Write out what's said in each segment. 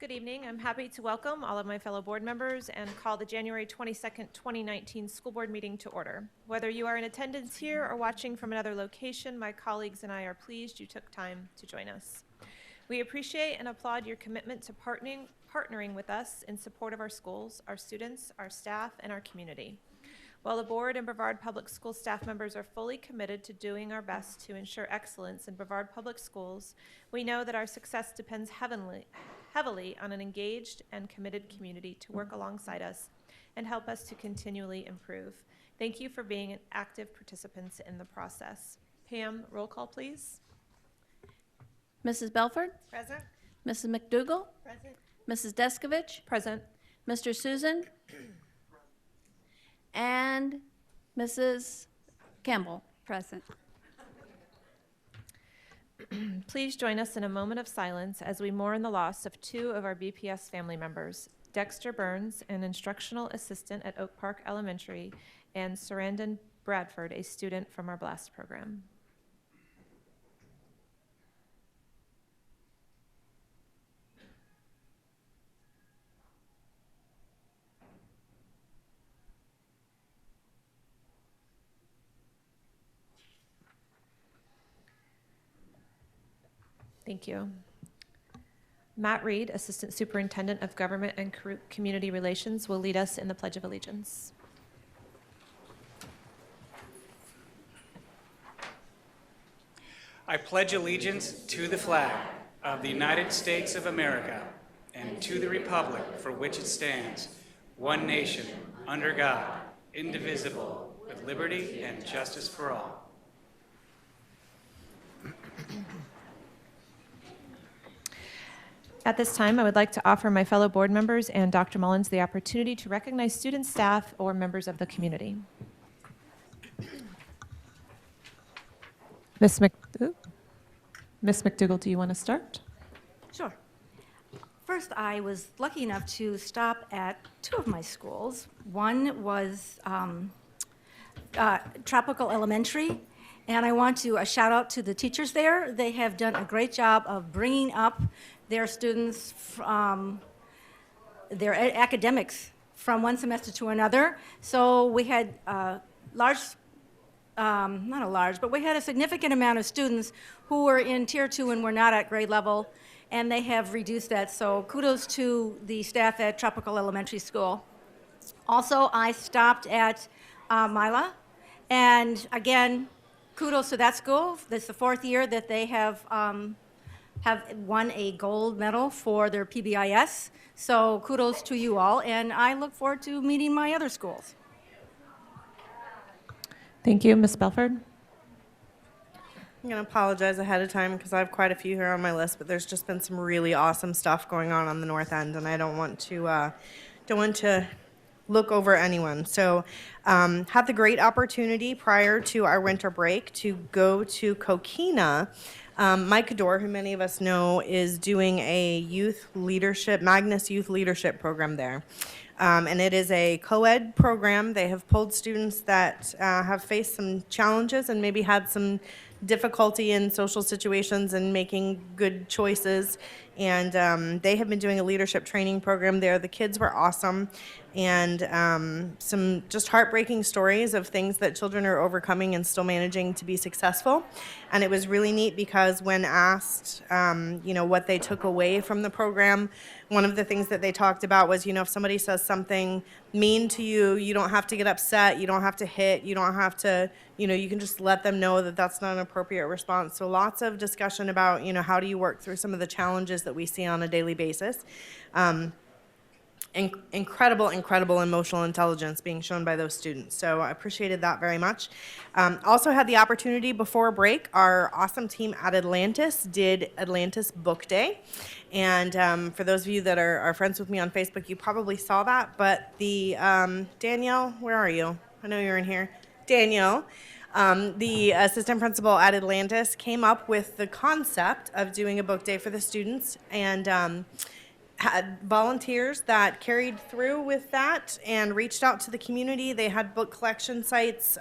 Good evening. I'm happy to welcome all of my fellow board members and call the January 22nd, 2019 school board meeting to order. Whether you are in attendance here or watching from another location, my colleagues and I are pleased you took time to join us. We appreciate and applaud your commitment to partnering with us in support of our schools, our students, our staff, and our community. While the board and Brevard Public School staff members are fully committed to doing our best to ensure excellence in Brevard Public Schools, we know that our success depends heavily on an engaged and committed community to work alongside us and help us to continually improve. Thank you for being an active participants in the process. Pam, roll call, please. Mrs. Belford? Present. Mrs. McDougall? Present. Mrs. Deskovich? Present. Mr. Susan? And Mrs. Campbell? Present. Please join us in a moment of silence as we mourn the loss of two of our BPS family members, Dexter Burns, an instructional assistant at Oak Park Elementary, and Sarandon Bradford, a student from our BLAST program. Thank you. Matt Reed, Assistant Superintendent of Government and Community Relations, will lead us in the Pledge of Allegiance. I pledge allegiance to the flag of the United States of America and to the republic for which it stands, one nation, under God, indivisible, with liberty and justice for all. At this time, I would like to offer my fellow board members and Dr. Mullins the opportunity to recognize students, staff, or members of the community. Ms. McDougall, do you want to start? Sure. First, I was lucky enough to stop at two of my schools. One was Tropical Elementary, and I want to shout out to the teachers there. They have done a great job of bringing up their students from their academics from one semester to another. So we had not a large, but we had a significant amount of students who were in tier 2 and were not at grade level, and they have reduced that. So kudos to the staff at Tropical Elementary School. Also, I stopped at Mila, and again, kudos to that school. This is the 4th year that they have won a gold medal for their PBIS. So kudos to you all, and I look forward to meeting my other schools. Thank you. Ms. Belford? I'm going to apologize ahead of time because I have quite a few here on my list, but there's just been some really awesome stuff going on the north end, and I don't want to look over anyone. So had the great opportunity prior to our winter break to go to Coquina. Mike Kador, who many of us know, is doing a Magnus Youth Leadership program there. And it is a co-ed program. They have pulled students that have faced some challenges and maybe had some difficulty in social situations and making good choices. And they have been doing a leadership training program there. The kids were awesome. And some just heartbreaking stories of things that children are overcoming and still managing to be successful. And it was really neat because when asked, what they took away from the program, one of the things that they talked about was, if somebody says something mean to you, you don't have to get upset, you don't have to hit, you don't have to, you can just let them know that that's not an appropriate response. So lots of discussion about, how do you work through some of the challenges that we see on a daily basis. Incredible emotional intelligence being shown by those students. So I appreciated that very much. Also had the opportunity before break, our awesome team at Atlantis did Atlantis Book Day. And for those of you that are friends with me on Facebook, you probably saw that. But the, Danielle, where are you? I know you're in here. Danielle, the assistant principal at Atlantis, came up with the concept of doing a book day for the students. And had volunteers that carried through with that and reached out to the community. They had book collection sites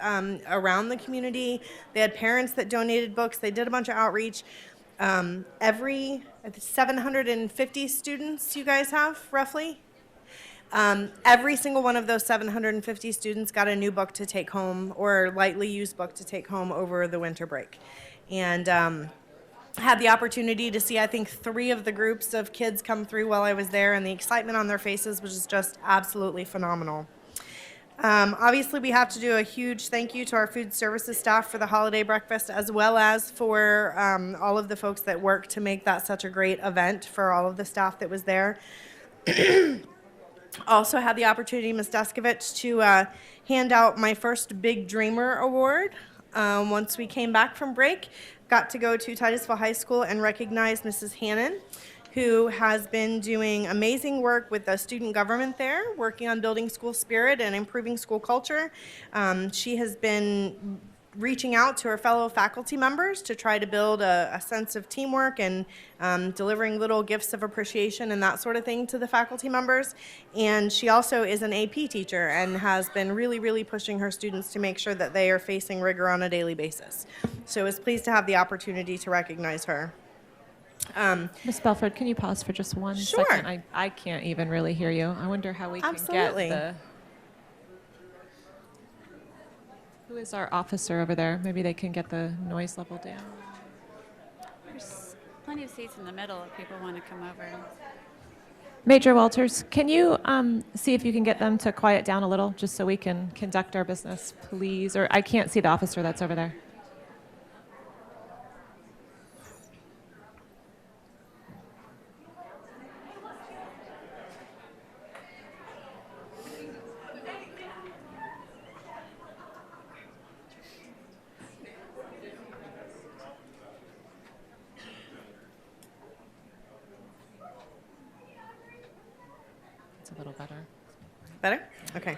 around the community. They had parents that donated books. They did a bunch of outreach. Every 750 students you guys have, roughly. Every single one of those 750 students got a new book to take home or lightly used book to take home over the winter break. And had the opportunity to see, I think, 3 of the groups of kids come through while I was there, and the excitement on their faces was just absolutely phenomenal. Obviously, we have to do a huge thank you to our food services staff for the holiday breakfast, as well as for all of the folks that work to make that such a great event for all of the staff that was there. Also had the opportunity, Ms. Deskovich, to hand out my first Big Dreamer Award. Once we came back from break, got to go to Titusville High School and recognize Mrs. Hannon, who has been doing amazing work with the student government there, working on building school spirit and improving school culture. She has been reaching out to her fellow faculty members to try to build a sense of teamwork and delivering little gifts of appreciation and that sort of thing to the faculty members. And she also is an AP teacher and has been really, really pushing her students to make sure that they are facing rigor on a daily basis. So I was pleased to have the opportunity to recognize her. Ms. Belford, can you pause for just one Sure. second? I can't even really hear you. I wonder how we can Absolutely. get the... Who is our officer over there? Maybe they can get the noise level down. There's plenty of seats in the middle if people want to come over. Major Walters, can you see if you can get them to quiet down a little, just so we can conduct our business, please? Or I can't see the officer that's over there. It's a little better. Better? Okay.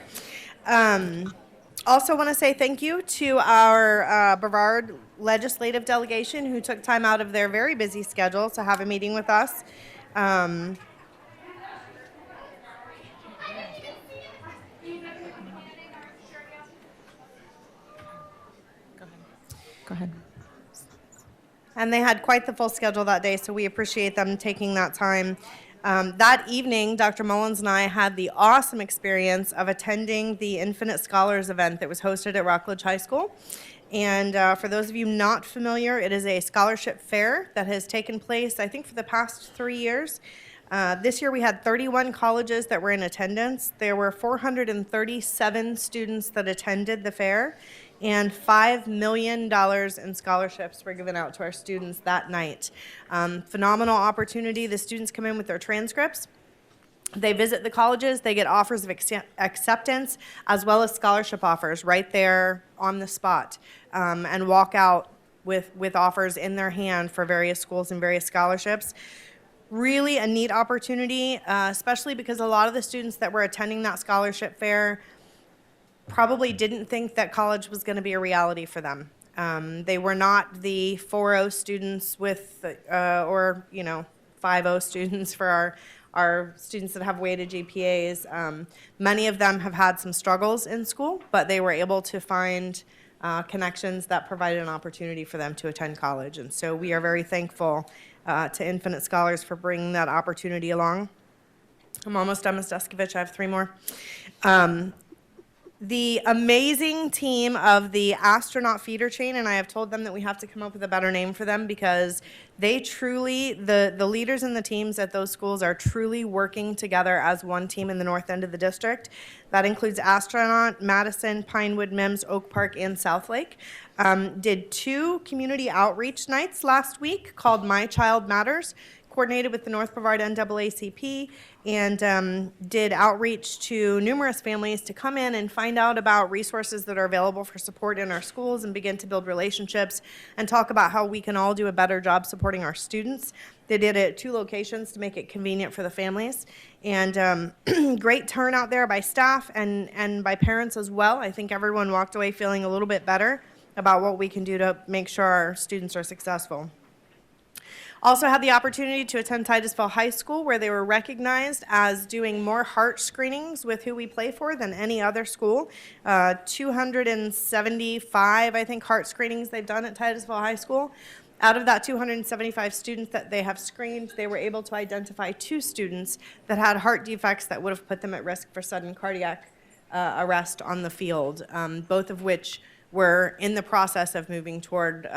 Also want to say thank you to our Brevard legislative delegation who took time out of their very busy schedule to have a meeting with us. Go ahead. And they had quite the full schedule that day, so we appreciate them taking that time. That evening, Dr. Mullins and I had the awesome experience of attending the Infinite Scholars event that was hosted at Rockledge High School. And for those of you not familiar, it is a scholarship fair that has taken place, I think, for the past 3 years. This year we had 31 colleges that were in attendance. There were 437 students that attended the fair, and $5 million in scholarships were given out to our students that night. Phenomenal opportunity. The students come in with their transcripts. They visit the colleges. They get offers of acceptance as well as scholarship offers right there on the spot, and walk out with offers in their hand for various schools and various scholarships. Really a neat opportunity, especially because a lot of the students that were attending that scholarship fair probably didn't think that college was going to be a reality for them. They were not the 4.0 students with, or 5.0 students for our students that have weighted GPAs. Many of them have had some struggles in school, but they were able to find connections that provided an opportunity for them to attend college. And so we are very thankful to Infinite Scholars for bringing that opportunity along. I'm almost done, Ms. Deskovich. I have 3 more. The amazing team of the astronaut feeder chain, and I have told them that we have to come up with a better name for them because they truly, the leaders and the teams at those schools are truly working together as one team in the north end of the district. That includes Astronaut, Madison, Pinewood, Mims, Oak Park, and Southlake. Did 2 community outreach nights last week called My Child Matters, coordinated with the North Brevard NAACP, and did outreach to numerous families to come in and find out about resources that are available for support in our schools and begin to build relationships and talk about how we can all do a better job supporting our students. They did it at 2 locations to make it convenient for the families. And great turnout there by staff and by parents as well. I think everyone walked away feeling a little bit better about what we can do to make sure our students are successful. Also had the opportunity to attend Titusville High School, where they were recognized as doing more heart screenings with who we play for than any other school. 275, I think, heart screenings they've done at Titusville High School. Out of that 275 students that they have screened, they were able to identify 2 students that had heart defects that would have put them at risk for sudden cardiac arrest on the field, both of which were in the process of moving toward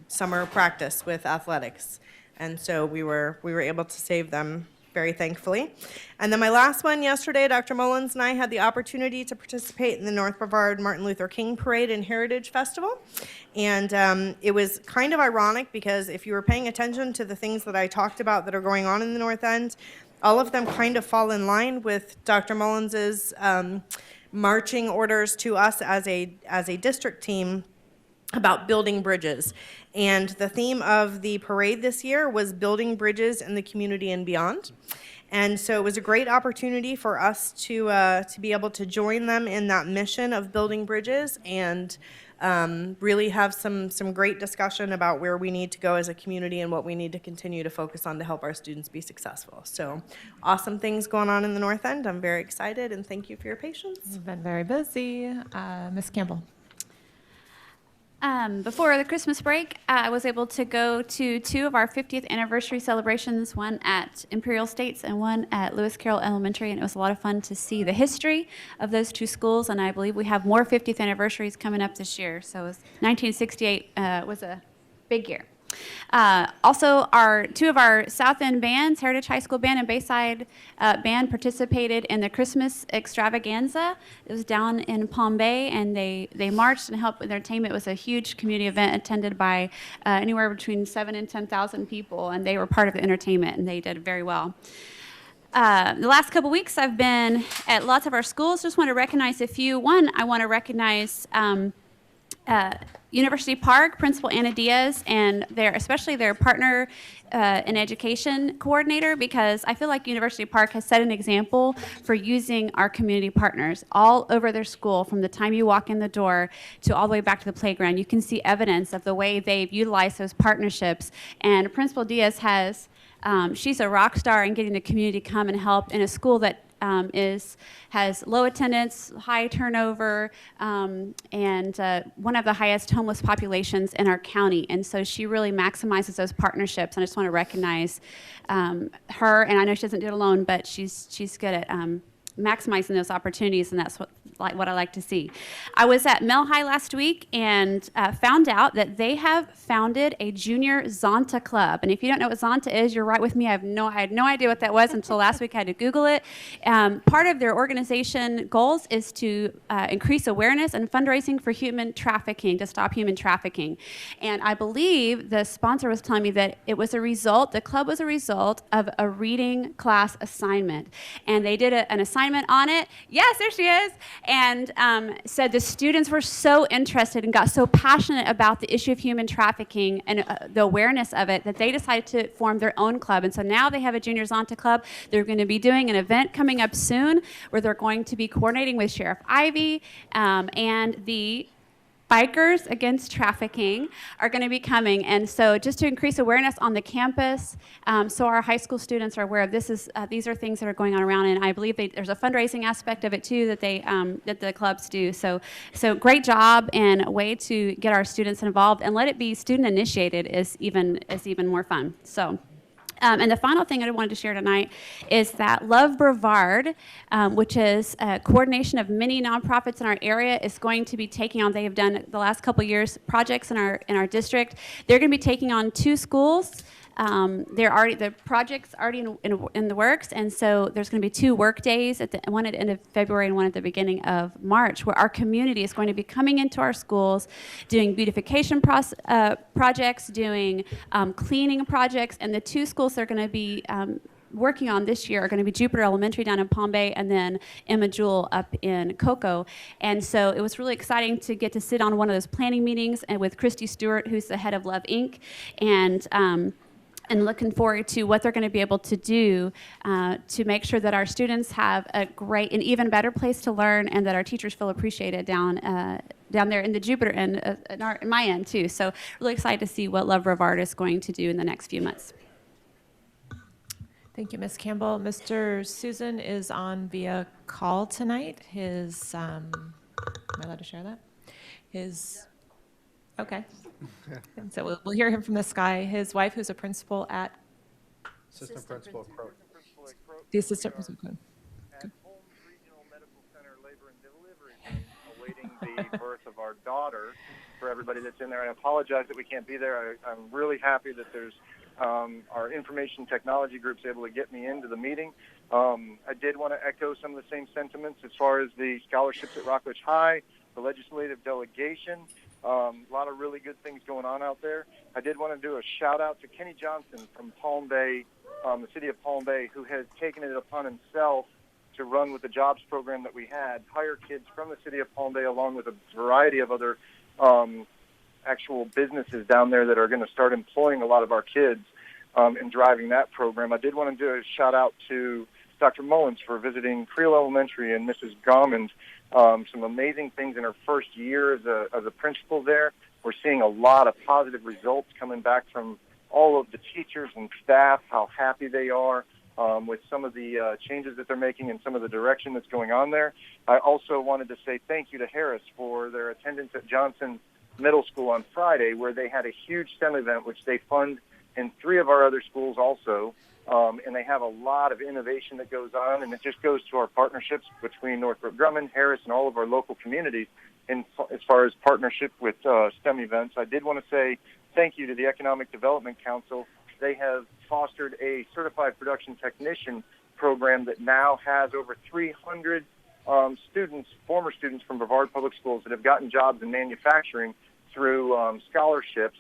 summer practice with athletics. And so we were able to save them very thankfully. And then my last one, yesterday, Dr. Mullins and I had the opportunity to participate in the North Brevard Martin Luther King Parade and Heritage Festival. And it was kind of ironic because if you were paying attention to the things that I talked about that are going on in the North End, all of them kind of fall in line with Dr. Mullins's marching orders to us as a district team about building bridges. And the theme of the parade this year was building bridges in the community and beyond. And so it was a great opportunity for us to be able to join them in that mission of building bridges and really have some great discussion about where we need to go as a community and what we need to continue to focus on to help our students be successful. So awesome things going on in the North End. I'm very excited and thank you for your patience. You've been very busy. Ms. Campbell. Before the Christmas break, I was able to go to 2 of our 50th anniversary celebrations, one at Imperial States and one at Lewis Carroll Elementary, and it was a lot of fun to see the history of those 2 schools, and I believe we have more 50th anniversaries coming up this year. So 1968 was a big year. Also, 2 of our South End bands, Heritage High School Band and Bayside Band, participated in the Christmas extravaganza. It was down in Palm Bay, and they marched and helped with entertainment. It was a huge community event attended by anywhere between 7,000 and 10,000 people, and they were part of the entertainment, and they did very well. The last couple weeks, I've been at lots of our schools. Just want to recognize a few. One, I want to recognize University Park, Principal Anna Diaz, and especially their partner and education coordinator, because I feel like University Park has set an example for using our community partners all over their school, from the time you walk in the door to all the way back to the playground. You can see evidence of the way they've utilized those partnerships. And Principal Diaz she's a rock star in getting the community to come and help in a school that has low attendance, high turnover, and one of the highest homeless populations in our county. And so she really maximizes those partnerships. And I just want to recognize her. And I know she doesn't do it alone, but she's good at maximizing those opportunities, and that's what I like to see. I was at Mel High last week and found out that they have founded a junior Zonta club. And if you don't know what Zonta is, you're right with me. I had no idea what that was until last week. I had to Google it. Part of their organization goals is to increase awareness and fundraising for human trafficking, to stop human trafficking. And I believe the sponsor was telling me that the club was a result of a reading class assignment. And they did an assignment on it. Yes, there she is. And said the students were so interested and got so passionate about the issue of human trafficking and the awareness of it that they decided to form their own club. And so now they have a Junior Zonta Club. They're going to be doing an event coming up soon where they're going to be coordinating with Sheriff Ivey and the Bikers Against Trafficking are going to be coming. And so just to increase awareness on the campus, so our high school students are aware of these are things that are going on around. And I believe there's a fundraising aspect of it too that the clubs do. So great job, and a way to get our students involved and let it be student initiated is even more fun. So. And the final thing I wanted to share tonight is that Love Brevard, which is a coordination of many nonprofits in our area, is going to be taking on, they have done the last couple years projects in our district. They're going to be taking on 2 schools. The project's already in the works, and so there's going to be 2 work days, one at the end of February and one at the beginning of March, where our community is going to be coming into our schools, doing beautification projects, doing cleaning projects, and the 2 schools they're going to be working on this year are going to be Jupiter Elementary down in Palm Bay and then Emma Jewell up in Cocoa. And so it was really exciting to get to sit on one of those planning meetings and with Christy Stewart, who's the head of Love Inc., and looking forward to what they're going to be able to do to make sure that our students have an even better place to learn, and that our teachers feel appreciated down there in the Jupiter end, in my end too. So really excited to see what Love Brevard is going to do in the next few months. Thank you, Ms. Campbell. Mr. Susan is on via call tonight. Am I allowed to share that? Okay. And so we'll hear him from the sky. His wife, who's a principal at Assistant Principal Crow. the assistant principal. At Holmes Regional Medical Center Labor and Delivery Room, awaiting the birth of our daughter. For everybody that's in there, I apologize that we can't be there. I'm really happy that there's our information technology group's able to get me into the meeting. I did want to echo some of the same sentiments as far as the scholarships at Rockledge High, the legislative delegation. A lot of really good things going on out there. I did want to do a shout out to Kenny Johnson from Palm Bay, the city of Palm Bay, who has taken it upon himself to run with the jobs program that we had, hire kids from the city of Palm Bay along with a variety of other actual businesses down there that are going to start employing a lot of our kids and driving that program. I did want to do a shout out to Dr. Mullins for visiting Creel Elementary and Mrs. Gommond. Some amazing things in her first year as a principal there. We're seeing a lot of positive results coming back from all of the teachers and staff, how happy they are with some of the changes that they're making and some of the direction that's going on there. I also wanted to say thank you to Harris for their attendance at Johnson Middle School on Friday, where they had a huge STEM event, which they fund in 3 of our other schools also. And they have a lot of innovation that goes on, and it just goes to our partnerships between Northrop Grumman, Harris, and all of our local communities as far as partnership with STEM events. I did want to say thank you to the Economic Development Council. They have fostered a certified production technician program that now has over 300 students, former students from Brevard Public Schools that have gotten jobs in manufacturing through scholarships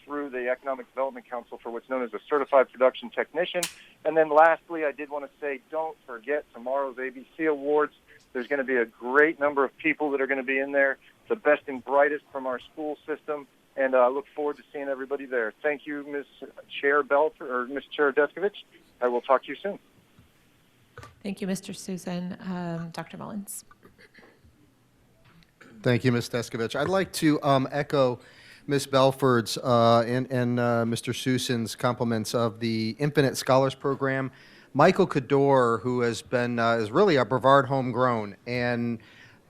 through the Economic Development Council for what's known as a certified production technician. And then lastly, I did want to say, don't forget tomorrow's ABC Awards. There's going to be a great number of people that are going to be in there, the best and brightest from our school system, and I look forward to seeing everybody there. Thank you, Ms. Chair Belford, or Ms. Chair Deskovich. I will talk to you soon. Thank you, Mr. Susan. Dr. Mullins. Thank you, Ms. Deskovich. I'd like to echo Ms. Belford's and Mr. Susan's compliments of the Infinite Scholars Program. Michael Cador, who has been is really a Brevard homegrown and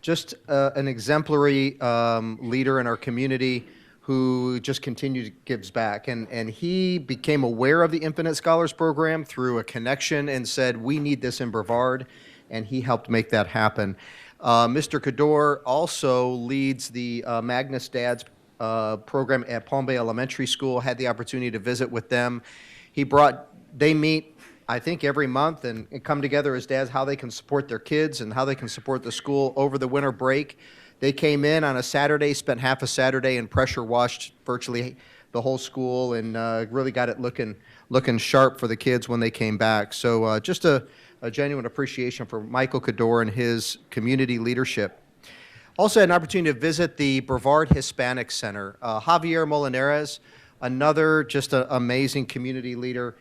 just an exemplary leader in our community who just continues gives back. And he became aware of the Infinite Scholars Program through a connection and said, we need this in Brevard, and he helped make that happen. Mr. Cador also leads the Magnus Dads program at Palm Bay Elementary School. Had the opportunity to visit with them. They meet, I think, every month and come together as dads, how they can support their kids and how they can support the school over the winter break. They came in on a Saturday, spent half a Saturday and pressure washed virtually the whole school and really got it looking sharp for the kids when they came back. So just a genuine appreciation for Michael Cador and his community leadership. Also had an opportunity to visit the Brevard Hispanic Center. Javier Molinares, another just an amazing community leader.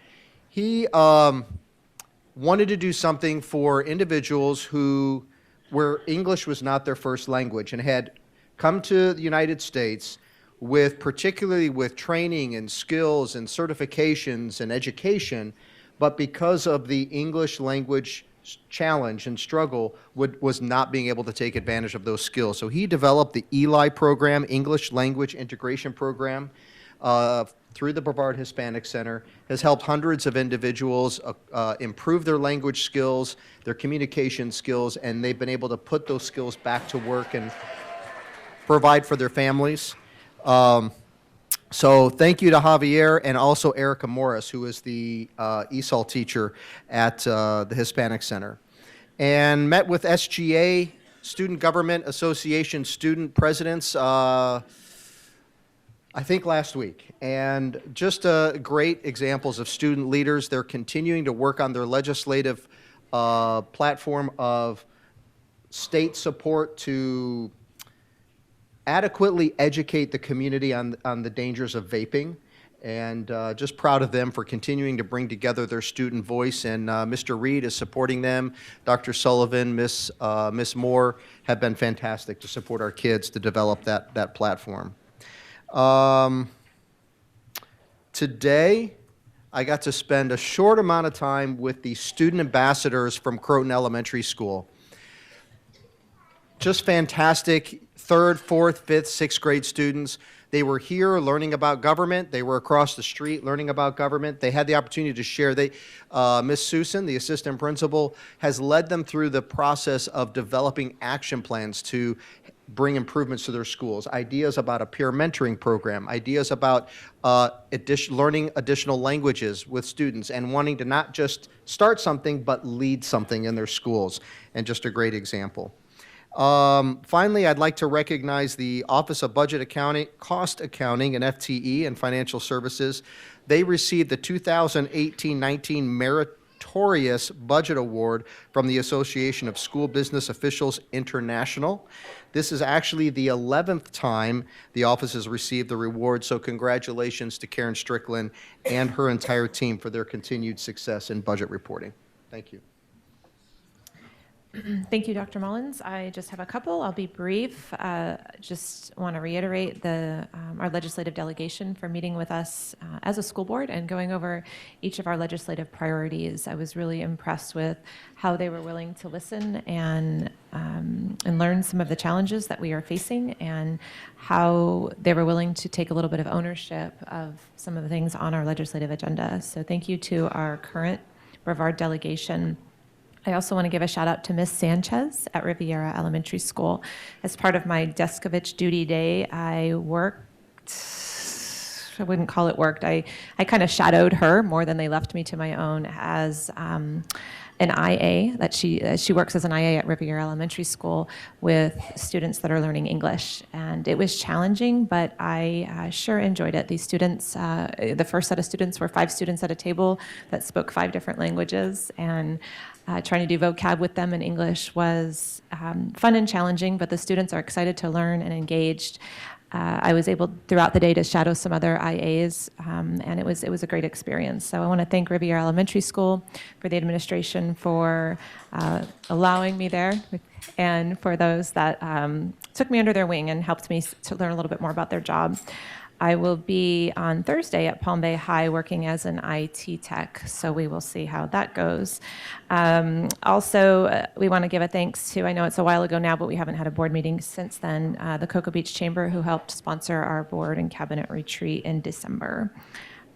He wanted to do something for individuals where English was not their first language and had come to the United States particularly with training and skills and certifications and education, but because of the English language challenge and struggle was not being able to take advantage of those skills. So he developed the ELI program, English Language Integration Program, through the Brevard Hispanic Center, has helped hundreds of individuals improve their language skills, their communication skills, and they've been able to put those skills back to work and provide for their families. So thank you to Javier and also Erica Morris, who is the ESOL teacher at the Hispanic Center. And met with SGA, Student Government Association student presidents, I think last week. And just great examples of student leaders. They're continuing to work on their legislative platform of state support to adequately educate the community on the dangers of vaping, and just proud of them for continuing to bring together their student voice. And Mr. Reed is supporting them. Dr. Sullivan, Miss Moore have been fantastic to support our kids to develop that platform. Today, I got to spend a short amount of time with the student ambassadors from Croton Elementary School. Just fantastic third, fourth, fifth, sixth grade students. They were here learning about government. They were across the street learning about government. They had the opportunity to share. Ms. Susan, the assistant principal, has led them through the process of developing action plans to bring improvements to their schools, ideas about a peer mentoring program, ideas about learning additional languages with students, and wanting to not just start something, but lead something in their schools, and just a great example. Finally, I'd like to recognize the Office of Budget Accounting, Cost Accounting, and FTE and Financial Services. They received the 2018-19 Meritorious Budget Award from the Association of School Business Officials International. This is actually the 11th time the office has received the reward, so congratulations to Karen Strickland and her entire team for their continued success in budget reporting. Thank you. Thank you, Dr. Mullins. I just have a couple. I'll be brief. Just want to reiterate our legislative delegation for meeting with us as a school board and going over each of our legislative priorities. I was really impressed with how they were willing to listen and learn some of the challenges that we are facing, and how they were willing to take a little bit of ownership of some of the things on our legislative agenda. So thank you to our current Brevard delegation. I also want to give a shout out to Ms. Sanchez at Riviera Elementary School. As part of my Deskovich duty day, I wouldn't call it worked. I kind of shadowed her more than they left me to my own as an IA, that she works as an IA at Riviera Elementary School with students that are learning English. And it was challenging, but I sure enjoyed it. These students, the first set of students were 5 students at a table that spoke 5 different languages, and trying to do vocab with them in English was fun and challenging, but the students are excited to learn and engaged. I was able throughout the day to shadow some other IAs, and it was a great experience. So I want to thank Riviera Elementary School, for the administration for allowing me there, and for those that took me under their wing and helped me to learn a little bit more about their job. I will be on Thursday at Palm Bay High working as an IT tech, so we will see how that goes. Also, we want to give a thanks to, I know it's a while ago now, but we haven't had a board meeting since then, the Cocoa Beach Chamber, who helped sponsor our board and cabinet retreat in December.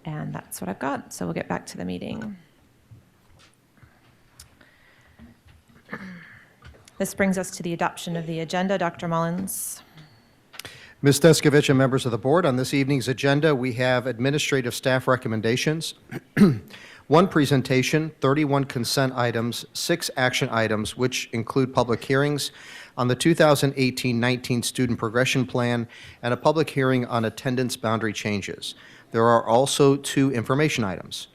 And that's what I've got, so we'll get back to the meeting. This brings us to the adoption of the agenda. Dr. Mullins. Ms. Deskovich and members of the board, on this evening's agenda, we have administrative staff recommendations, 1 presentation, 31 consent items, 6 action items, which include public hearings on the 2018-19 Student Progression Plan and a public hearing on attendance boundary changes. There are also 2 information items.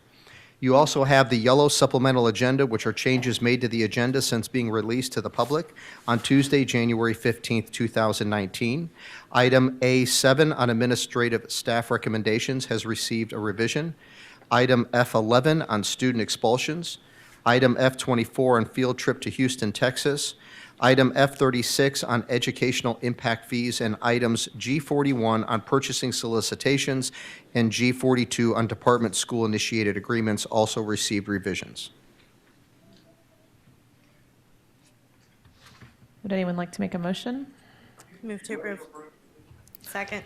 You also have the yellow supplemental agenda, which are changes made to the agenda since being released to the public on Tuesday, January 15th, 2019. Item A7 on administrative staff recommendations has received a revision. Item F11 on student expulsions. Item F24 on field trip to Houston, Texas. Item F36 on educational impact fees, and items G41 on purchasing solicitations and G42 on department school-initiated agreements also received revisions. Would anyone like to make a motion? Move to approve. Second.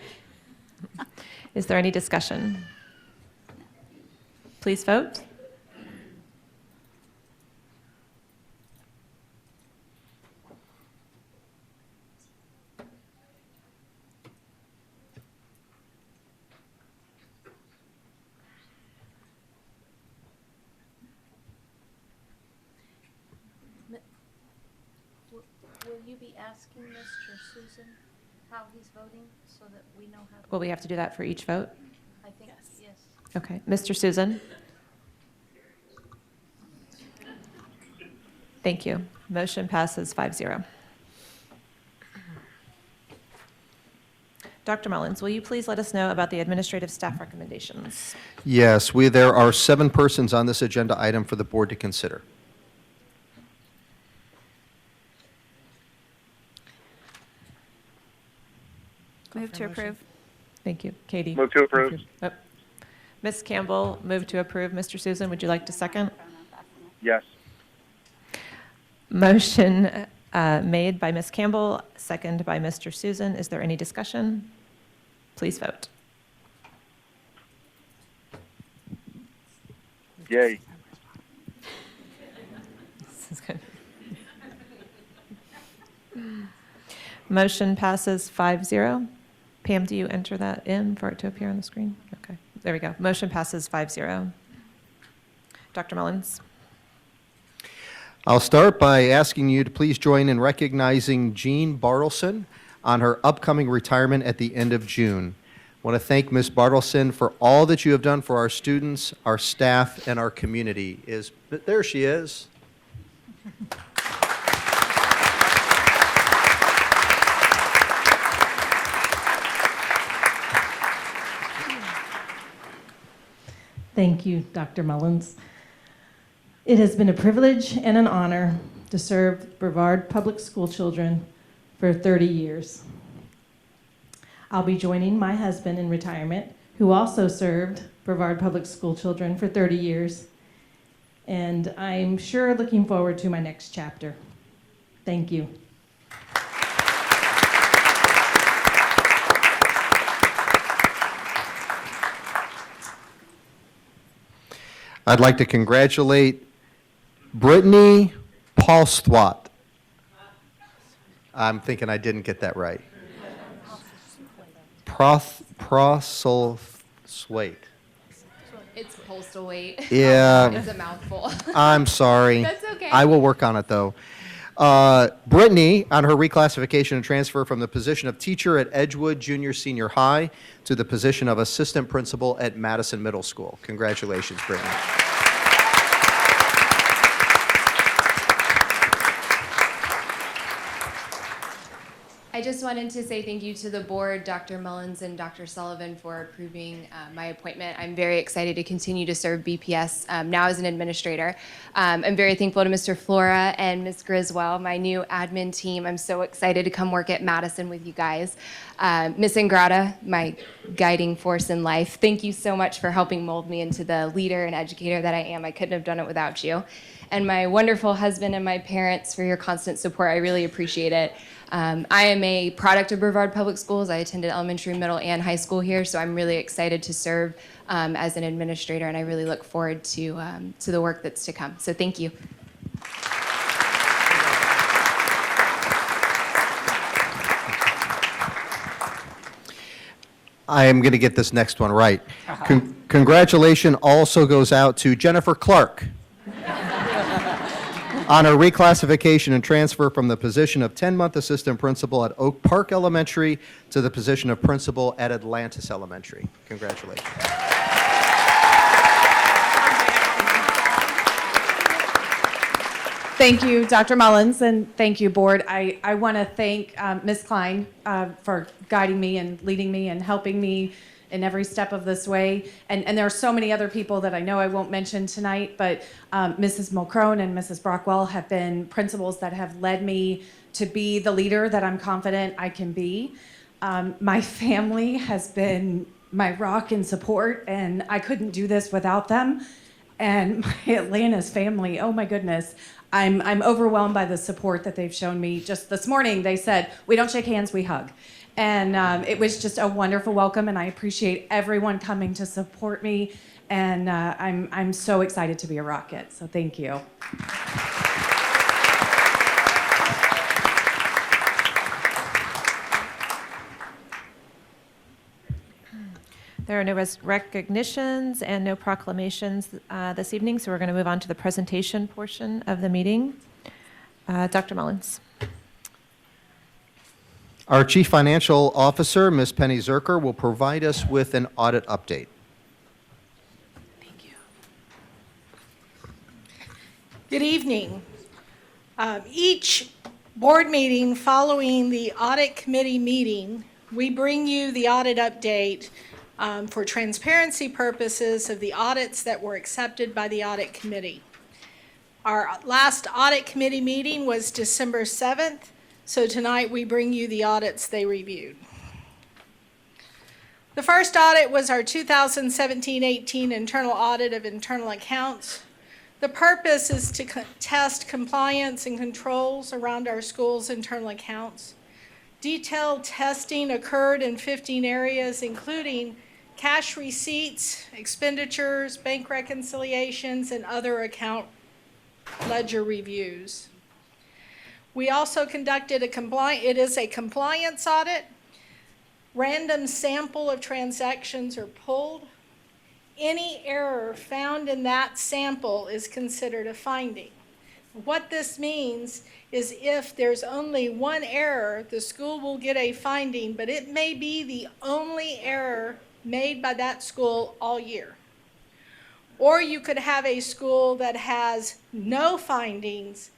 Is there any discussion? Please vote. Will you be asking Mr. Susan how he's voting so that we know how? Will we have to do that for each vote? I think, yes. Okay. Mr. Susan? Thank you. Motion passes 5-0. Dr. Mullins, will you please let us know about the administrative staff recommendations? Yes, there are 7 persons on this agenda item for the board to consider. Move to approve. Thank you. Katie? Move to approve. Oh. Ms. Campbell, move to approve. Mr. Susan, would you like to second? Yes. Motion Made by Ms. Campbell, second by Mr. Susan. Is there any discussion? Please vote. Yay. This is good. Motion passes 5-0. Pam, do you enter that in for it to appear on the screen? Okay, there we go. Motion passes 5-0. Dr. Mullins. I'll start by asking you to please join in recognizing Jean Bartleson on her upcoming retirement at the end of June. I want to thank Ms. Bartleson for all that you have done for our students, our staff, and our community. There she is. Thank you, Dr. Mullins. It has been a privilege and an honor to serve Brevard Public School children for 30 years. I'll be joining my husband in retirement, who also served Brevard Public School children for 30 years, and I'm sure looking forward to my next chapter. Thank you. I'd like to congratulate Brittany Paulsthwaite. I'm thinking I didn't get that right. Prostlthwaite. It's postal weight. Yeah. It's a mouthful. I'm sorry. That's okay. I will work on it, though. Brittany, on her reclassification and transfer from the position of teacher at Edgewood Junior Senior High to the position of assistant principal at Madison Middle School. Congratulations, Brittany. I just wanted to say thank you to the board, Dr. Mullins and Dr. Sullivan, for approving my appointment. I'm very excited to continue to serve BPS now as an administrator. I'm very thankful to Mr. Flora and Ms. Griswold, my new admin team. I'm so excited to come work at Madison with you guys. Ms. Ingrata, my guiding force in life, thank you so much for helping mold me into the leader and educator that I am. I couldn't have done it without you. And my wonderful husband and my parents for your constant support. I really appreciate it. I am a product of Brevard Public Schools. I attended elementary, middle, and high school here, so I'm really excited to serve as an administrator, and I really look forward to the work that's to come. So thank you. I am going to get this next one right. Congratulations also goes out to Jennifer Clark on her reclassification and transfer from the position of 10-month assistant principal at Oak Park Elementary to the position of principal at Atlantis Elementary. Congratulations. Thank you, Dr. Mullins, and thank you, board. I want to thank Ms. Klein for guiding me and leading me and helping me in every step of this way. And there are so many other people that I know I won't mention tonight, but Mrs. Mulcrone and Mrs. Brockwell have been principals that have led me to be the leader that I'm confident I can be. My family has been my rock and support, and I couldn't do this without them. And my Atlantis family, oh my goodness, I'm overwhelmed by the support that they've shown me. Just this morning, they said, we don't shake hands, we hug. And it was just a wonderful welcome, and I appreciate everyone coming to support me. And I'm so excited to be a Rocket, so thank you. There are no recognitions and no proclamations this evening, so we're going to move on to the presentation portion of the meeting. Dr. Mullins. Our Chief Financial Officer, Ms. Penny Zerker, will provide us with an audit update. Thank you. Good evening. Each board meeting following the audit committee meeting, we bring you the audit update for transparency purposes of the audits that were accepted by the audit committee. Our last audit committee meeting was December 7th, so tonight we bring you the audits they reviewed. The first audit was our 2017-18 internal audit of internal accounts. The purpose is to test compliance and controls around our schools' internal accounts. Detailed testing occurred in 15 areas, including cash receipts, expenditures, bank reconciliations, and other account ledger reviews. We also conducted it is a compliance audit. Random sample of transactions are pulled. Any error found in that sample is considered a finding. What this means is if there's only one error, the school will get a finding, but it may be the only error made by that school all year. Or you could have a school that has no findings,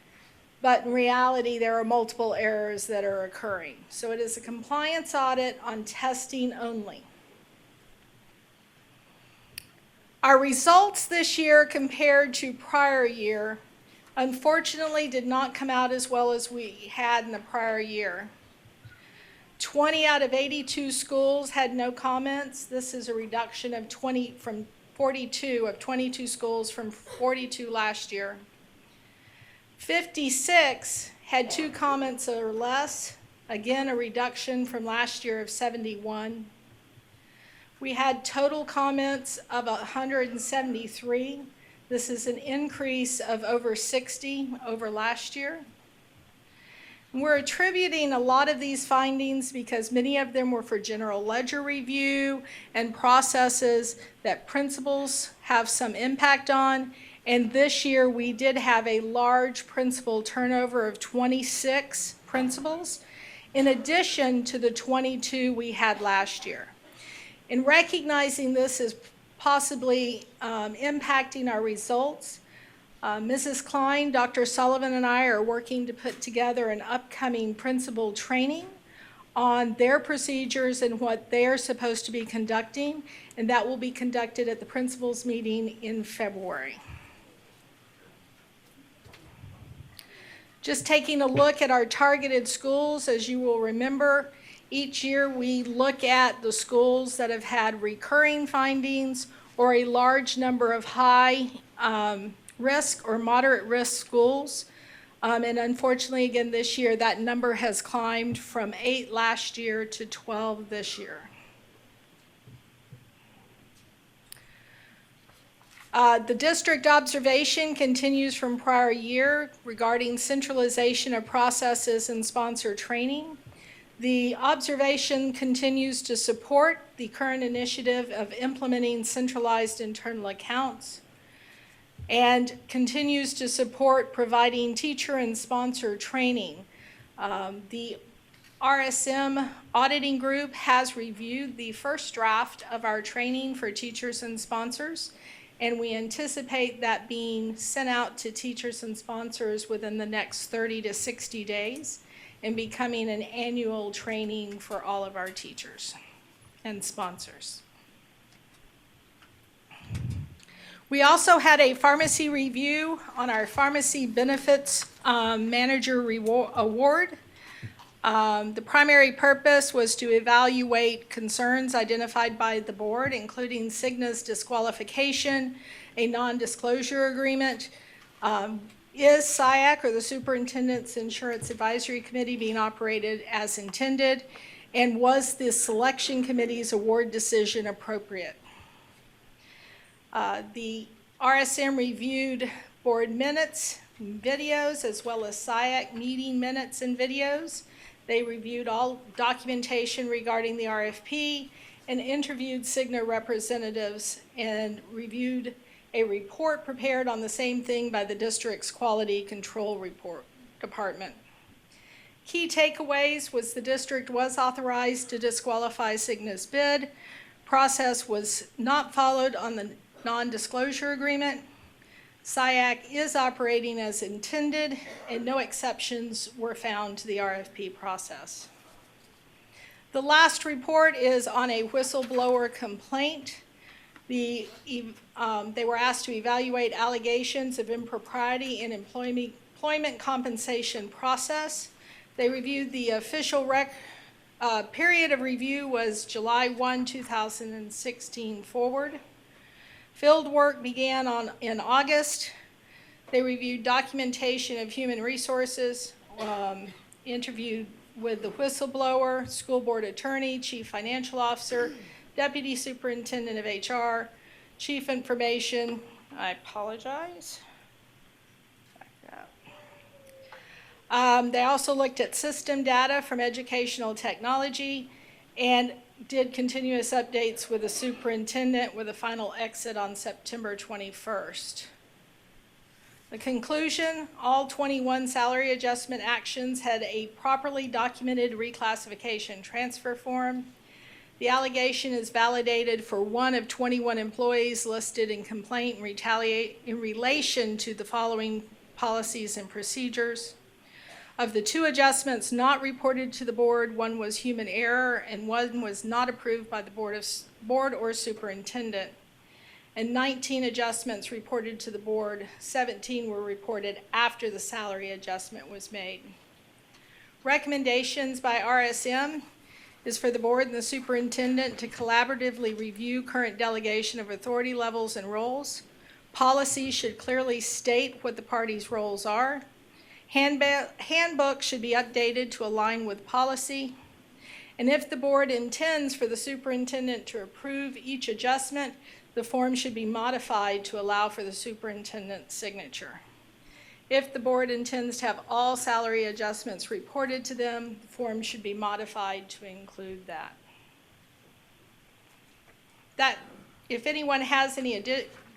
but in reality, there are multiple errors that are occurring. So it is a compliance audit on testing only. Our results this year compared to prior year, unfortunately, did not come out as well as we had in the prior year. 20 out of 82 schools had no comments. This is a reduction of 42 of 22 schools from 42 last year. 56 had 2 comments or less, again a reduction from last year of 71. We had total comments of 173. This is an increase of over 60 over last year. We're attributing a lot of these findings because many of them were for general ledger review and processes that principals have some impact on. And this year we did have a large principal turnover of 26 principals, in addition to the 22 we had last year. In recognizing this as possibly impacting our results, Mrs. Klein, Dr. Sullivan, and I are working to put together an upcoming principal training on their procedures and what they're supposed to be conducting, and that will be conducted at the principals meeting in February. Just taking a look at our targeted schools, as you will remember, each year we look at the schools that have had recurring findings or a large number of high risk or moderate risk schools. And unfortunately, again, this year, that number has climbed from 8 last year to 12 this year. The district observation continues from prior year regarding centralization of processes and sponsor training. The observation continues to support the current initiative of implementing centralized internal accounts and continues to support providing teacher and sponsor training. The RSM auditing group has reviewed the first draft of our training for teachers and sponsors, and we anticipate that being sent out to teachers and sponsors within the next 30 to 60 days and becoming an annual training for all of our teachers and sponsors. We also had a pharmacy review on our pharmacy benefits manager award. The primary purpose was to evaluate concerns identified by the board, including Cigna's disqualification, a non-disclosure agreement, is SIAC, or the Superintendent's Insurance Advisory Committee, being operated as intended, and was the selection committee's award decision appropriate? The RSM reviewed board minutes, videos, as well as SIAC meeting minutes and videos. They reviewed all documentation regarding the RFP and interviewed Cigna representatives and reviewed a report prepared on the same thing by the district's quality control department. Key takeaways was the district was authorized to disqualify Cigna's bid. Process was not followed on the non-disclosure agreement. SIAC is operating as intended, and no exceptions were found to the RFP process. The last report is on a whistleblower complaint. They were asked to evaluate allegations of impropriety in employment compensation process. They reviewed the official period of review was July 1, 2016 forward. Field work began in August. They reviewed documentation of human resources, interviewed with the whistleblower, school board attorney, chief financial officer, deputy superintendent of HR, chief information. I apologize. Back up. They also looked at system data from educational technology and did continuous updates with the superintendent with a final exit on September 21st. The conclusion, all 21 salary adjustment actions had a properly documented reclassification transfer form. The allegation is validated for one of 21 employees listed in complaint and retaliate in relation to the following policies and procedures. Of the 2 adjustments not reported to the board, one was human error and one was not approved by the board or superintendent. And 19 adjustments reported to the board, 17 were reported after the salary adjustment was made. Recommendations by RSM is for the board and the superintendent to collaboratively review current delegation of authority levels and roles. Policy should clearly state what the parties' roles are. Handbook should be updated to align with policy. And if the board intends for the superintendent to approve each adjustment, the form should be modified to allow for the superintendent's signature. If the board intends to have all salary adjustments reported to them, the form should be modified to include that. If anyone has any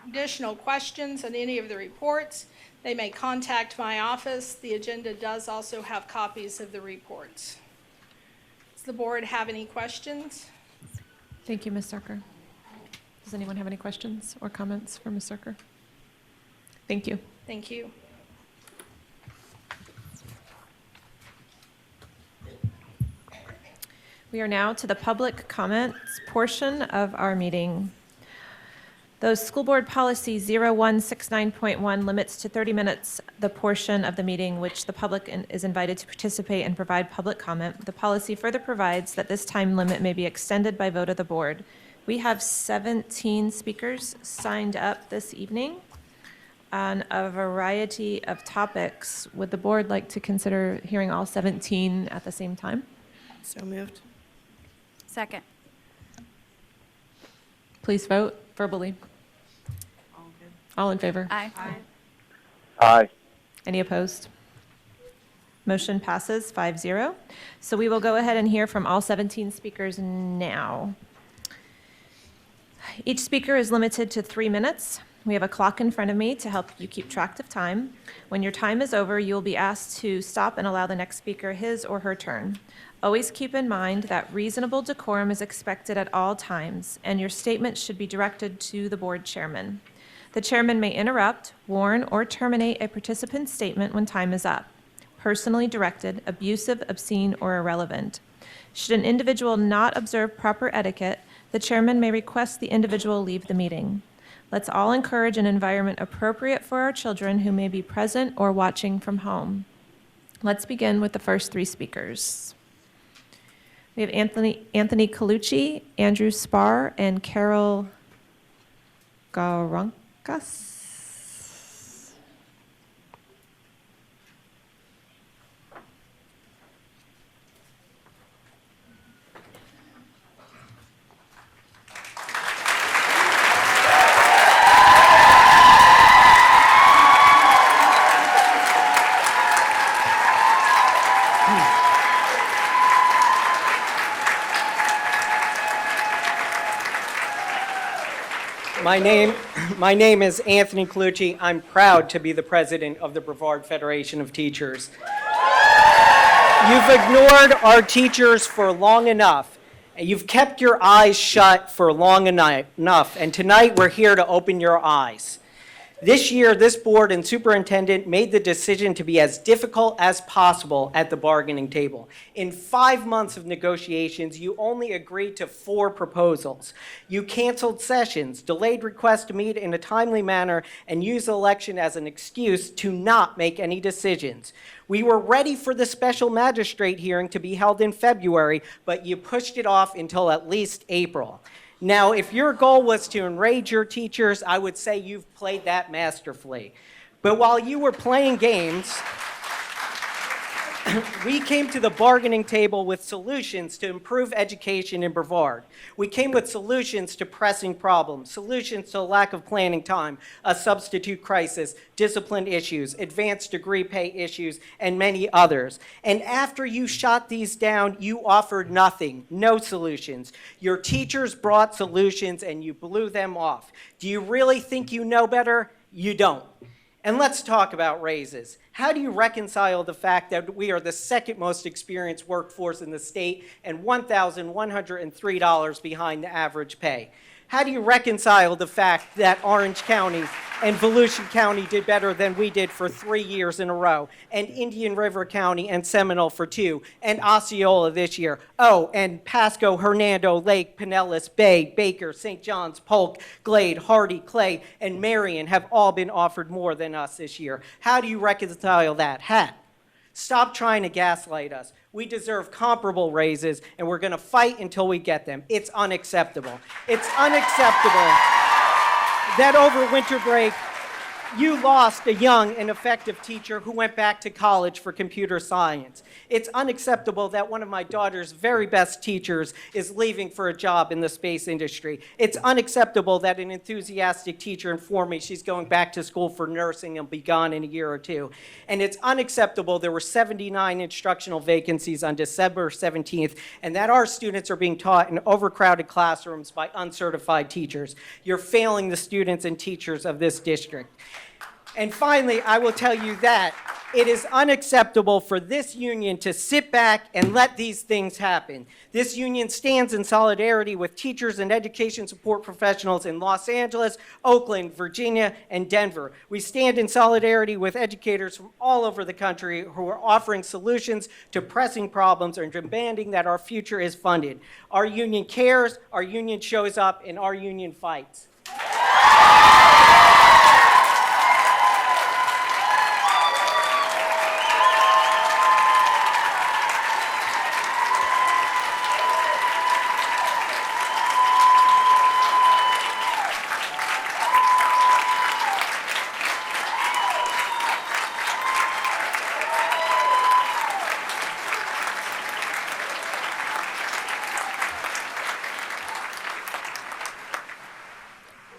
additional questions on any of the reports, they may contact my office. The agenda does also have copies of the reports. Does the board have any questions? Thank you, Ms. Sarkar. Does anyone have any questions or comments for Ms. Sarkar? Thank you. Thank you. We are now to the public comments portion of our meeting. Those School Board Policy 0169.1 limits to 30 minutes the portion of the meeting which the public is invited to participate and provide public comment. The policy further provides that this time limit may be extended by vote of the board. We have 17 speakers signed up this evening on a variety of topics. Would the board like to consider hearing all 17 at the same time? So moved. Second. Please vote verbally. All in favor? Aye. Aye. Any opposed? Motion passes 5-0. So we will go ahead and hear from all 17 speakers now. Each speaker is limited to 3 minutes. We have a clock in front of me to help you keep track of time. When your time is over, you will be asked to stop and allow the next speaker his or her turn. Always keep in mind that reasonable decorum is expected at all times, and your statement should be directed to the board chairman. The chairman may interrupt, warn, or terminate a participant's statement when time is up. Personally directed, abusive, obscene, or irrelevant. Should an individual not observe proper etiquette, the chairman may request the individual leave the meeting. Let's all encourage an environment appropriate for our children who may be present or watching from home. Let's begin with the first 3 speakers. We have Anthony Colucci, Andrew Spar, and Carol Garankas. My name is Anthony Colucci. I'm proud to be the president of the Brevard Federation of Teachers. You've ignored our teachers for long enough. You've kept your eyes shut for long enough, and tonight we're here to open your eyes. This year, this board and superintendent made the decision to be as difficult as possible at the bargaining table. In 5 months of negotiations, you only agreed to 4 proposals. You canceled sessions, delayed requests to meet in a timely manner, and used the election as an excuse to not make any decisions. We were ready for the special magistrate hearing to be held in February, but you pushed it off until at least April. Now, if your goal was to enrage your teachers, I would say you've played that masterfully. But while you were playing games, we came to the bargaining table with solutions to improve education in Brevard. We came with solutions to pressing problems, solutions to lack of planning time, a substitute crisis, discipline issues, advanced degree pay issues, and many others. And after you shot these down, you offered nothing, no solutions. Your teachers brought solutions and you blew them off. Do you really think you know better? You don't. And let's talk about raises. How do you reconcile the fact that we are the second most experienced workforce in the state and $1,103 behind the average pay? How do you reconcile the fact that Orange County and Volusia County did better than we did for 3 years in a row, and Indian River County and Seminole for 2, and Osceola this year? Oh, and Pasco, Hernando, Lake, Pinellas, Bay, Baker, St. John's, Polk, Glade, Hardy, Clay, and Marion have all been offered more than us this year. How do you reconcile that? Stop trying to gaslight us. We deserve comparable raises, and we're going to fight until we get them. It's unacceptable. It's unacceptable that over winter break, you lost a young and effective teacher who went back to college for computer science. It's unacceptable that one of my daughter's very best teachers is leaving for a job in the space industry. It's unacceptable that an enthusiastic teacher informed me she's going back to school for nursing and will be gone in a year or two. And it's unacceptable there were 79 instructional vacancies on December 17th, and that our students are being taught in overcrowded classrooms by uncertified teachers. You're failing the students and teachers of this district. And finally, I will tell you that it is unacceptable for this union to sit back and let these things happen. This union stands in solidarity with teachers and education support professionals in Los Angeles, Oakland, Virginia, and Denver. We stand in solidarity with educators from all over the country who are offering solutions to pressing problems and demanding that our future is funded. Our union cares, our union shows up, and our union fights.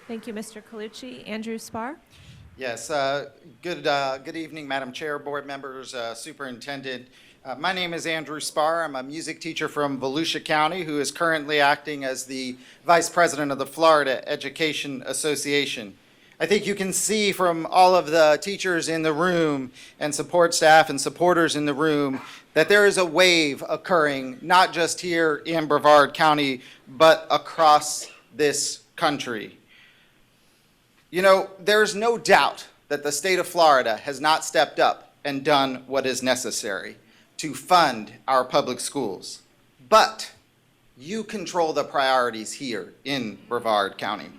Thank you, Mr. Colucci. Andrew Spar. Yes, good evening, Madam Chair, board members, Superintendent. My name is Andrew Spar. I'm a music teacher from Volusia County who is currently acting as the Vice President of the Florida Education Association. I think you can see from all of the teachers in the room and support staff and supporters in the room that there is a wave occurring, not just here in Brevard County, but across this country. You know, there's no doubt that the state of Florida has not stepped up and done what is necessary to fund our public schools. But you control the priorities here in Brevard County.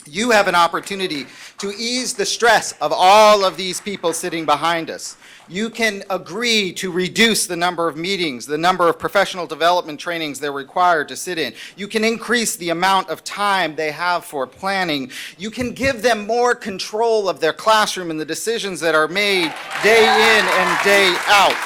You have an opportunity to ease the stress of all of these people sitting behind us. You can agree to reduce the number of meetings, the number of professional development trainings they're required to sit in. You can increase the amount of time they have for planning. You can give them more control of their classroom and the decisions that are made day in and day out.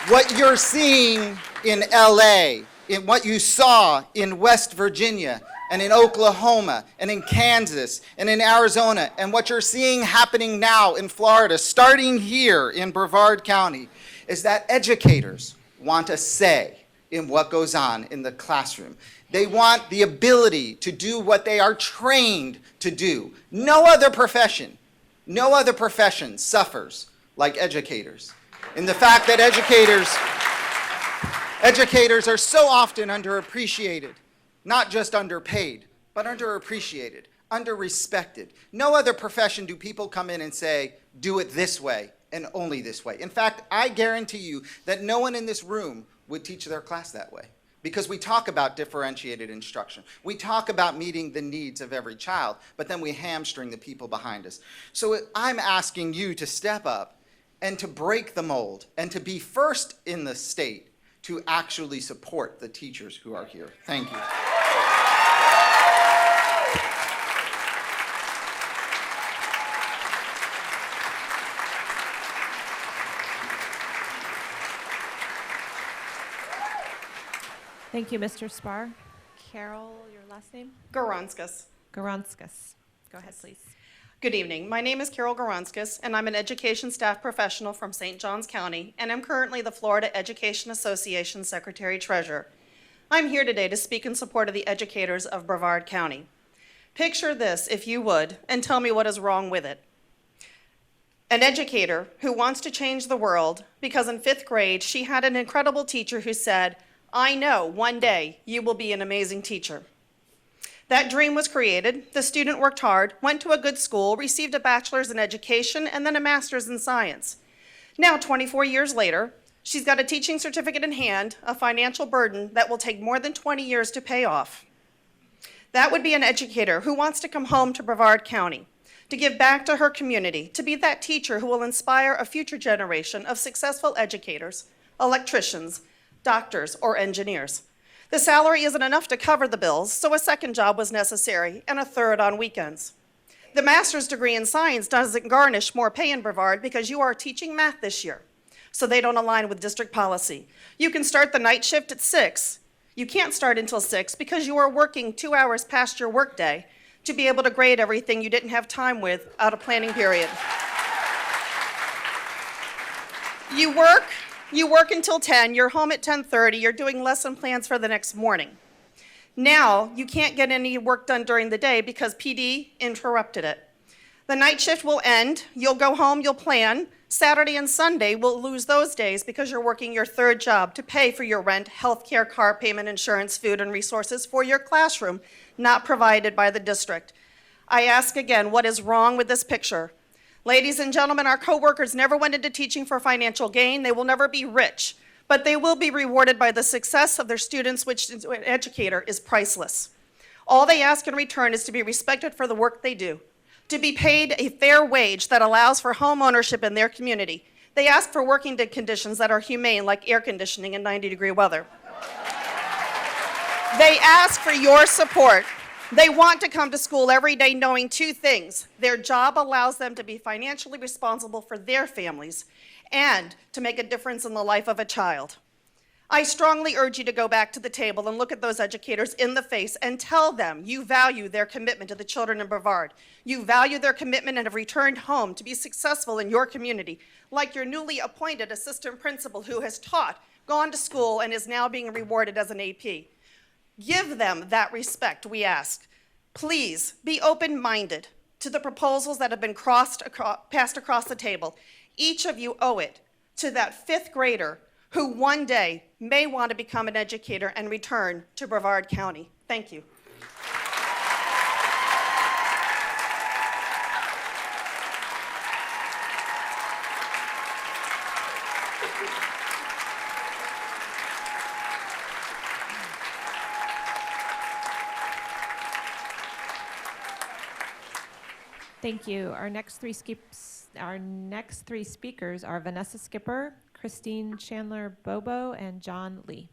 What you're seeing in LA, in what you saw in West Virginia, and in Oklahoma, and in Kansas, and in Arizona, and what you're seeing happening now in Florida, starting here in Brevard County, is that educators want a say in what goes on in the classroom. They want the ability to do what they are trained to do. No other profession suffers like educators. In the fact that educators are so often underappreciated, not just underpaid, but underappreciated, underrespected. No other profession do people come in and say, do it this way and only this way. In fact, I guarantee you that no one in this room would teach their class that way, because we talk about differentiated instruction. We talk about meeting the needs of every child, but then we hamstring the people behind us. So I'm asking you to step up and to break the mold and to be first in the state to actually support the teachers who are here. Thank you. Thank you, Mr. Spar. Carol, your last name? Goranskas. Goranskas. Go ahead, please. Good evening. My name is Carol Goranskas, and I'm an education staff professional from St. Johns County, and I'm currently the Florida Education Association Secretary-Treasurer. I'm here today to speak in support of the educators of Brevard County. Picture this, if you would, and tell me what is wrong with it. An educator who wants to change the world because in 5th grade, she had an incredible teacher who said, "I know one day you will be an amazing teacher." That dream was created, the student worked hard, went to a good school, received a bachelor's in education, and then a master's in science. Now, 24 years later, she's got a teaching certificate in hand, a financial burden that will take more than 20 years to pay off. That would be an educator who wants to come home to Brevard County, to give back to her community, to be that teacher who will inspire a future generation of successful educators, electricians, doctors, or engineers. The salary isn't enough to cover the bills, so a second job was necessary, and a third on weekends. The master's degree in science doesn't garnish more pay in Brevard because you are teaching math this year, so they don't align with district policy. You can start the night shift at 6. You can't start until 6 because you are working 2 hours past your workday to be able to grade everything you didn't have time with out of planning period. You work until 10, you're home at 10:30, you're doing lesson plans for the next morning. Now, you can't get any work done during the day because PD interrupted it. The night shift will end, you'll go home, you'll plan. Saturday and Sunday will lose those days because you're working your third job to pay for your rent, healthcare, car payment, insurance, food, and resources for your classroom, not provided by the district. I ask again, what is wrong with this picture? Ladies and gentlemen, our coworkers never went into teaching for financial gain. They will never be rich, but they will be rewarded by the success of their students, which an educator is priceless. All they ask in return is to be respected for the work they do, to be paid a fair wage that allows for home ownership in their community. They ask for working conditions that are humane, like air conditioning in 90-degree weather. They ask for your support. They want to come to school every day knowing 2 things. Their job allows them to be financially responsible for their families and to make a difference in the life of a child. I strongly urge you to go back to the table and look at those educators in the face and tell them you value their commitment to the children in Brevard. You value their commitment and have returned home to be successful in your community, like your newly appointed assistant principal who has taught, gone to school, and is now being rewarded as an AP. Give them that respect, we ask. Please be open-minded to the proposals that have been passed across the table. Each of you owe it to that 5th grader who one day may want to become an educator and return to Brevard County. Thank you. Thank you. Our next three speakers are Vanessa Skipper, Christine Chandler Bobo, and John Lee.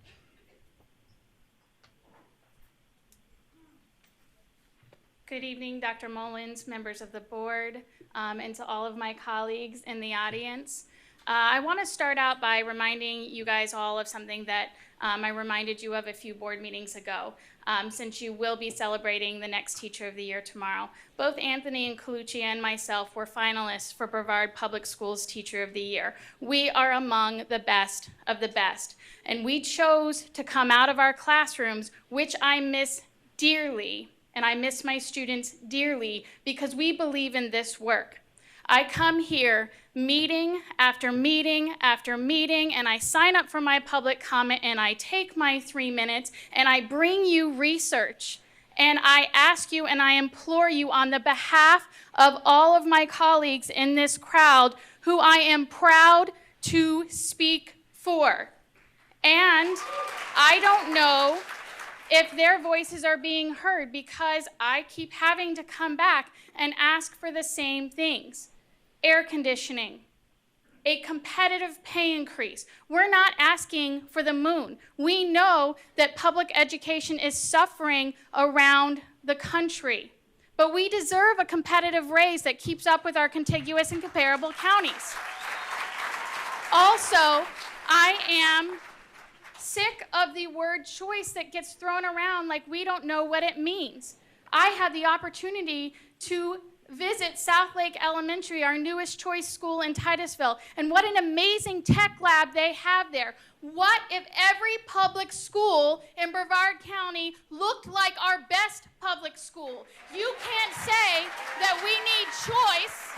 Good evening, Dr. Mullins, members of the board, and to all of my colleagues in the audience. I want to start out by reminding you guys all of something that I reminded you of a few board meetings ago, since you will be celebrating the next Teacher of the Year tomorrow. Both Anthony and Colucci and myself were finalists for Brevard Public Schools Teacher of the Year. We are among the best of the best, and we chose to come out of our classrooms, which I miss dearly, and I miss my students dearly, because we believe in this work. I come here meeting after meeting after meeting, and I sign up for my public comment, and I take my 3 minutes, and I bring you research. And I ask you and I implore you on the behalf of all of my colleagues in this crowd, who I am proud to speak for. And I don't know if their voices are being heard, because I keep having to come back and ask for the same things. Air conditioning, a competitive pay increase. We're not asking for the moon. We know that public education is suffering around the country, but we deserve a competitive raise that keeps up with our contiguous and comparable counties. Also, I am sick of the word choice that gets thrown around like we don't know what it means. I had the opportunity to visit Southlake Elementary, our newest choice school in Titusville, and what an amazing tech lab they have there. What if every public school in Brevard County looked like our best public school? You can't say that we need choice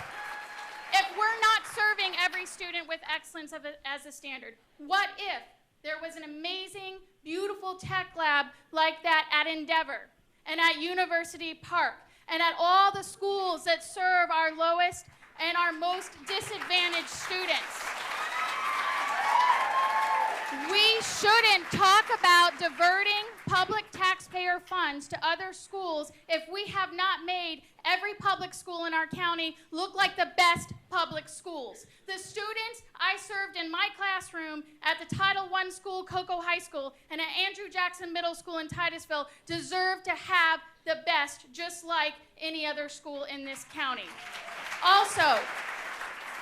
if we're not serving every student with excellence as a standard. What if there was an amazing, beautiful tech lab like that at Endeavor and at University Park and at all the schools that serve our lowest and our most disadvantaged students? We shouldn't talk about diverting public taxpayer funds to other schools if we have not made every public school in our county look like the best public schools. The students I served in my classroom at the Title I school, Cocoa High School, and at Andrew Jackson Middle School in Titusville deserve to have the best, just like any other school in this county. Also,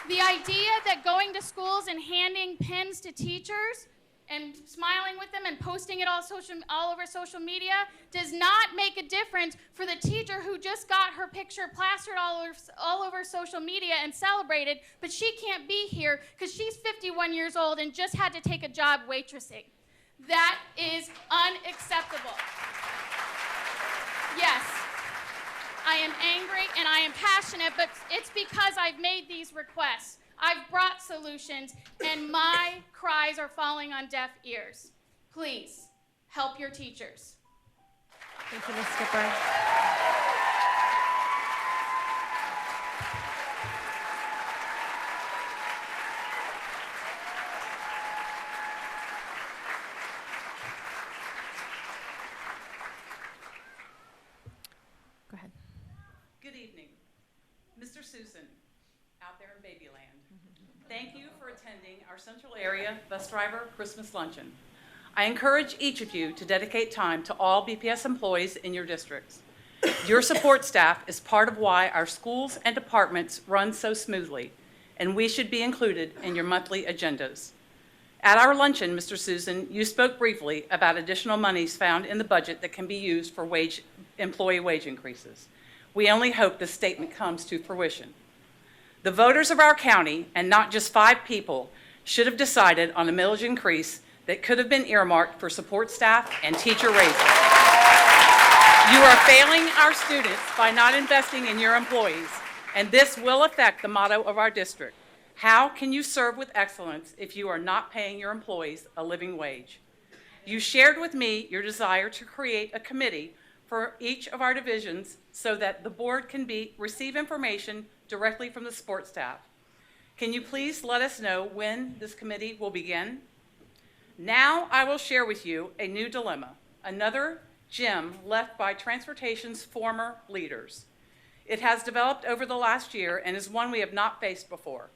the idea that going to schools and handing pens to teachers and smiling with them and posting it all over social media does not make a difference for the teacher who just got her picture plastered all over social media and celebrated, but she can't be here because she's 51 years old and just had to take a job waitressing. That is unacceptable. Yes, I am angry and I am passionate, but it's because I've made these requests. I've brought solutions, and my cries are falling on deaf ears. Please, help your teachers. Thank you, Ms. Skipper. Go ahead. Good evening. Mr. Susan, out there in Babyland. Thank you for attending our Central Area Bus Driver Christmas Luncheon. I encourage each of you to dedicate time to all BPS employees in your districts. Your support staff is part of why our schools and departments run so smoothly, and we should be included in your monthly agendas. At our luncheon, Mr. Susan, you spoke briefly about additional monies found in the budget that can be used for employee wage increases. We only hope this statement comes to fruition. The voters of our county, and not just 5 people, should have decided on a millage increase that could have been earmarked for support staff and teacher raises. You are failing our students by not investing in your employees, and this will affect the motto of our district. How can you serve with excellence if you are not paying your employees a living wage? You shared with me your desire to create a committee for each of our divisions so that the board can receive information directly from the support staff. Can you please let us know when this committee will begin? Now I will share with you a new dilemma, another gem left by transportation's former leaders. It has developed over the last year and is one we have not faced before.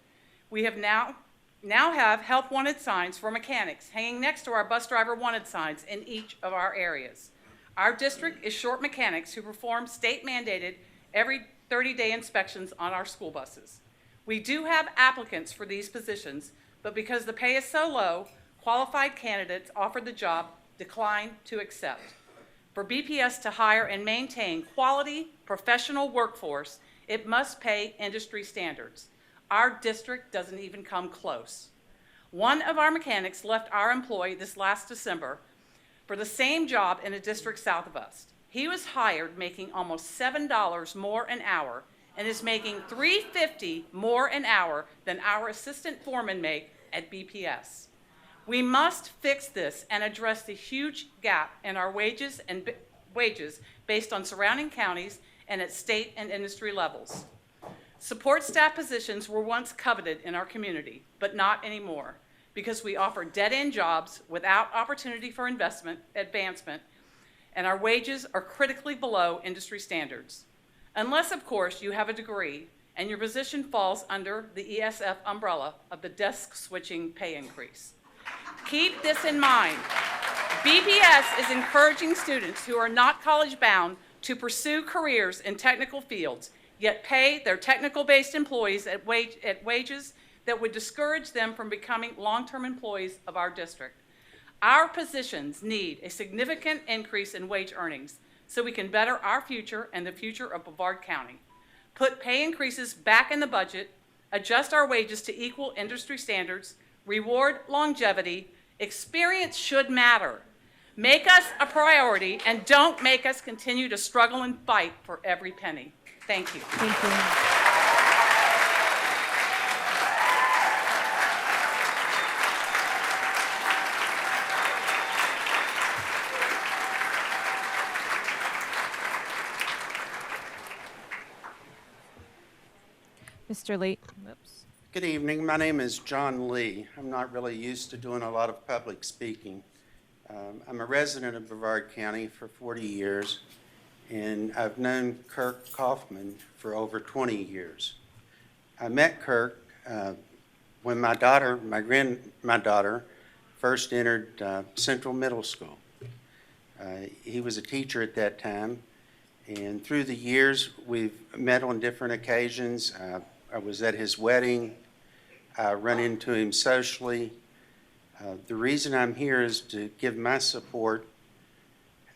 We have now have help wanted signs for mechanics hanging next to our bus driver wanted signs in each of our areas. Our district is short mechanics who perform state-mandated every 30-day inspections on our school buses. We do have applicants for these positions, but because the pay is so low, qualified candidates offered the job decline to accept. For BPS to hire and maintain quality professional workforce, it must pay industry standards. Our district doesn't even come close. One of our mechanics left our employee this last December for the same job in a district south of us. He was hired making almost $7 more an hour and is making $3.50 more an hour than our assistant foremen make at BPS. We must fix this and address the huge gap in our wages based on surrounding counties and at state and industry levels. Support staff positions were once coveted in our community, but not anymore, because we offer dead-end jobs without opportunity for advancement, and our wages are critically below industry standards. Unless, of course, you have a degree and your position falls under the ESF umbrella of the desk switching pay increase. Keep this in mind. BPS is encouraging students who are not college-bound to pursue careers in technical fields, yet pay their technical-based employees at wages that would discourage them from becoming long-term employees of our district. Our positions need a significant increase in wage earnings so we can better our future and the future of Brevard County. Put pay increases back in the budget, adjust our wages to equal industry standards, reward longevity. Experience should matter. Make us a priority and don't make us continue to struggle and fight for every penny. Thank you. Thank you. Mr. Lee. Oops. Good evening. My name is John Lee. I'm not really used to doing a lot of public speaking. I'm a resident of Brevard County for 40 years, and I've known Kirk Kaufman for over 20 years. I met Kirk when my daughter first entered Central Middle School. He was a teacher at that time, and through the years, we've met on different occasions. I was at his wedding. I run into him socially. The reason I'm here is to give my support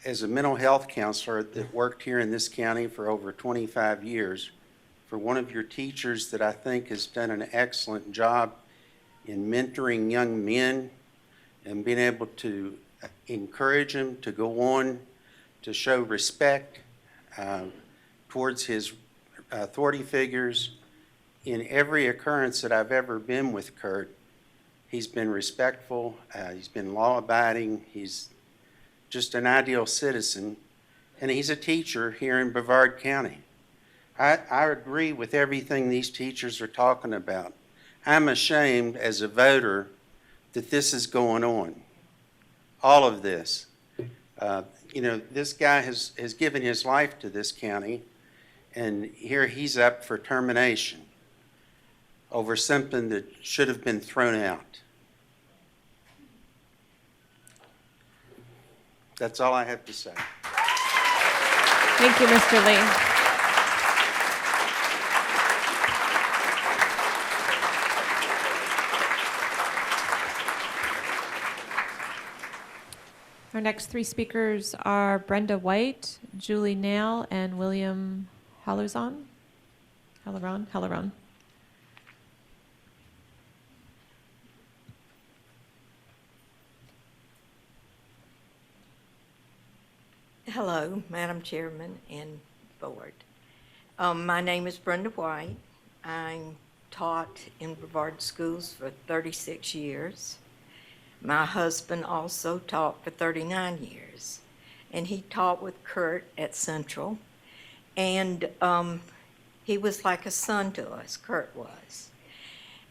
as a mental health counselor that worked here in this county for over 25 years for one of your teachers that I think has done an excellent job in mentoring young men and being able to encourage them to go on to show respect towards his authority figures. In every occurrence that I've ever been with Kurt, he's been respectful, he's been law-abiding, he's just an ideal citizen, and he's a teacher here in Brevard County. I agree with everything these teachers are talking about. I'm ashamed as a voter that this is going on, all of this. This guy has given his life to this county, and here he's up for termination over something that should have been thrown out. That's all I have to say. Thank you, Mr. Lee. Our next three speakers are Brenda White, Julie Nail, and William Halloran. Hello, Madam Chairman and Board. My name is Brenda White. I'm taught in Brevard schools for 36 years. My husband also taught for 39 years, and he taught with Kurt at Central, and he was like a son to us, Kurt was.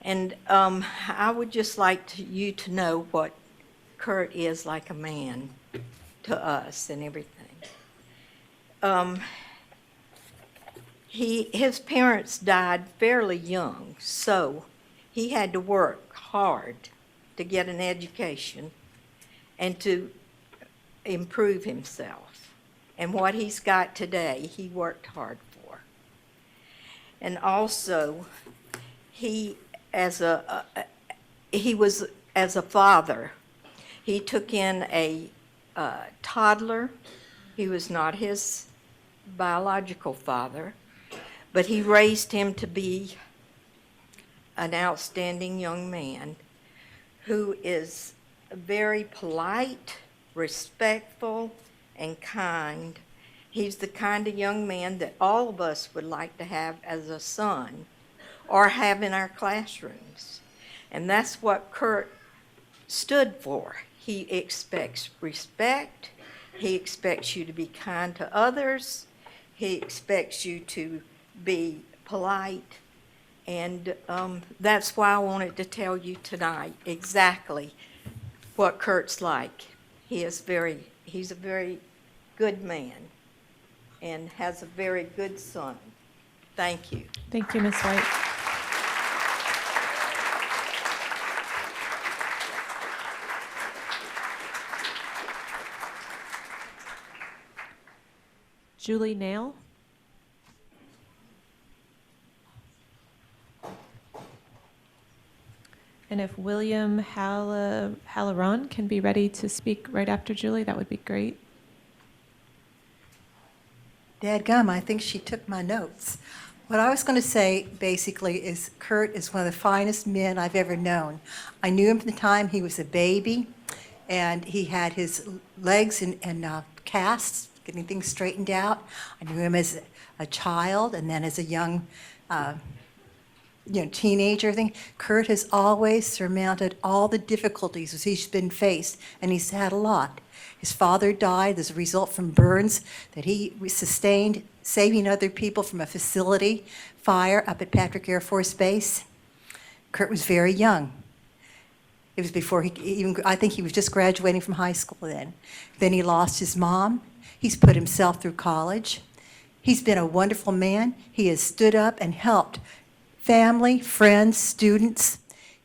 And I would just like you to know what Kurt is like a man to us and everything. His parents died fairly young, so he had to work hard to get an education and to improve himself. And what he's got today, he worked hard for. And also, he was as a father, he took in a toddler. He was not his biological father, but he raised him to be an outstanding young man who is very polite, respectful, and kind. He's the kind of young man that all of us would like to have as a son or have in our classrooms. And that's what Kurt stood for. He expects respect. He expects you to be kind to others. He expects you to be polite. And that's why I wanted to tell you tonight exactly what Kurt's like. He's a very good man and has a very good son. Thank you. Thank you, Ms. White. Julie Nail. And if William Halloran can be ready to speak right after Julie, that would be great. Dadgum, I think she took my notes. What I was going to say, basically, is Kurt is one of the finest men I've ever known. I knew him from the time he was a baby, and he had his legs in casts, getting things straightened out. I knew him as a child, and then as a young teenager thing. Kurt has always surmounted all the difficulties as he's been faced, and he's had a lot. His father died as a result from burns that he sustained, saving other people from a facility fire up at Patrick Air Force Base. Kurt was very young. It was before I think he was just graduating from high school then. Then he lost his mom. He's put himself through college. He's been a wonderful man. He has stood up and helped family, friends, students.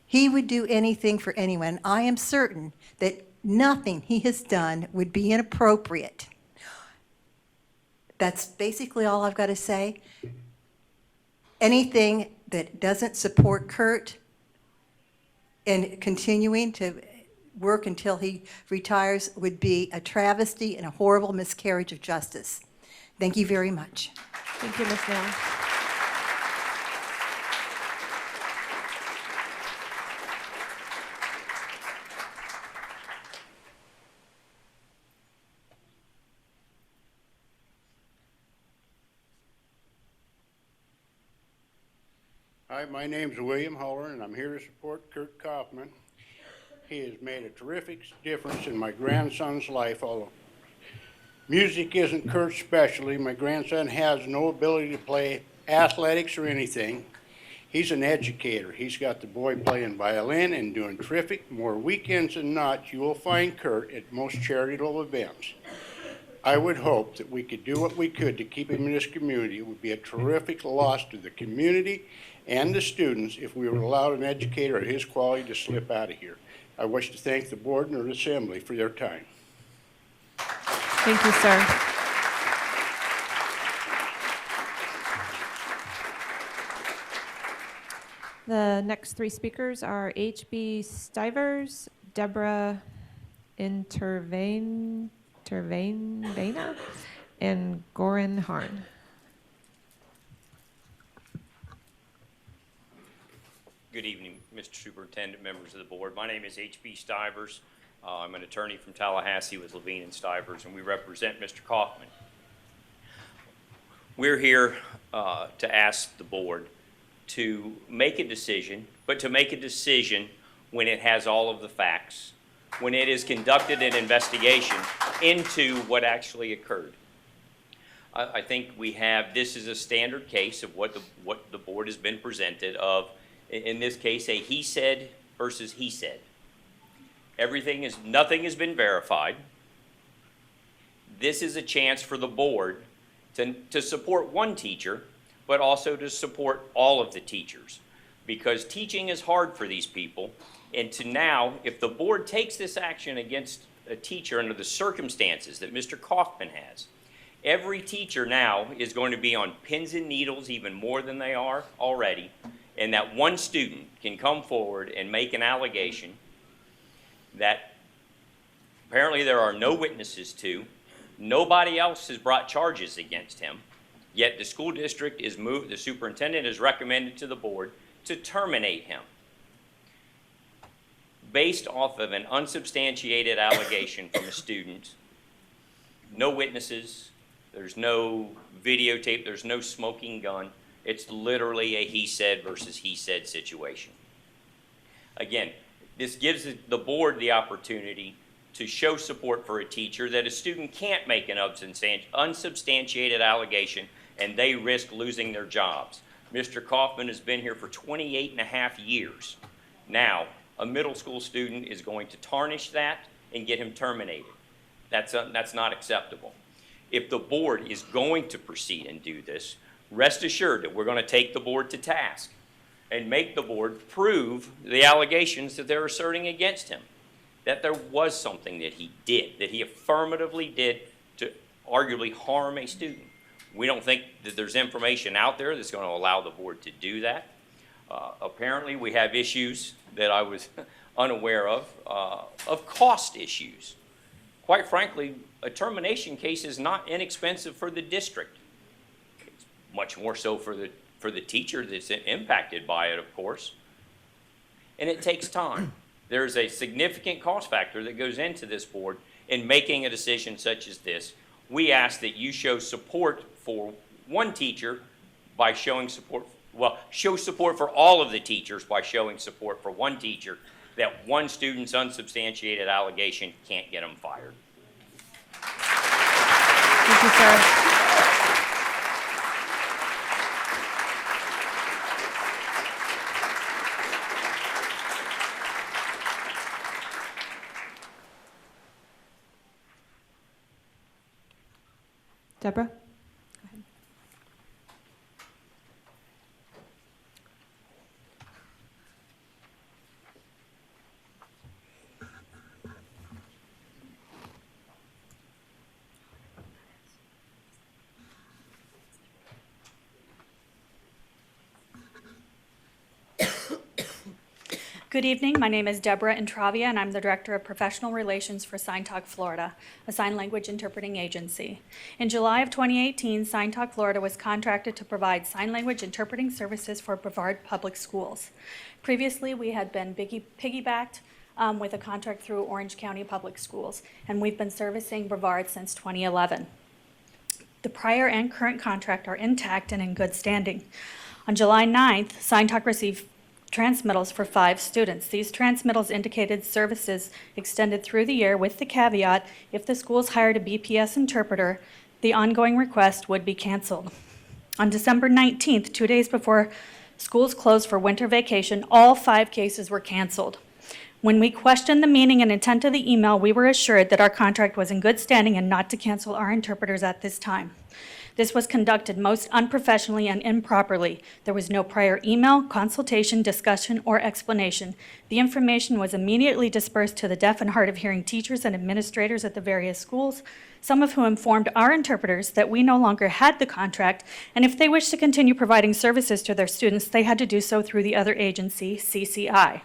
He would do anything for anyone. I am certain that nothing he has done would be inappropriate. That's basically all I've got to say. Anything that doesn't support Kurt in continuing to work until he retires would be a travesty and a horrible miscarriage of justice. Thank you very much. Thank you, Ms. Nail. Hi, my name's William Holler, and I'm here to support Kurt Kaufman. He has made a terrific difference in my grandson's life, although music isn't Kurt's specialty. My grandson has no ability to play athletics or anything. He's an educator. He's got the boy playing violin and doing terrific. More weekends than not, you will find Kurt at most charitable events. I would hope that we could do what we could to keep him in this community. It would be a terrific loss to the community and the students if we were allowed an educator of his quality to slip out of here. I wish to thank the board and the assembly for their time. Thank you, sir. The next three speakers are H.B. Stivers, Deborah Intervena, and Goran Harn. Good evening, Mr. Superintendent, members of the board. My name is H.B. Stivers. I'm an attorney from Tallahassee with Levine and Stivers, and we represent Mr. Kaufman. We're here to ask the board to make a decision, but to make a decision when it has all of the facts, when it has conducted an investigation into what actually occurred. I think this is a standard case of what the board has been presented of, in this case, a he said versus he said. Nothing has been verified. This is a chance for the board to support one teacher, but also to support all of the teachers, because teaching is hard for these people. And if the board takes this action against a teacher under the circumstances that Mr. Kaufman has, every teacher now is going to be on pins and needles even more than they are already, and that one student can come forward and make an allegation that apparently there are no witnesses to, nobody else has brought charges against him, yet the school district the superintendent has recommended to the board to terminate him based off of an unsubstantiated allegation from a student. No witnesses, there's no videotape, there's no smoking gun. It's literally a he said versus he said situation. Again, this gives the board the opportunity to show support for a teacher that a student can't make an unsubstantiated allegation and they risk losing their jobs. Mr. Kaufman has been here for 28 and a half years. Now, a middle school student is going to tarnish that and get him terminated. That's not acceptable. If the board is going to proceed and do this, rest assured that we're going to take the board to task and make the board prove the allegations that they're asserting against him, that there was something that he did, that he affirmatively did to arguably harm a student. We don't think that there's information out there that's going to allow the board to do that. Apparently, we have issues that I was unaware of cost issues. Quite frankly, a termination case is not inexpensive for the district. It's much more so for the teacher that's impacted by it, of course. And it takes time. There's a significant cost factor that goes into this board in making a decision such as this. We ask that you show support for one teacher by showing support, show support for all of the teachers by showing support for one teacher, that one student's unsubstantiated allegation can't get them fired. Thank you, sir. Deborah? Good evening. My name is Deborah Intravia, and I'm the Director of Professional Relations for Sign Talk Florida, a sign language interpreting agency. In July of 2018, Sign Talk Florida was contracted to provide sign language interpreting services for Brevard Public Schools. Previously, we had been piggybacked with a contract through Orange County Public Schools, and we've been servicing Brevard since 2011. The prior and current contract are intact and in good standing. On July 9th, Sign Talk received transmittals for 5 students. These transmittals indicated services extended through the year with the caveat, if the schools hired a BPS interpreter, the ongoing request would be canceled. On December 19th, 2 days before schools closed for winter vacation, all 5 cases were canceled. When we questioned the meaning and intent of the email, we were assured that our contract was in good standing and not to cancel our interpreters at this time. This was conducted most unprofessionally and improperly. There was no prior email, consultation, discussion, or explanation. The information was immediately dispersed to the deaf and hard of hearing teachers and administrators at the various schools, some of whom informed our interpreters that we no longer had the contract, and if they wished to continue providing services to their students, they had to do so through the other agency, CCI.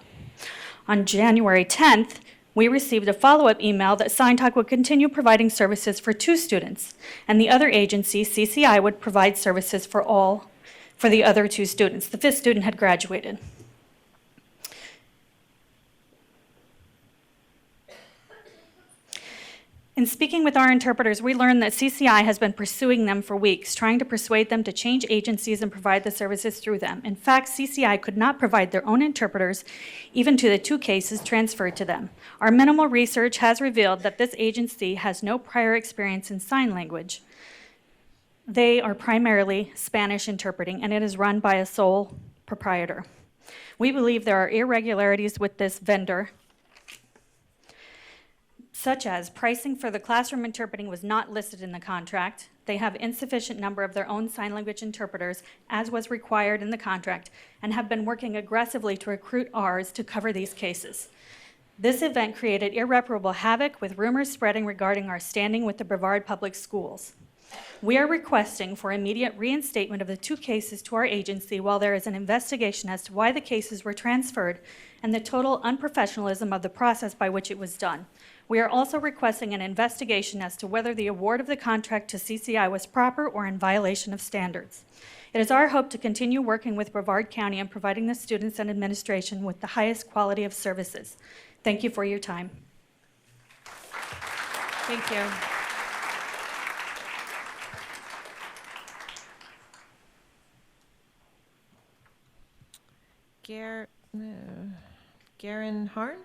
On January 10th, we received a follow-up email that Sign Talk would continue providing services for 2 students, and the other agency, CCI, would provide services for the other 2 students. The 5th student had graduated. In speaking with our interpreters, we learned that CCI has been pursuing them for weeks, trying to persuade them to change agencies and provide the services through them. In fact, CCI could not provide their own interpreters, even to the 2 cases transferred to them. Our minimal research has revealed that this agency has no prior experience in sign language. They are primarily Spanish interpreting, and it is run by a sole proprietor. We believe there are irregularities with this vendor, such as pricing for the classroom interpreting was not listed in the contract. They have insufficient number of their own sign language interpreters, as was required in the contract, and have been working aggressively to recruit ours to cover these cases. This event created irreparable havoc, with rumors spreading regarding our standing with the Brevard Public Schools. We are requesting for immediate reinstatement of the 2 cases to our agency while there is an investigation as to why the cases were transferred and the total unprofessionalism of the process by which it was done. We are also requesting an investigation as to whether the award of the contract to CCI was proper or in violation of standards. It is our hope to continue working with Brevard County and providing the students and administration with the highest quality of services. Thank you for your time. Thank you. Garen Harn?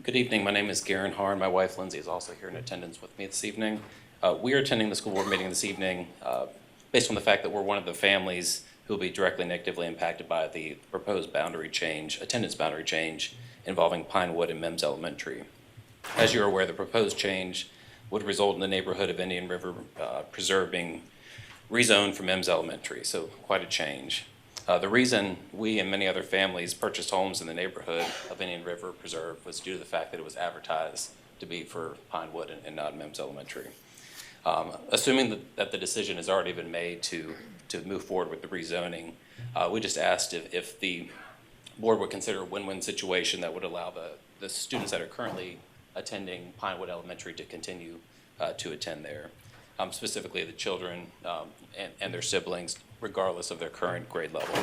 Good evening. My name is Garen Harn. My wife Lindsay is also here in attendance with me this evening. We are attending the school board meeting this evening based on the fact that we're one of the families who will be directly negatively impacted by the proposed attendance boundary change involving Pinewood and Mims Elementary. As you're aware, the proposed change would result in the neighborhood of Indian River Preserve being rezoned from Mims Elementary, so quite a change. The reason we and many other families purchased homes in the neighborhood of Indian River Preserve was due to the fact that it was advertised to be for Pinewood and not Mims Elementary. Assuming that the decision has already been made to move forward with the rezoning, we just asked if the board would consider a win-win situation that would allow the students that are currently attending Pinewood Elementary to continue to attend there. Specifically the children and their siblings, regardless of their current grade level.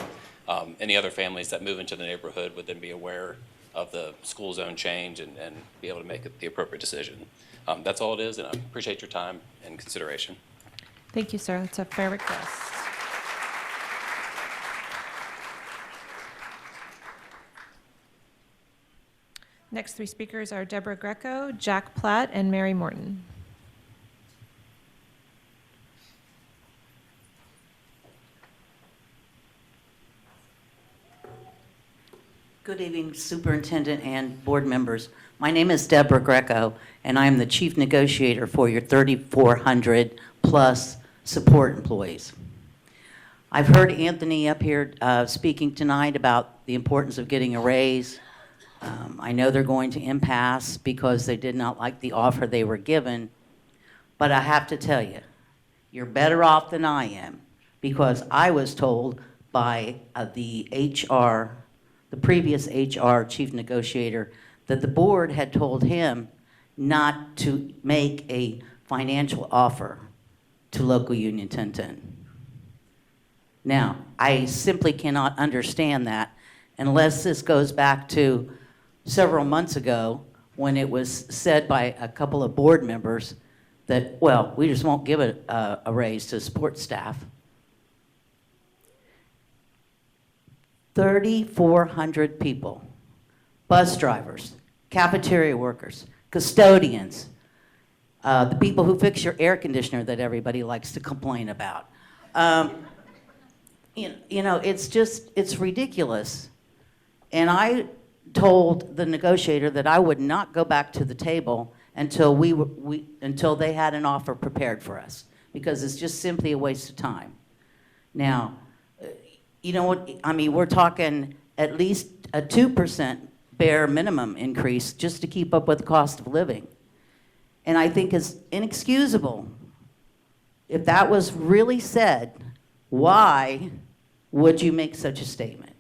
Any other families that move into the neighborhood would then be aware of the school zone change and be able to make the appropriate decision. That's all it is, and I appreciate your time and consideration. Thank you, sir. That's a fair request. Next three speakers are Deborah Greco, Jack Platt, and Mary Morton. Good evening, Superintendent and board members. My name is Deborah Greco, and I am the Chief Negotiator for your 3,400 plus support employees. I've heard Anthony up here speaking tonight about the importance of getting a raise. I know they're going to impasse because they did not like the offer they were given, but I have to tell you, you're better off than I am, because I was told by the previous HR chief negotiator that the board had told him not to make a financial offer to local union 1010. Now, I simply cannot understand that unless this goes back to several months ago when it was said by a couple of board members that, well, we just won't give a raise to support staff. 3,400 people, bus drivers, cafeteria workers, custodians, the people who fix your air conditioner that everybody likes to complain about. You know, it's ridiculous. And I told the negotiator that I would not go back to the table until until they had an offer prepared for us, because it's just simply a waste of time. Now, you know what, I mean, we're talking at least a 2% bare minimum increase just to keep up with the cost of living. And I think it's inexcusable. If that was really said, why would you make such a statement?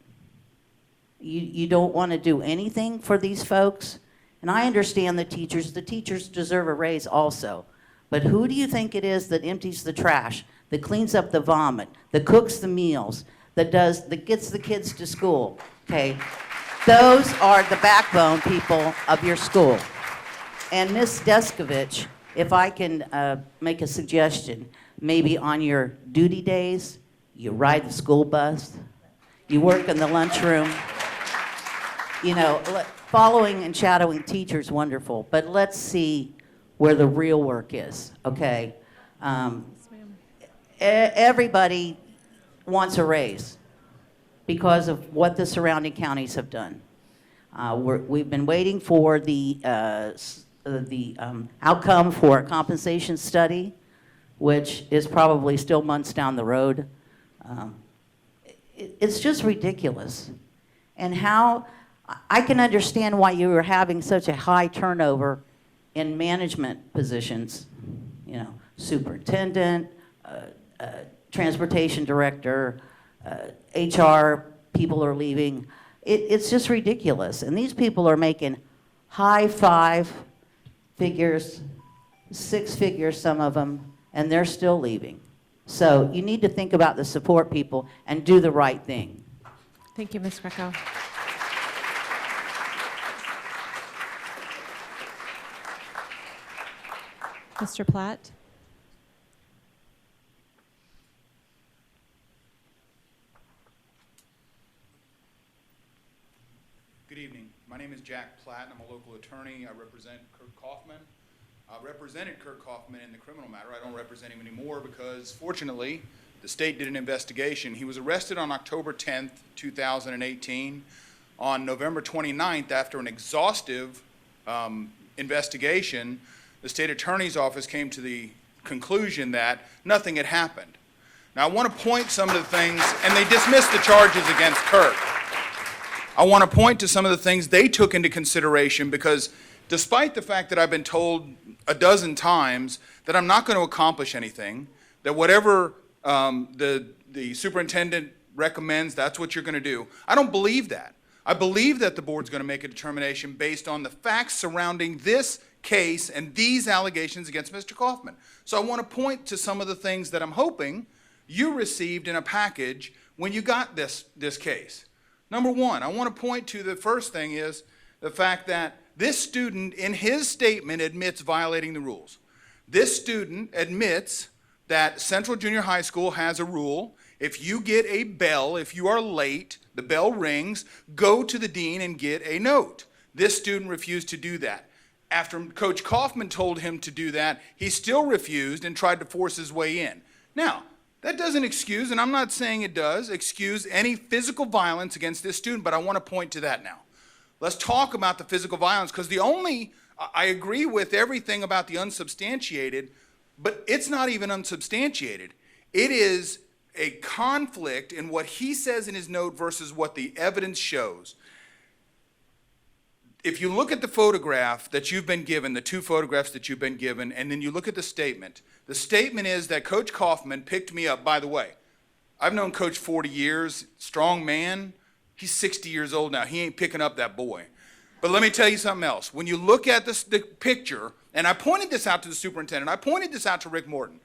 You don't want to do anything for these folks? And I understand the teachers deserve a raise also. But who do you think it is that empties the trash, that cleans up the vomit, that cooks the meals, that gets the kids to school? Okay, those are the backbone people of your school. And Ms. Deskovich, if I can make a suggestion, maybe on your duty days, you ride the school bus, you work in the lunchroom. You know, following and shadowing teachers, wonderful, but let's see where the real work is, okay? Everybody wants a raise because of what the surrounding counties have done. We've been waiting for the outcome for a compensation study, which is probably still months down the road. It's just ridiculous. And how, I can understand why you were having such a high turnover in management positions, you know, superintendent, transportation director, HR people are leaving. It's just ridiculous. And these people are making high 5 figures, 6 figures, some of them, and they're still leaving. So you need to think about the support people and do the right thing. Thank you, Ms. Greco. Mr. Platt? Good evening. My name is Jack Platt. I'm a local attorney. I represent Kirk Kaufman. I represented Kirk Kaufman in the criminal matter. I don't represent him anymore because, fortunately, the state did an investigation. He was arrested on October 10th, 2018. On November 29th, after an exhaustive investigation, the state attorney's office came to the conclusion that nothing had happened. Now, I want to point some of the things, and they dismissed the charges against Kirk. I want to point to some of the things they took into consideration, because despite the fact that I've been told a dozen times that I'm not going to accomplish anything, that whatever the superintendent recommends, that's what you're going to do, I don't believe that. I believe that the board's going to make a determination based on the facts surrounding this case and these allegations against Mr. Kaufman. So I want to point to some of the things that I'm hoping you received in a package when you got this case. Number one, I want to point to the first thing is the fact that this student in his statement admits violating the rules. This student admits that Central Junior High School has a rule. If you get a bell, if you are late, the bell rings, go to the dean and get a note. This student refused to do that. After Coach Kaufman told him to do that, he still refused and tried to force his way in. Now, that doesn't excuse, and I'm not saying it does, excuse any physical violence against this student, but I want to point to that now. Let's talk about the physical violence, because I agree with everything about the unsubstantiated, but it's not even unsubstantiated. It is a conflict in what he says in his note versus what the evidence shows. If you look at the photograph that you've been given, the two photographs that you've been given, and then you look at the statement is that Coach Kaufman picked me up. By the way, I've known Coach 40 years, strong man. He's 60 years old now. He ain't picking up that boy. But let me tell you something else. When you look at the picture, and I pointed this out to the superintendent, I pointed this out to Rick Morton.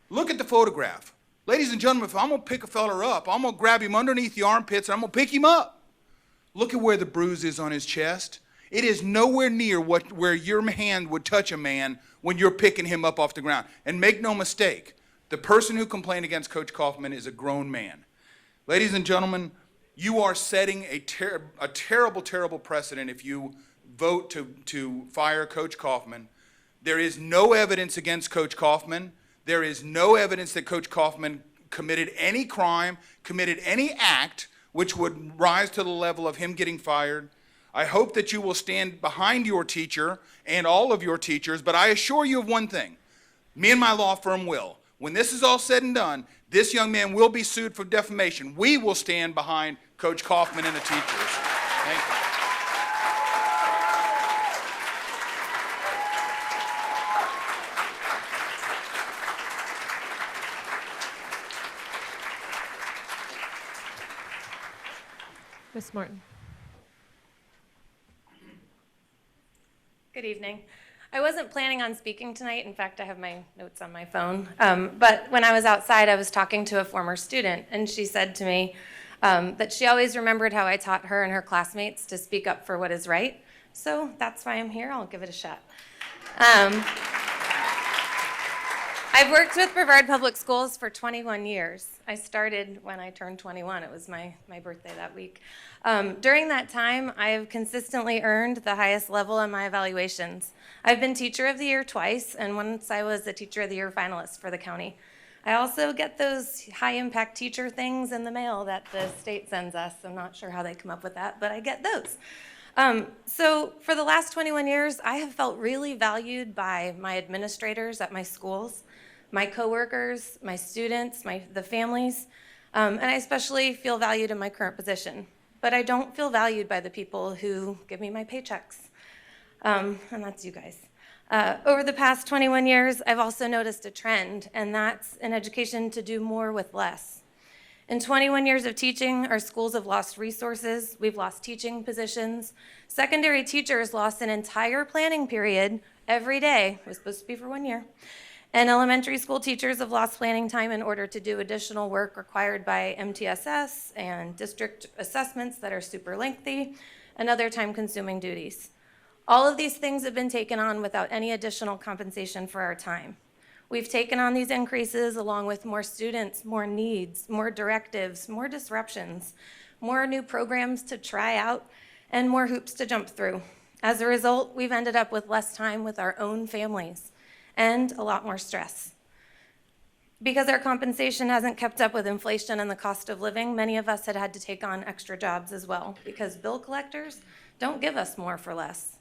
Look at the photograph. Ladies and gentlemen, if I'm going to pick a fella up, I'm going to grab him underneath the armpits and I'm going to pick him up. Look at where the bruise is on his chest. It is nowhere near where your hand would touch a man when you're picking him up off the ground. And make no mistake, the person who complained against Coach Kaufman is a grown man. Ladies and gentlemen, you are setting a terrible, terrible precedent if you vote to fire Coach Kaufman. There is no evidence against Coach Kaufman. There is no evidence that Coach Kaufman committed any crime, committed any act which would rise to the level of him getting fired. I hope that you will stand behind your teacher and all of your teachers, but I assure you of one thing. Me and my law firm will. When this is all said and done, this young man will be sued for defamation. We will stand behind Coach Kaufman and the teachers. Thank you. Ms. Morton. Good evening. I wasn't planning on speaking tonight. In fact, I have my notes on my phone. But when I was outside, I was talking to a former student, and she said to me that she always remembered how I taught her and her classmates to speak up for what is right. So that's why I'm here. I'll give it a shot. I've worked with Brevard Public Schools for 21 years. I started when I turned 21. It was my birthday that week. During that time, I have consistently earned the highest level in my evaluations. I've been Teacher of the Year twice, and once I was a Teacher of the Year finalist for the county. I also get those high-impact teacher things in the mail that the state sends us. I'm not sure how they come up with that, but I get those. So for the last 21 years, I have felt really valued by my administrators at my schools, my coworkers, my students, the families, and I especially feel valued in my current position. But I don't feel valued by the people who give me my paychecks, and that's you guys. Over the past 21 years, I've also noticed a trend, and that's in education to do more with less. In 21 years of teaching, our schools have lost resources, we've lost teaching positions. Secondary teachers lost an entire planning period every day. It was supposed to be for 1 year. And elementary school teachers have lost planning time in order to do additional work required by MTSS and district assessments that are super lengthy and other time-consuming duties. All of these things have been taken on without any additional compensation for our time. We've taken on these increases along with more students, more needs, more directives, more disruptions, more new programs to try out, and more hoops to jump through. As a result, we've ended up with less time with our own families and a lot more stress. Because our compensation hasn't kept up with inflation and the cost of living, many of us had to take on extra jobs as well, because bill collectors don't give us more for less.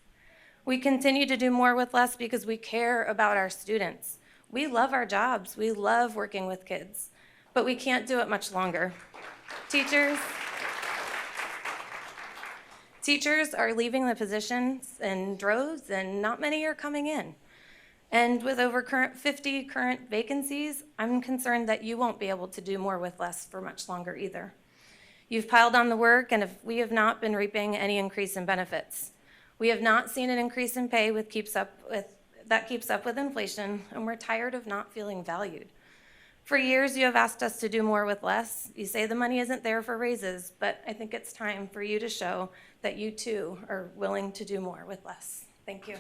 We continue to do more with less because we care about our students. We love our jobs, we love working with kids, but we can't do it much longer. Teachers Teachers are leaving the positions in droves, and not many are coming in. And with over 50 current vacancies, I'm concerned that you won't be able to do more with less for much longer either. You've piled on the work, and we have not been reaping any increase in benefits. We have not seen an increase in pay that keeps up with inflation, and we're tired of not feeling valued. For years, you have asked us to do more with less. You say the money isn't there for raises, but I think it's time for you to show that you too are willing to do more with less. Thank you.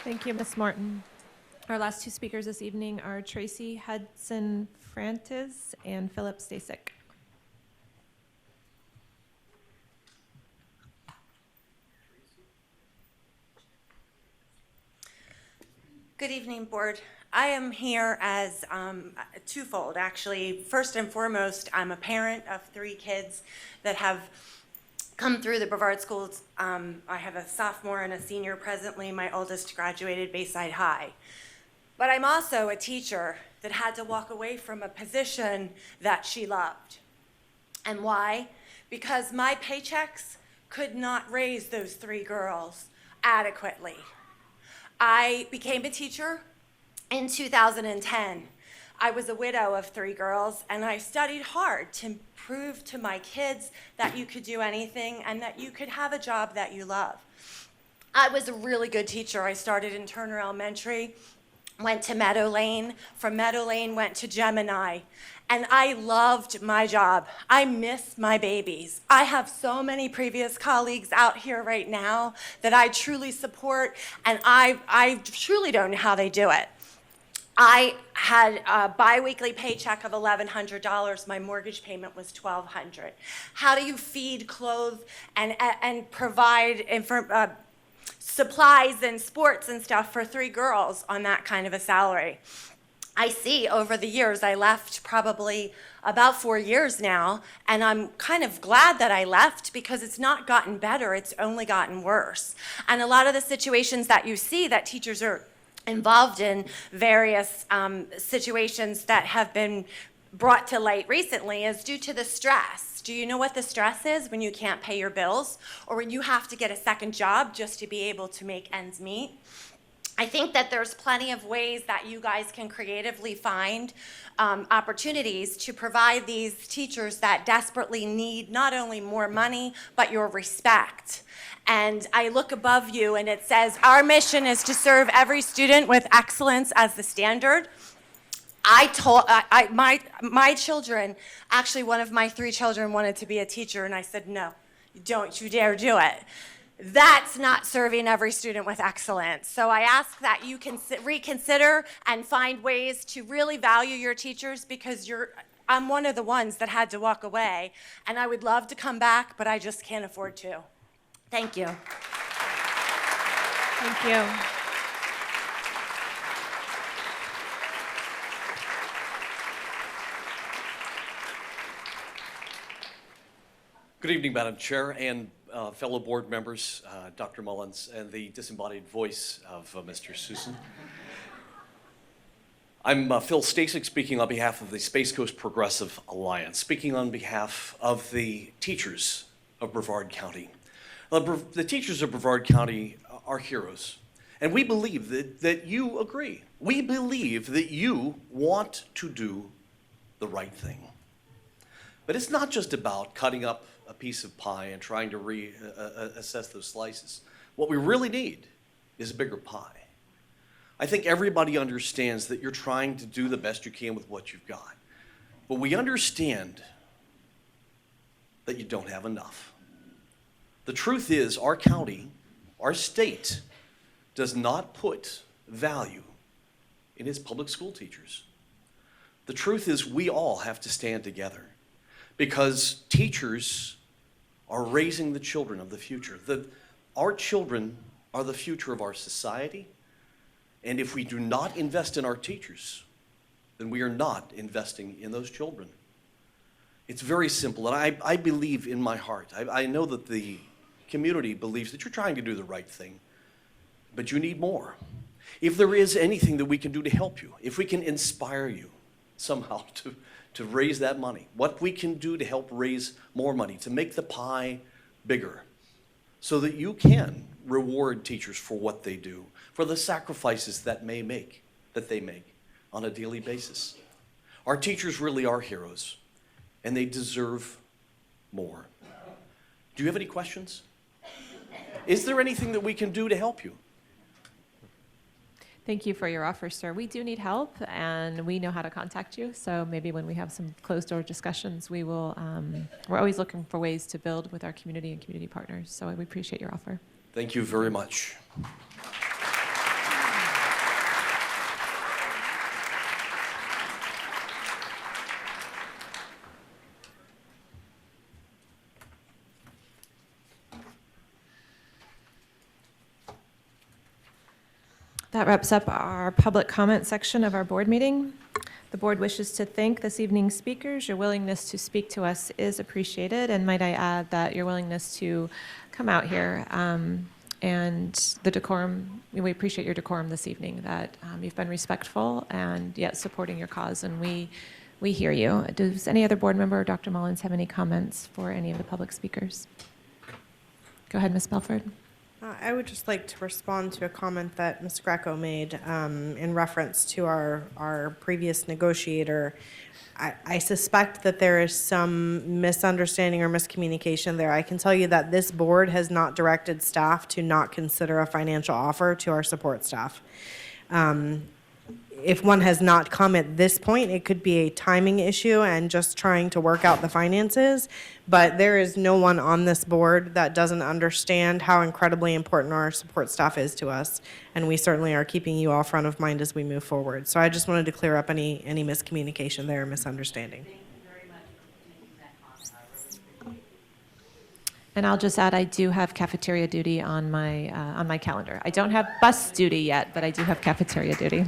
Thank you, Ms. Martin. Our last two speakers this evening are Tracy Hudson-Frantis and Philip Stasek. Good evening, Board. I am here as twofold, actually. First and foremost, I'm a parent of 3 kids that have come through the Brevard schools. I have a sophomore and a senior presently. My oldest graduated Bayside High. But I'm also a teacher that had to walk away from a position that she loved. And why? Because my paychecks could not raise those 3 girls adequately. I became a teacher in 2010. I was a widow of 3 girls, and I studied hard to prove to my kids that you could do anything and that you could have a job that you love. I was a really good teacher. I started in Turner Elementary, went to Meadow Lane, from Meadow Lane went to Gemini, and I loved my job. I miss my babies. I have so many previous colleagues out here right now that I truly support, and I truly don't know how they do it. I had a biweekly paycheck of $1,100. My mortgage payment was $1,200. How do you feed, clothe, and provide supplies and sports and stuff for 3 girls on that kind of a salary? I see over the years, I left probably about 4 years now, and I'm kind of glad that I left because it's not gotten better, it's only gotten worse. And a lot of the situations that you see that teachers are involved in, various situations that have been brought to light recently, is due to the stress. Do you know what the stress is when you can't pay your bills or when you have to get a second job just to be able to make ends meet? I think that there's plenty of ways that you guys can creatively find opportunities to provide these teachers that desperately need not only more money, but your respect. And I look above you and it says, our mission is to serve every student with excellence as the standard. My children, actually one of my 3 children wanted to be a teacher, and I said, no, don't you dare do it. That's not serving every student with excellence. So I ask that you can reconsider and find ways to really value your teachers, because I'm one of the ones that had to walk away, and I would love to come back, but I just can't afford to. Thank you. Thank you. Good evening, Madam Chair and fellow board members, Dr. Mullins, and the disembodied voice of Mr. Susan. I'm Phil Stasek, speaking on behalf of the Space Coast Progressive Alliance, speaking on behalf of the teachers of Brevard County. The teachers of Brevard County are heroes, and we believe that you agree. We believe that you want to do the right thing. But it's not just about cutting up a piece of pie and trying to reassess those slices. What we really need is a bigger pie. I think everybody understands that you're trying to do the best you can with what you've got. But we understand that you don't have enough. The truth is, our county, our state, does not put value in its public school teachers. The truth is, we all have to stand together, because teachers are raising the children of the future. Our children are the future of our society, and if we do not invest in our teachers, then we are not investing in those children. It's very simple, and I believe in my heart, I know that the community believes that you're trying to do the right thing, but you need more. If there is anything that we can do to help you, if we can inspire you somehow to raise that money, what we can do to help raise more money, to make the pie bigger, so that you can reward teachers for what they do, for the sacrifices that they make on a daily basis. Our teachers really are heroes, and they deserve more. Do you have any questions? Is there anything that we can do to help you? Thank you for your offer, sir. We do need help, and we know how to contact you. So maybe when we have some closed-door discussions, we will. We're always looking for ways to build with our community and community partners. So we appreciate your offer. Thank you very much. That wraps up our public comment section of our board meeting. The board wishes to thank this evening's speakers. Your willingness to speak to us is appreciated, and might I add that your willingness to come out here and the decorum, we appreciate your decorum this evening, that you've been respectful and yet supporting your cause, and we hear you. Does any other board member or Dr. Mullins have any comments for any of the public speakers? Go ahead, Ms. Belford. I would just like to respond to a comment that Ms. Greco made in reference to our previous negotiator. I suspect that there is some misunderstanding or miscommunication there. I can tell you that this board has not directed staff to not consider a financial offer to our support staff. If one has not come at this point, it could be a timing issue and just trying to work out the finances. But there is no one on this board that doesn't understand how incredibly important our support staff is to us. And we certainly are keeping you all front of mind as we move forward. So I just wanted to clear up any miscommunication there, misunderstanding. And I'll just add, I do have cafeteria duty on my calendar. I don't have bus duty yet, but I do have cafeteria duty.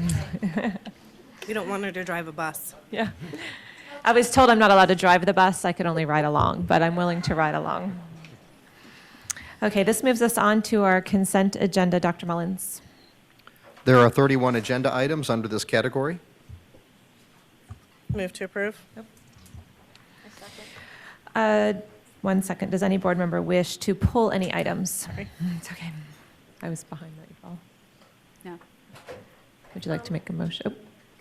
We don't want her to drive a bus. Yeah. I was told I'm not allowed to drive the bus. I could only ride along, but I'm willing to ride along. Okay, this moves us on to our consent agenda. Dr. Mullins. There are 31 agenda items under this category. Move to approve. Nope. 1 second. Does any board member wish to pull any items? Sorry. It's okay. I was behind the eight ball. No. Would you like to make a motion? Oh.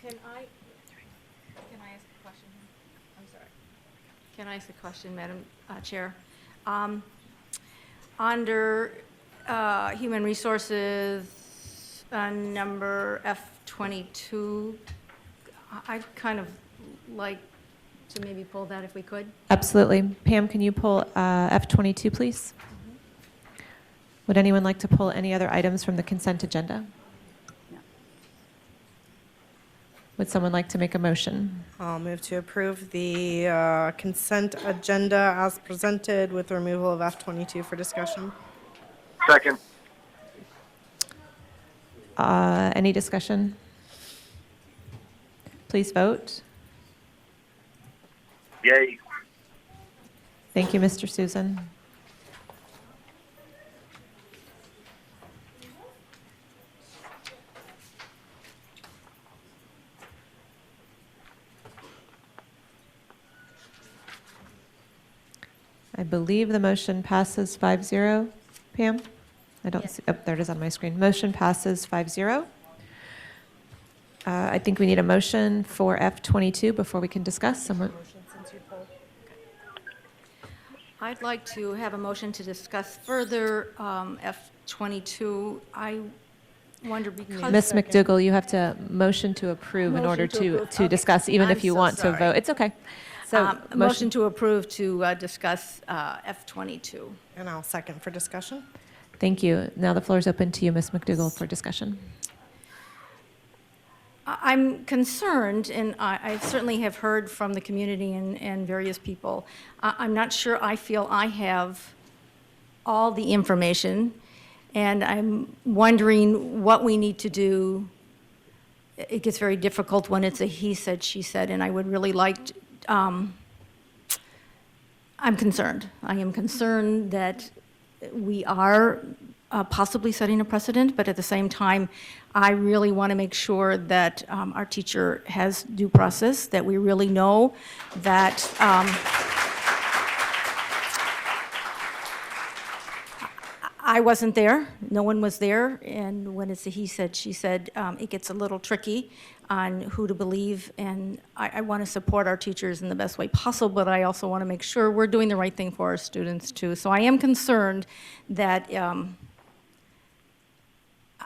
Can I ask a question? I'm sorry. Can I ask a question, Madam Chair? Under Human Resources, number F22, I'd kind of like to maybe pull that if we could. Absolutely. Pam, can you pull F22, please? Would anyone like to pull any other items from the consent agenda? No. Would someone like to make a motion? I'll move to approve the consent agenda as presented with removal of F22 for discussion. Second. Any discussion? Please vote. Yay. Thank you, Mr. Susan. I believe the motion passes 5-0. Pam? I don't see, oh, there it is on my screen. Motion passes 5-0. I think we need a motion for F22 before we can discuss. Someone. I'd like to have a motion to discuss further F22. I wonder because... Ms. McDougall, you have to motion to approve in order to discuss, even if you want to vote. It's okay. So motion to approve to discuss F22. And I'll second for discussion. Thank you. Now the floor is open to you, Ms. McDougall, for discussion. I'm concerned, and I certainly have heard from the community and various people. I'm not sure I feel I have all the information, and I'm wondering what we need to do. It gets very difficult when it's a he said, she said, and I would really like to, I'm concerned. I am concerned that we are possibly setting a precedent, but at the same time, I really want to make sure that our teacher has due process, that we really know that I wasn't there, no one was there, and when it's a he said, she said, it gets a little tricky on who to believe, and I want to support our teachers in the best way possible, but I also want to make sure we're doing the right thing for our students too. So I am concerned that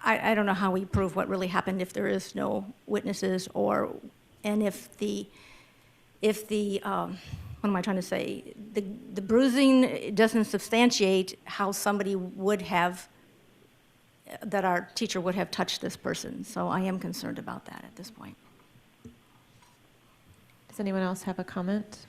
I don't know how we prove what really happened if there is no witnesses, and if the what am I trying to say? The bruising doesn't substantiate how somebody would have, that our teacher would have touched this person. So I am concerned about that at this point. Does anyone else have a comment?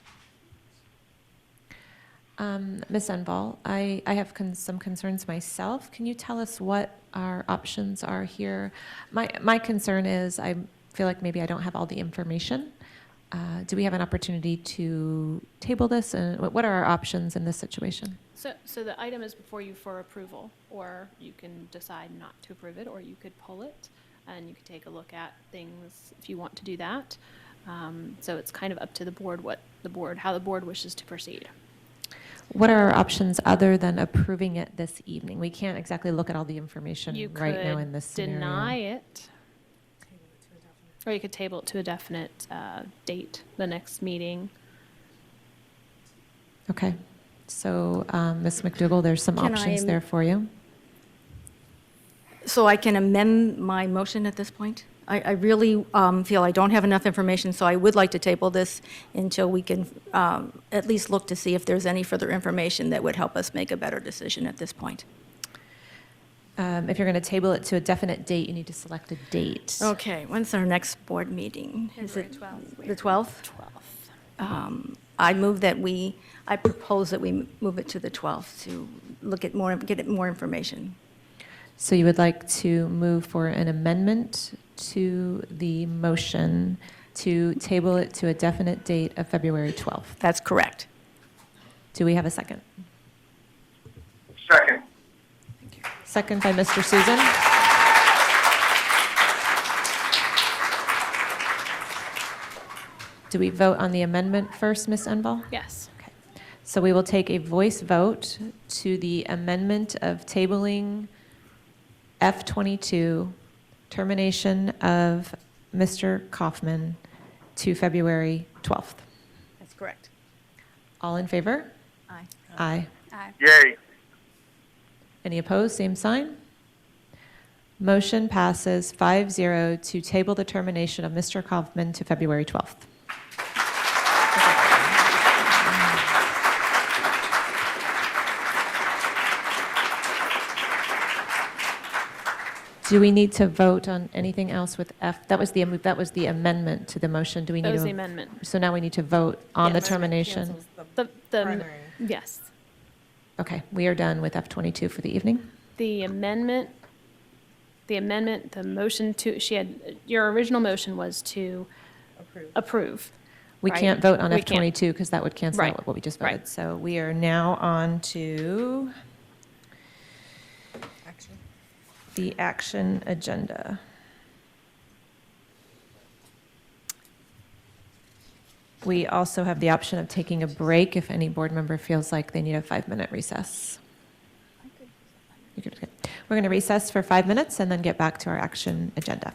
Ms. Enval, I have some concerns myself. Can you tell us what our options are here? My concern is I feel like maybe I don't have all the information. Do we have an opportunity to table this? And what are our options in this situation? So the item is before you for approval, or you can decide not to approve it, or you could pull it, and you could take a look at things if you want to do that. So it's kind of up to the board how the board wishes to proceed. What are our options other than approving it this evening? We can't exactly look at all the information You right now could in this scenario. deny it, or you could table it to a definite date, the next meeting. Okay. So, Ms. McDougall, there's some Can options I- there for you. So I can amend my motion at this point? I really feel I don't have enough information, so I would like to table this until we can at least look to see if there's any further information that would help us make a better decision at this point. If you're going to table it to a definite date, you need to select a date. Okay, when's our next board meeting? Is it the 12th? 12th. I propose that we move it to the 12th to look at get more information. So you would like to move for an amendment to the motion to table it to a definite date of February 12th? That's correct. Do we have a second? Second. Second by Mr. Susan. Do we vote on the amendment first, Ms. Enval? Yes. Okay. So we will take a voice vote to the amendment of tabling F22, termination of Mr. Kaufman, to February 12th. That's correct. All in favor? Aye. Aye. Aye. Yay. Any opposed? Same sign. Motion passes 5-0 to table the termination of Mr. Kaufman to February 12th. Do we need to vote on anything else with F? That was the amendment to the motion. Do we need That was to? the amendment. So now we need to vote on the Yes. termination. Yes. Okay, we are done with F22 for the evening. The amendment, the motion to, your original motion was to approve. We right? can't vote on We can't. F22 because that would cancel Right. out what we just Right. voted. So we are now on to the action agenda. We also have the option of taking a break if any board member feels like they need a 5-minute recess. You could- okay. We're going to recess for 5 minutes and then get back to our action agenda.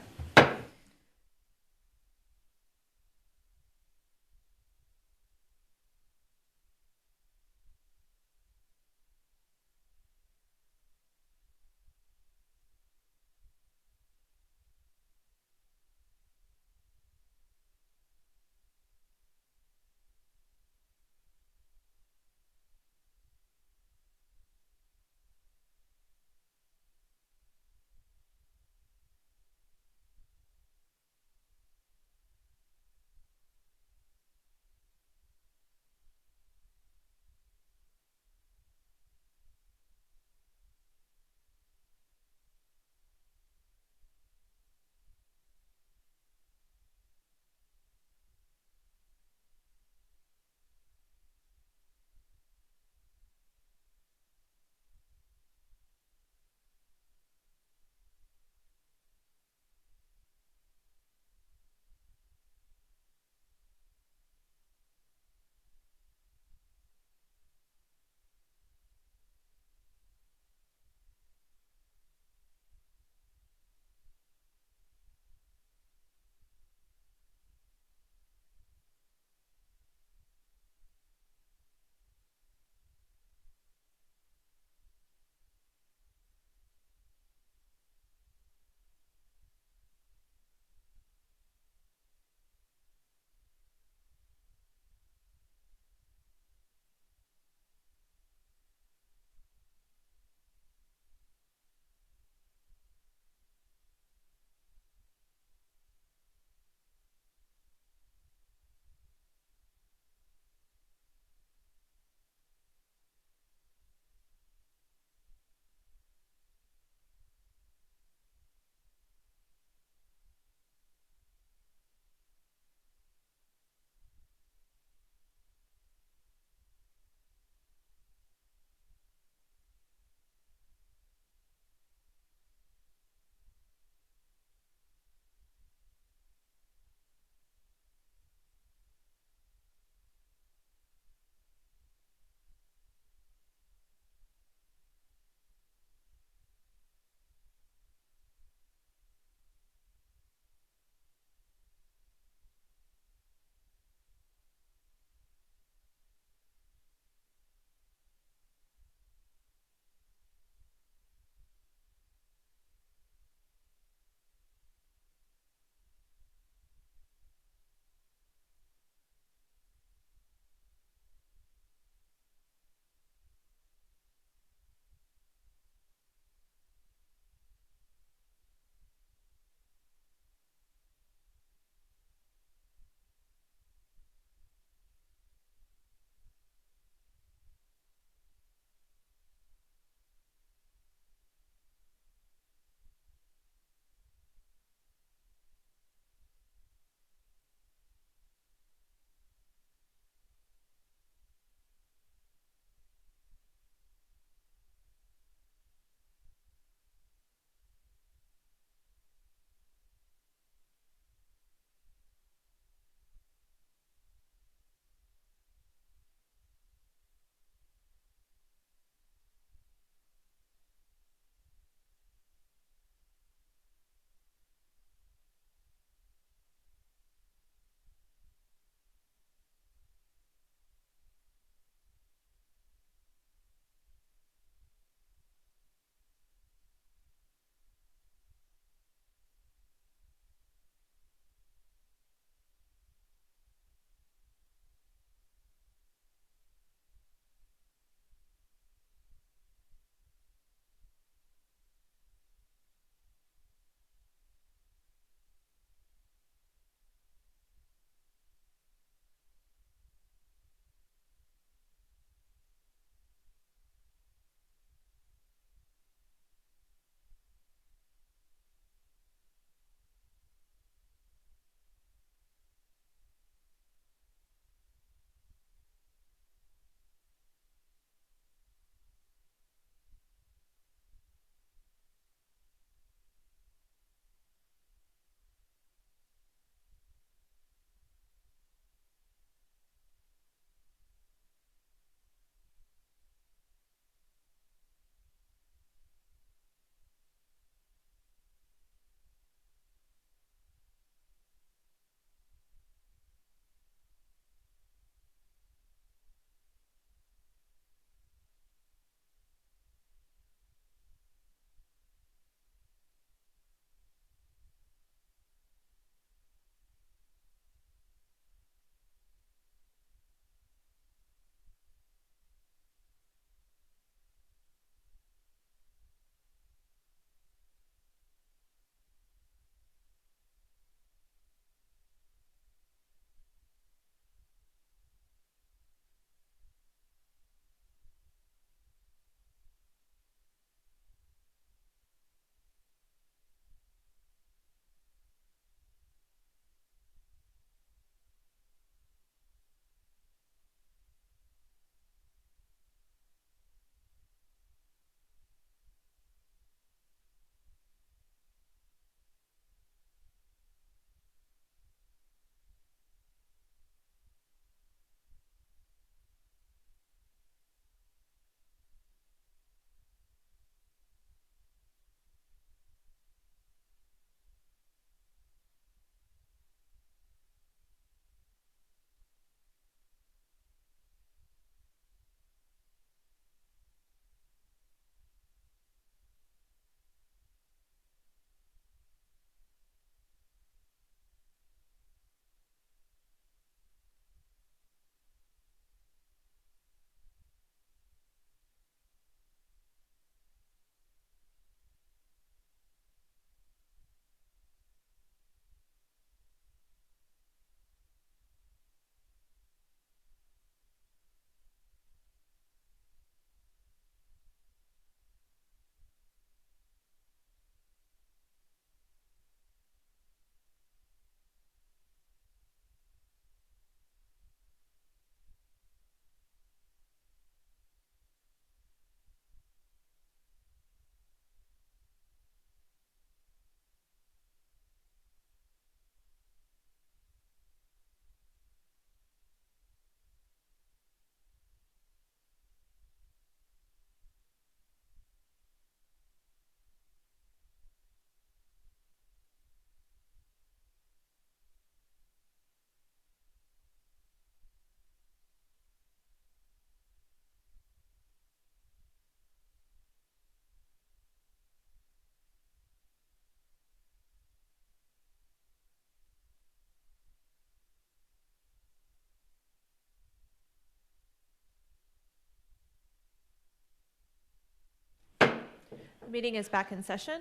The meeting is back in session.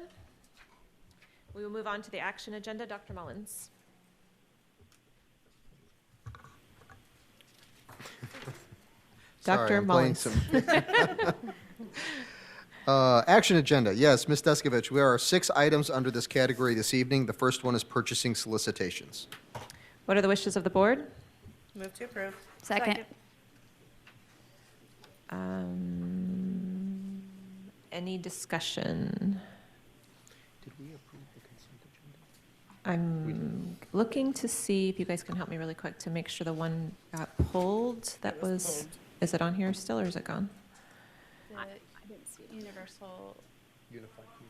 We will move on to the action agenda. Dr. Mullins. Sorry, Dr. I'm playing Mullins. Action agenda, yes, Ms. Deskovich, there are 6 items under this category this evening. The first one is purchasing solicitations. What are the wishes of the board? Move to approve. Second. Any discussion? Did we approve the consent agenda? I'm looking to see if you guys can help me really quick to make sure the one got pulled. That was, is it on here still or is it gone? I didn't see Universal.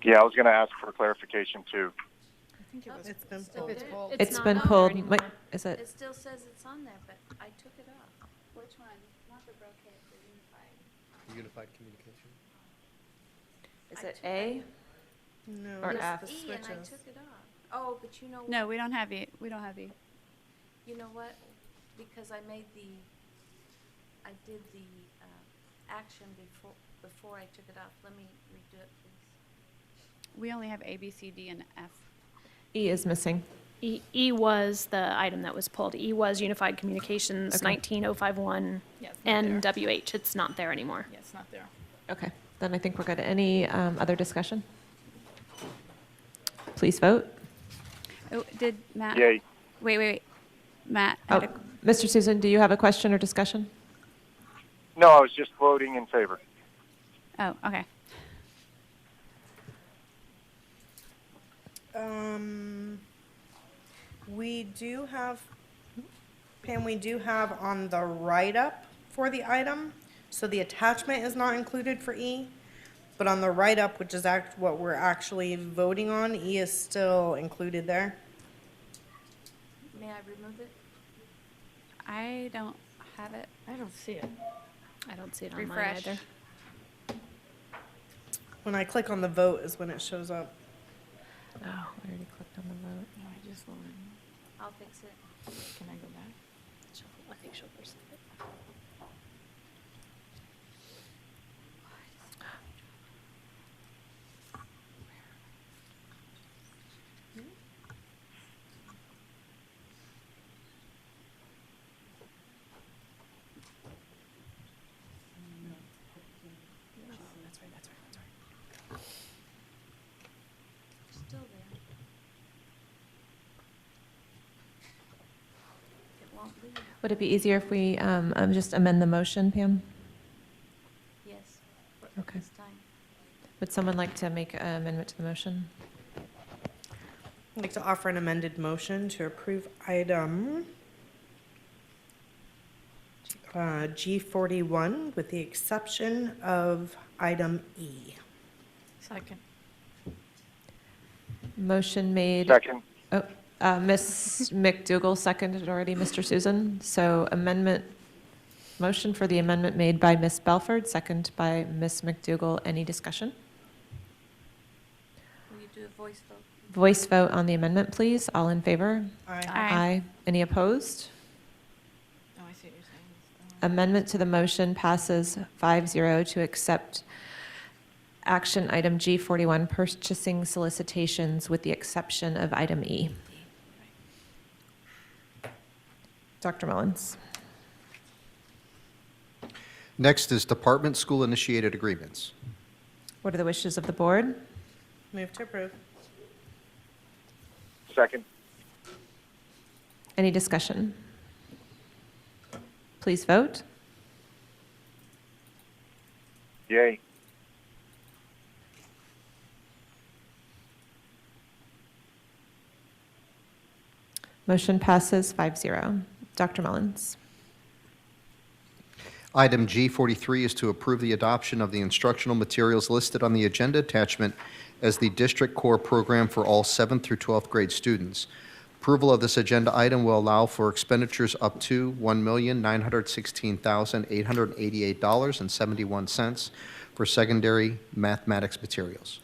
Yeah, I was going to ask for clarification too. It's been pulled. It's been pulled. Wait, is it? It still says it's on there, but I took it off. Which one? Not the brocade, the unified. Unified communication. Is it A No. or it's F? the E, and I switches. took it off. Oh, but you know. No, we don't have E. We don't have E. You know what? Because I did the action before I took it off. Let me redo it, please. We only have A, B, C, D, and F. E is missing. E was the item that was pulled. E was Unified Communications Okay. 19051 Yeah, it's not there. NWH. It's not there anymore. Yeah, it's not there. Okay, then I think we're good. Any other discussion? Please vote. Oh, did Matt? Yay. Wait. Matt Oh, had a Mr. Susan, do you have a question or discussion? No, I was just voting in favor. Oh, okay. We do have, Pam, we do have on the write-up for the item, so the attachment is not included for E, but on the write-up, which is what we're actually voting on, E is still included there. May I remove it? I don't have it. I don't see it. I don't see it on mine Refresh. either. When I click on the vote is when it shows up. Oh, I already clicked on the vote. No, I just voted. I'll fix it. Can I go back? I think she'll present it. Still there. It won't leave. Would it be easier if we just amend the motion, Pam? Yes. Okay. This time. Would someone like to make an amendment to the motion? I'd like to offer an amended motion to approve item G41 with the exception of item E. Second. Motion made. Second. Oh, Ms. McDougall seconded already, Mr. Susan. So motion for the amendment made by Ms. Belford, second by Ms. McDougall. Any discussion? Will you do a voice vote? Voice vote on the amendment, please. All in favor? Aye. Aye. Any opposed? Oh, I see what you're saying. Amendment to the motion passes 5-0 to accept action item G41, purchasing solicitations with the exception of item E. Dr. Mullins. Next is department school-initiated agreements. What are the wishes of the board? Move to approve. Second. Any discussion? Please vote. Yay. Motion passes 5-0. Dr. Mullins. Item G43 is to approve the adoption of the instructional materials listed on the agenda attachment as the district core program for all 7th through 12th grade students. Approval of this agenda item will allow for expenditures up to $1,916,888.71 for secondary mathematics materials.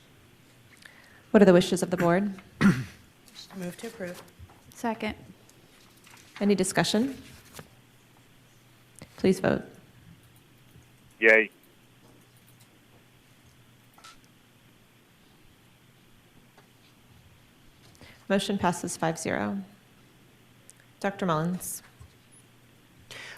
What are the wishes of the board? Move to approve. Second. Any discussion? Please vote. Yay. Motion passes 5-0. Dr. Mullins.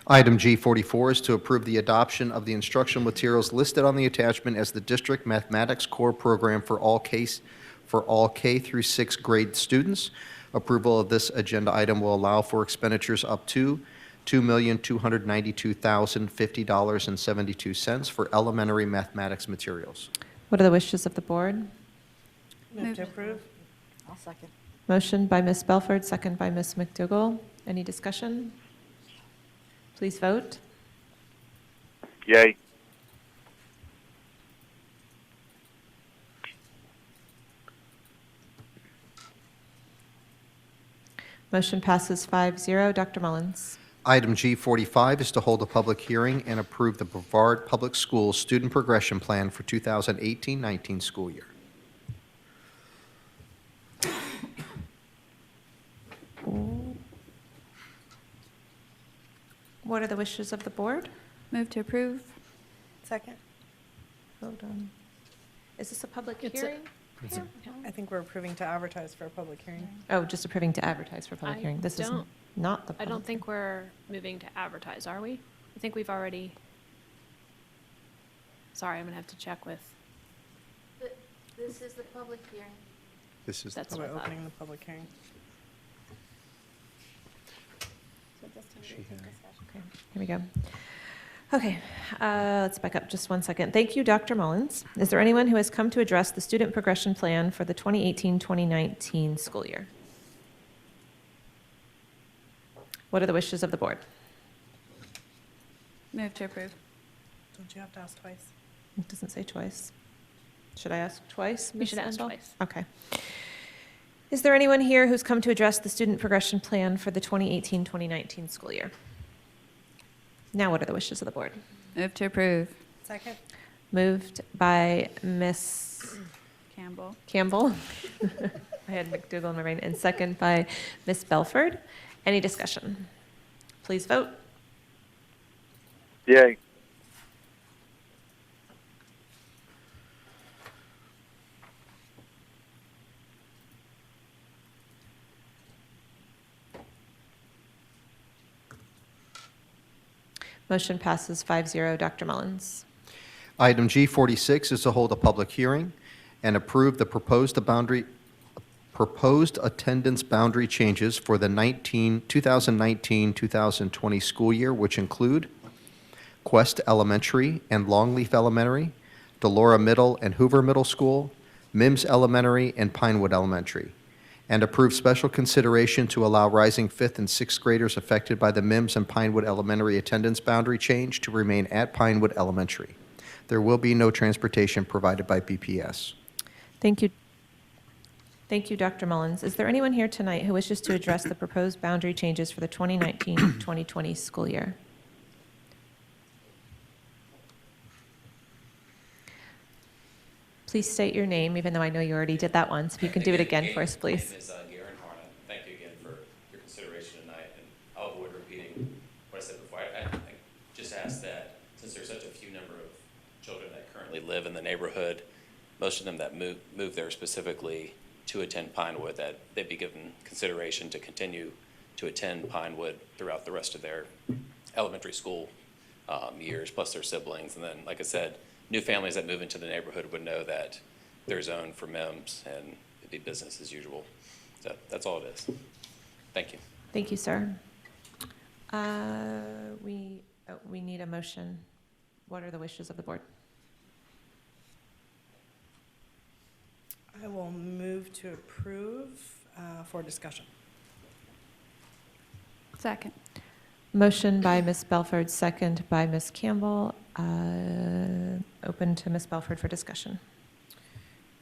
Item G44 is to approve the adoption of the instructional materials listed on the attachment as the district mathematics core program for all K through 6th grade students. Approval of this agenda item will allow for expenditures up to $2,292,050.72 for elementary mathematics materials. What are the wishes of the board? Move to approve. I'll second. Motion by Ms. Belford, second by Ms. McDougall. Any discussion? Please vote. Yay. Motion passes 5-0. Dr. Mullins. Item G45 is to hold a public hearing and approve the Brevard Public Schools Student Progression Plan for 2018-19 school year. What are the wishes of the board? Move to approve. Second. Hold on. Is this a public It's a- hearing? I think we're approving to advertise for a public hearing. Oh, just approving to advertise for public I hearing. This is don't- not the I public. don't think we're moving to advertise, are we? I think we've already, sorry, I'm gonna have to check with, This is the public hearing. This is that's So what we're I thought. opening the public hearing. Okay, here we go. Okay, let's back up just one second. Thank you, Dr. Mullins. Is there anyone who has come to address the student progression plan for the 2018-2019 school year? What are the wishes of the board? Move to approve. Don't you have to ask twice? It doesn't say twice. Should I ask twice? You Ms. should ask Endel? twice. Okay. Is there anyone here who's come to address the student progression plan for the 2018-2019 school year? Now what are the wishes of the board? Move to approve. Second. Moved by Ms. Campbell. Campbell. I had McDougall in my brain. And second by Ms. Belford. Any discussion? Please vote. Yay. Motion passes 5-0. Dr. Mullins. Item G46 is to hold a public hearing and approve the proposed attendance boundary changes for the 2019-2020 school year, which include Quest Elementary and Longleaf Elementary, Delora Middle and Hoover Middle School, Mims Elementary and Pinewood Elementary, and approve special consideration to allow rising 5th and 6th graders affected by the Mims and Pinewood Elementary attendance boundary change to remain at Pinewood Elementary. There will be no transportation provided by BPS. Thank you. Thank you, Dr. Mullins. Is there anyone here tonight who wishes to address the proposed boundary changes for the 2019-2020 school year? Please state your name, even though I know you already did that once. If you can do it again for us, please. My name is Garen Harna. Thank you again for your consideration tonight, and I'll avoid repeating what I said before. I just ask that, since there's such a few number of children that currently live in the neighborhood, most of them that move there specifically to attend Pinewood, that they be given consideration to continue to attend Pinewood throughout the rest of their elementary school years, plus their siblings. And then, like I said, new families that move into the neighborhood would know that they're zoned for MIMS and it'd be business as usual. So that's all it is. Thank you. Thank you, sir. We need a motion. What are the wishes of the board? I will move to approve for discussion. Second. Motion by Ms. Belford, second by Ms. Campbell. Open to Ms. Belford for discussion.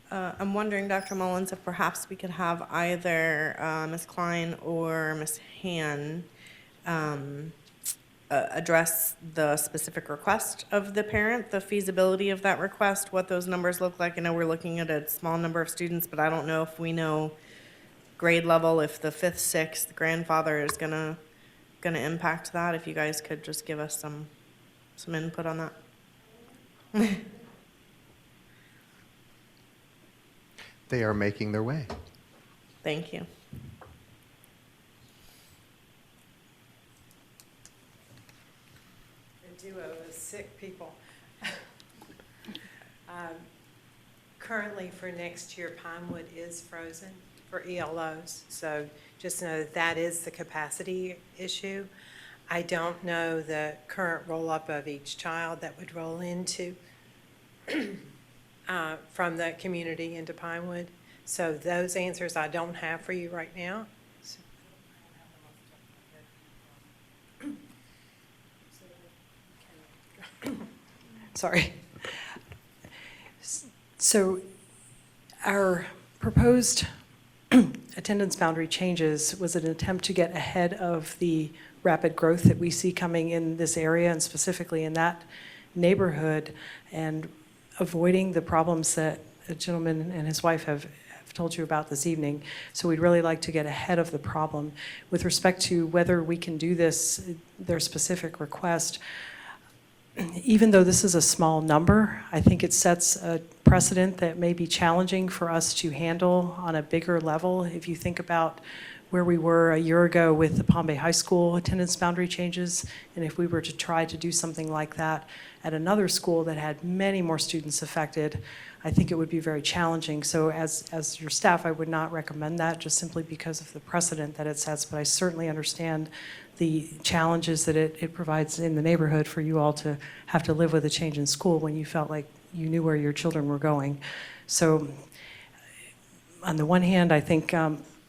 I'm wondering, Dr. Mullins, if perhaps we could have either Ms. Klein or Ms. Han address the specific request of the parent, the feasibility of that request, what those numbers look like. I know we're looking at a small number of students, but I don't know if we know grade level, if the 5th, 6th grandfather is gonna impact that. If you guys could just give us some input on that. They are making their way. Thank you. duo of sick people. Currently, for next year, Pinewood is frozen for ELOs, so just know that that is the capacity issue. I don't know the current roll-up of each child that would roll into from the community into Pinewood. So those answers I don't have for you right now. Sorry. So our proposed attendance boundary changes was an attempt to get ahead of the rapid growth that we see coming in this area and specifically in that neighborhood, and avoiding the problems that a gentleman and his wife have told you about this evening. So we'd really like to get ahead of the problem. With respect to whether we can do this, their specific request, even though this is a small number, I think it sets a precedent that may be challenging for us to handle on a bigger level. If you think about where we were a year ago with the Palm Bay High School attendance boundary changes, and if we were to try to do something like that at another school that had many more students affected, I think it would be very challenging. So as your staff, I would not recommend that, just simply because of the precedent that it sets, but I certainly understand the challenges that it provides in the neighborhood for you all to have to live with a change in school when you felt like you knew where your children were going. So on the one hand, I think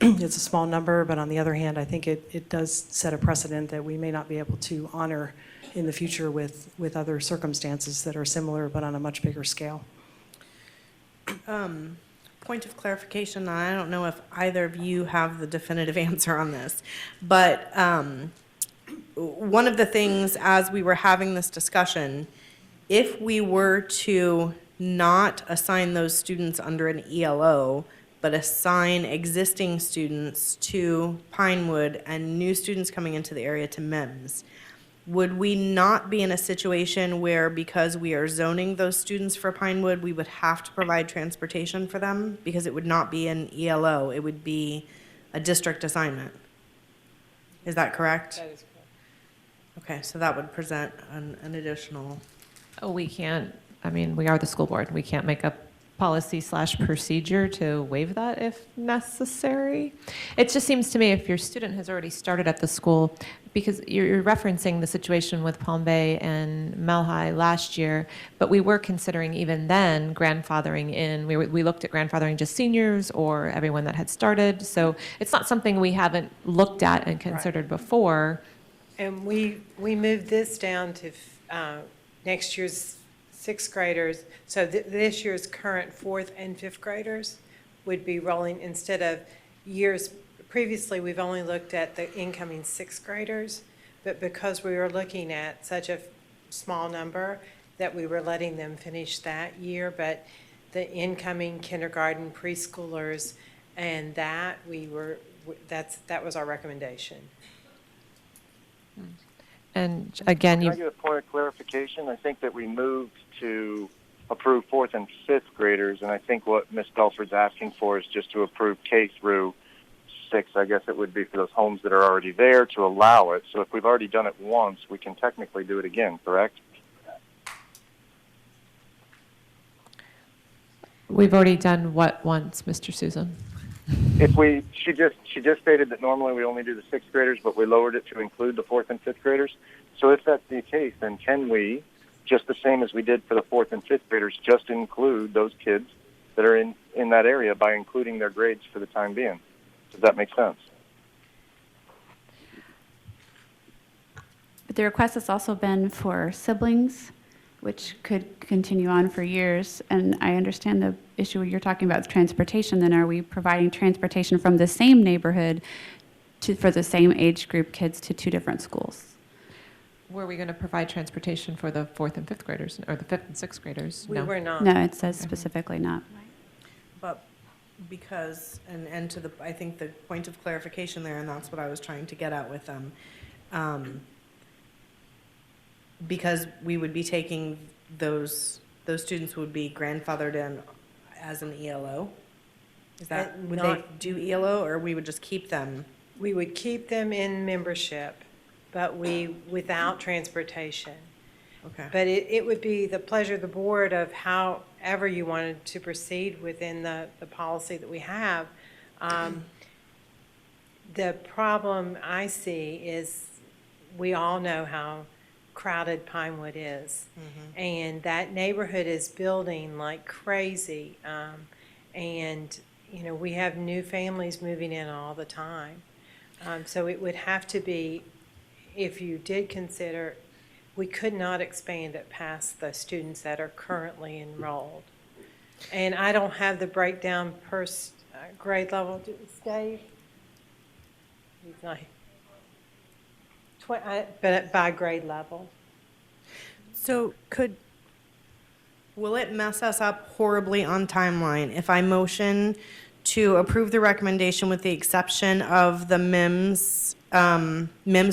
it's a small number, but on the other hand, I think it does set a precedent that we may not be able to honor in the future with other circumstances that are similar but on a much bigger scale. Point of clarification, and I don't know if either of you have the definitive answer on this, but one of the things as we were having this discussion, if we were to not assign those students under an ELO, but assign existing students to Pinewood and new students coming into the area to MEMS, would we not be in a situation where, because we are zoning those students for Pinewood, we would have to provide transportation for them? Because it would not be an ELO, it would be a district assignment. Is that correct? That is correct. Okay, so that would present an additional. Oh, we can't, I mean, we are the school board. We can't make a policy/procedure to waive that if necessary. It just seems to me if your student has already started at the school, because you're referencing the situation with Palm Bay and Melhi last year, but we were considering even then grandfathering in. We looked at grandfathering just seniors or everyone that had started. So it's not something we haven't looked at and considered before. And we moved this down to next year's sixth graders. So this year's current fourth and fifth graders would be rolling instead of years. Previously, we've only looked at the incoming sixth graders, but because we were looking at such a small number that we were letting them finish that year, but the incoming kindergarten preschoolers and that that was our recommendation. And again, Can I get a point of clarification? I think that we moved to approve fourth and fifth graders, and I think what Ms. Belford's asking for is just to approve K through 6. I guess it would be for those homes that are already there to allow it. So if we've already done it once, we can technically do it again, correct? We've already done what once, Mr. Susan? She just stated that normally we only do the sixth graders, but we lowered it to include the fourth and fifth graders. So if that's the case, then can we, just the same as we did for the fourth and fifth graders, just include those kids that are in that area by including their grades for the time being? Does that make sense? But the request has also been for siblings, which could continue on for years. And I understand the issue you're talking about with transportation. Then are we providing transportation from the same neighborhood for the same age group kids to two different schools? Were we going to provide transportation for the fourth and fifth graders, or the fifth and sixth graders? We were not. No, it says specifically not. But because, and to the, I think the point of clarification there, and that's what I was trying to get at with them, because we would be taking those students would be grandfathered in as an ELO? Is that, would they do ELO, or we would just keep them? We would keep them in membership, but without transportation. Okay. But it would be the pleasure of the board of however you wanted to proceed within the policy that we have. The problem I see is we all know how crowded Pinewood is. And that neighborhood is building like crazy. And, you know, we have new families moving in all the time. So it would have to be, if you did consider, we could not expand it past the students that are currently enrolled. And I don't have the breakdown per grade level. Dave? He's not. But by grade level. So will it mess us up horribly on timeline if I motion to approve the recommendation with the exception of the MIMS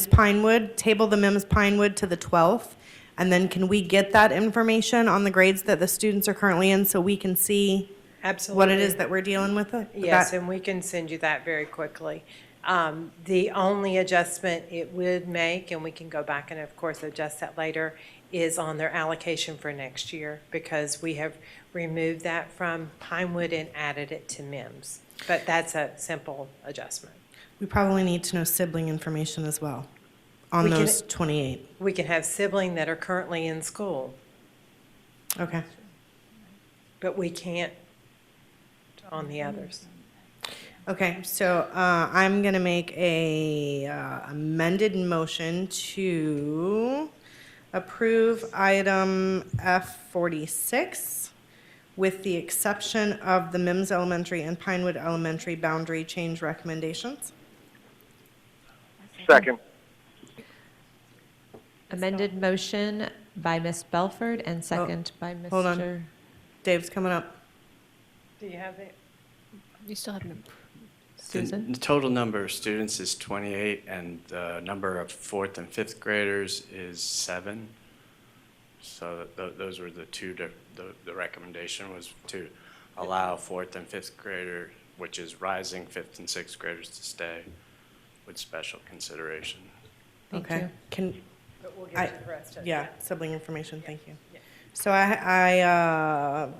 Pinewood, table the MIMS Pinewood to the 12th? And then can we get that information on the grades that the students are currently in so we can see what it is that we're dealing with? Yes, and we can send you that very quickly. The only adjustment it would make, and we can go back and of course adjust that later, is on their allocation for next year, because we have removed that from Pinewood and added it to MIMS. But that's a simple adjustment. We probably need to know sibling information as well on those 28. We can have sibling that are currently in school, Okay. but we can't on the others. Okay, so I'm going to make a amended motion to approve item F46 with the exception of the MIMS Elementary and Pinewood Elementary boundary change recommendations. Second. Amended motion by Ms. Belford and second by Mr. Hold on. Dave's coming up. Do you have it? You still haven't. Susan? The total number of students is 28, and the number of 4th and 5th graders is 7. So those were the two, the recommendation was to allow 4th and 5th grader, which is rising 5th and 6th graders, to stay with special consideration. Thank Okay. you. But we'll get to the rest of it. Yeah, sibling information, thank you. So I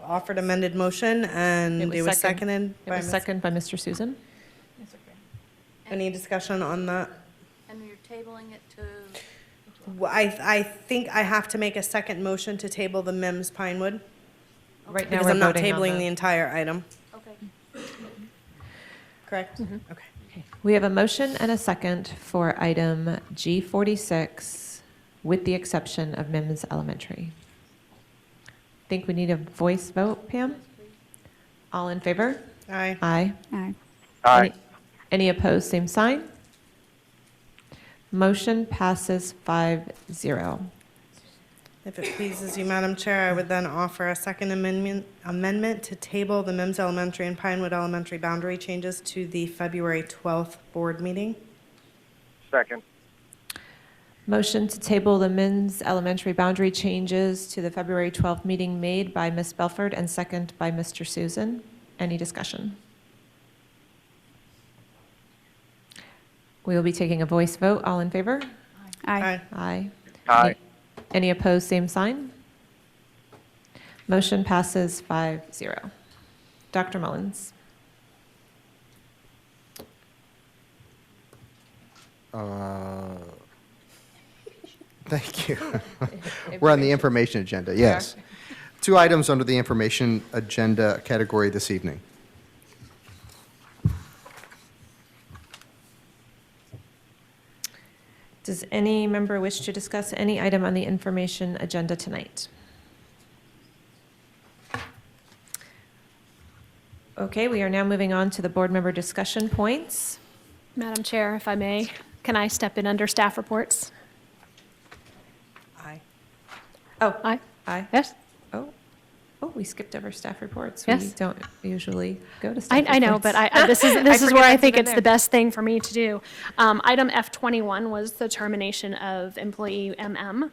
offered amended motion and it was seconded It by was Ms. seconded by Mr. Susan. Any discussion on that? And you're tabling it to? Well, I think I have to make a second motion to table the MIMS Pinewood. Right now, Because we're I'm not voting on tabling the entire item. Okay. Correct? Okay. We have a motion and a second for item G46 with the exception of MIMS Elementary. Think we need a voice vote, Pam? All in favor? Aye. Aye. Aye. Aye. Any opposed, same sign. Motion passes 5-0. If it pleases you, Madam Chair, I would then offer a second amendment to table the MIMS Elementary and Pinewood Elementary boundary changes to the February 12th board meeting. Second. Motion to table the MIMS Elementary boundary changes to the February 12th meeting made by Ms. Belford and second by Mr. Susan. Any discussion? We will be taking a voice vote. All in favor? Aye. Aye. Aye. Any opposed, same sign. Motion passes 5-0. Dr. Mullins. Thank you. We're on the information agenda, yes. 2 items under the information agenda category this evening. Does any member wish to discuss any item on the information agenda tonight? Okay, we are now moving on to the board member discussion points. Madam Chair, if I may, can I step in under staff reports? Aye. Oh, Aye. aye. Yes? Oh, we skipped over staff reports. Yes. We don't usually go to staff I know, reports. but this is I forget where I that's think even it's there. the best thing for me to do. Item F21 was the termination of employee MM.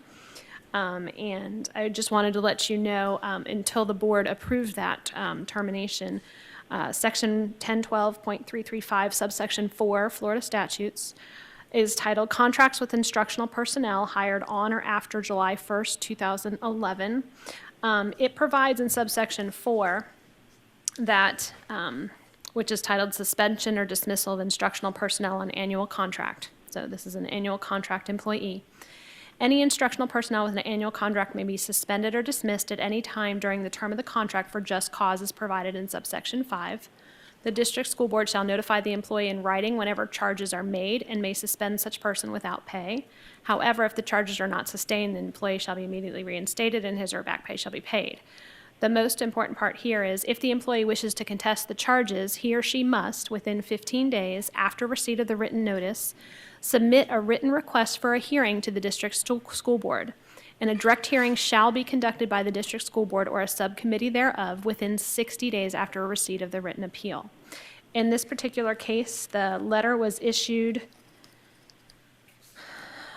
And I just wanted to let you know, until the board approved that termination, Section 1012.335 subsection 4 Florida statutes is titled Contracts with Instructional Personnel Hired on or After July 1st, 2011. It provides in subsection 4 that, which is titled Suspension or Dismissal of Instructional Personnel on Annual Contract. So this is an annual contract employee. Any instructional personnel with an annual contract may be suspended or dismissed at any time during the term of the contract for just causes provided in subsection 5. The district school board shall notify the employee in writing whenever charges are made and may suspend such person without pay. However, if the charges are not sustained, the employee shall be immediately reinstated and his or her back pay shall be paid. The most important part here is if the employee wishes to contest the charges, he or she must, within 15 days after receipt of the written notice, submit a written request for a hearing to the district school board. And a direct hearing shall be conducted by the district school board or a subcommittee thereof within 60 days after receipt of the written appeal. In this particular case, the letter was issued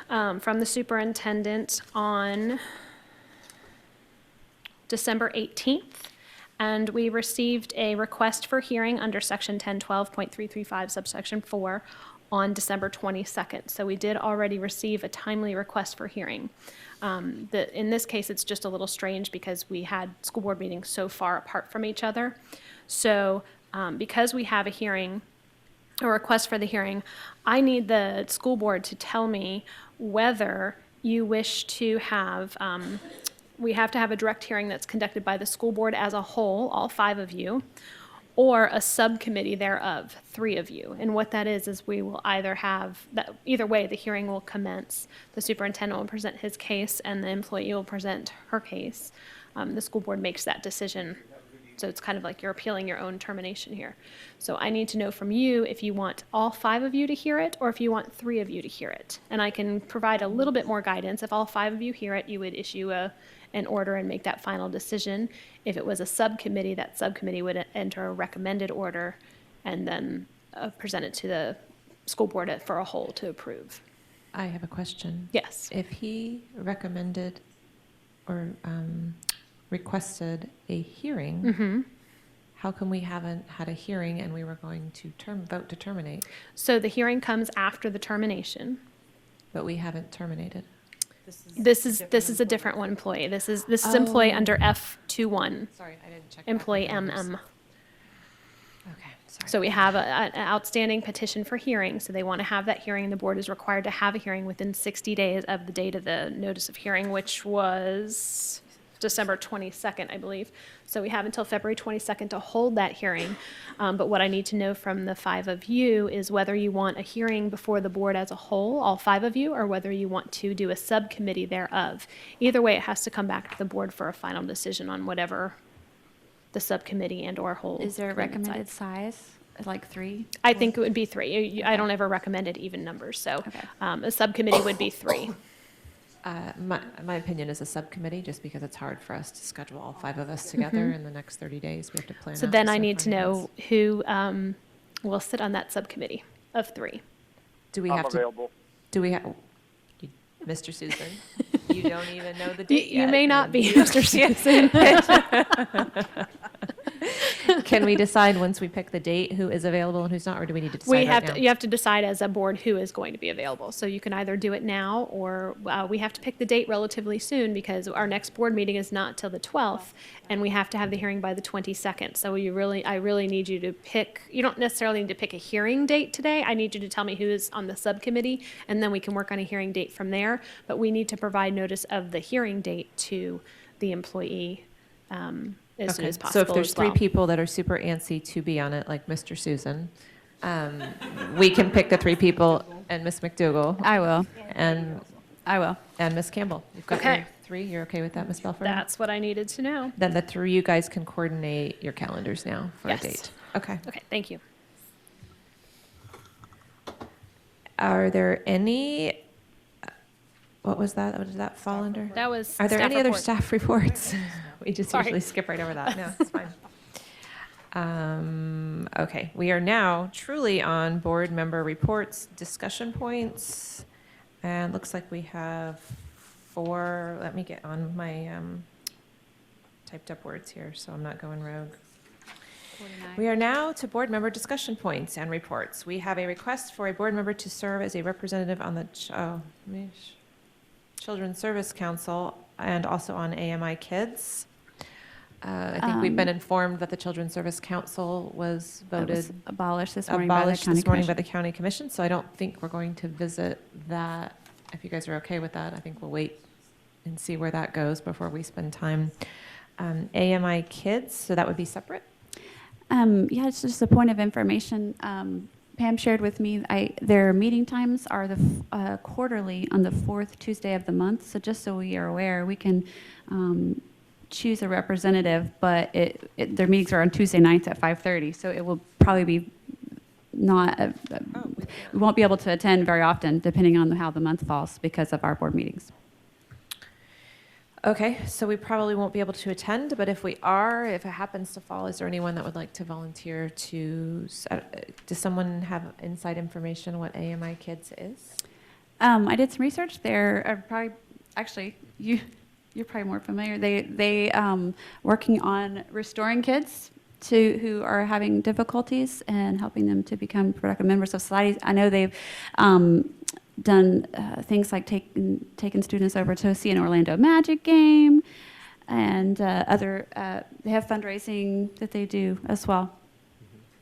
from the superintendent on December 18th, and we received a request for hearing under section 1012.335 subsection 4 on December 22nd. So we did already receive a timely request for hearing. In this case, it's just a little strange because we had school board meetings so far apart from each other. So because we have a hearing, a request for the hearing, I need the school board to tell me whether you wish to have, we have to have a direct hearing that's conducted by the school board as a whole, all 5 of you, or a subcommittee thereof, 3 of you. And what that is we will either have, either way, the hearing will commence. The superintendent will present his case and the employee will present her case. The school board makes that decision. So it's kind of like you're appealing your own termination here. So I need to know from you if you want all 5 of you to hear it or if you want 3 of you to hear it. And I can provide a little bit more guidance. If all 5 of you hear it, you would issue an order and make that final decision. If it was a subcommittee, that subcommittee would enter a recommended order and then present it to the school board for a whole to approve. I have a question. Yes. If he recommended or requested a hearing, how come we haven't had a hearing and we were going to vote to terminate? So the hearing comes after the termination. But we haven't terminated. This is a different one employee. This is employee under F21. Sorry, I didn't check. Employee MM. Okay, sorry. So we have an outstanding petition for hearing. So they want to have that hearing. The board is required to have a hearing within 60 days of the date of the notice of hearing, which was December 22nd, I believe. So we have until February 22nd to hold that hearing. But what I need to know from the 5 of you is whether you want a hearing before the board as a whole, all 5 of you, or whether you want to do a subcommittee thereof. Either way, it has to come back to the board for a final decision on whatever the subcommittee and or whole. Is there a committee recommended decides. size, like 3? I think it would be 3. I don't ever recommend it even numbers. So a subcommittee would be 3. My opinion is a subcommittee, just because it's hard for us to schedule all 5 of us together in the next 30 days. We have to plan. So out then the I need to finance. know who will sit on that subcommittee of 3. Do we I'm have available. to? Do we have? Mr. Susan, you don't even know the date You yet, may not and- be, Mr. Susan. Can we decide once we pick the date who is available and who's not, or do we need to decide We right have now? to, you have to decide as a board who is going to be available. So you can either do it now, or we have to pick the date relatively soon because our next board meeting is not till the 12th, and we have to have the hearing by the 22nd. So I really need you to pick, you don't necessarily need to pick a hearing date today. I need you to tell me who is on the subcommittee, and then we can work on a hearing date from there. But we need to provide notice of the hearing date to the employee as soon as possible. So if there's as 3 well. people that are super antsy to be on it, like Mr. Susan, we can pick the 3 people and Miss McDougall. I will. And I will. And Miss Campbell. You've got Okay. your 3. You're okay with that, Miss Belford? That's what I needed to know. Then the 3 you guys can coordinate your calendars now for Yes. a date. Okay. Okay, thank you. Are there any? What was that? What did that fall under? That was Are there staff any other report. staff reports? We just Sorry. usually skip right over that. No, it's fine. Okay, we are now truly on board member reports, discussion points, and looks like we have 4. Let me get on my typed up words here, so I'm not going rogue. We are now to board member discussion points and reports. We have a request for a board member to serve as a representative on the Children's Service Council and also on AMI Kids. I think we've been informed that the Children's Service Council was voted abolished this morning by the county by commission. the county commission, so I don't think we're going to visit that. If you guys are okay with that, I think we'll wait and see where that goes before we spend time. AMI Kids, so that would be separate? Yeah, it's just a point of information. Pam shared with me, their meeting times are the quarterly on the fourth Tuesday of the month. So just so we are aware, we can choose a representative, but their meetings are on Tuesday nights at 5:30. So it will probably be not, we won't be able to attend very often depending on how the month falls because of our board meetings. Okay, so we probably won't be able to attend, but if it happens to fall, is there anyone that would like to volunteer to, does someone have inside information what AMI Kids is? I did some research. They're probably, actually, you're probably more familiar. They working on restoring kids who are having difficulties and helping them to become productive members of society. I know they've done things like taking students over to see an Orlando Magic game, and other. They have fundraising that they do as well.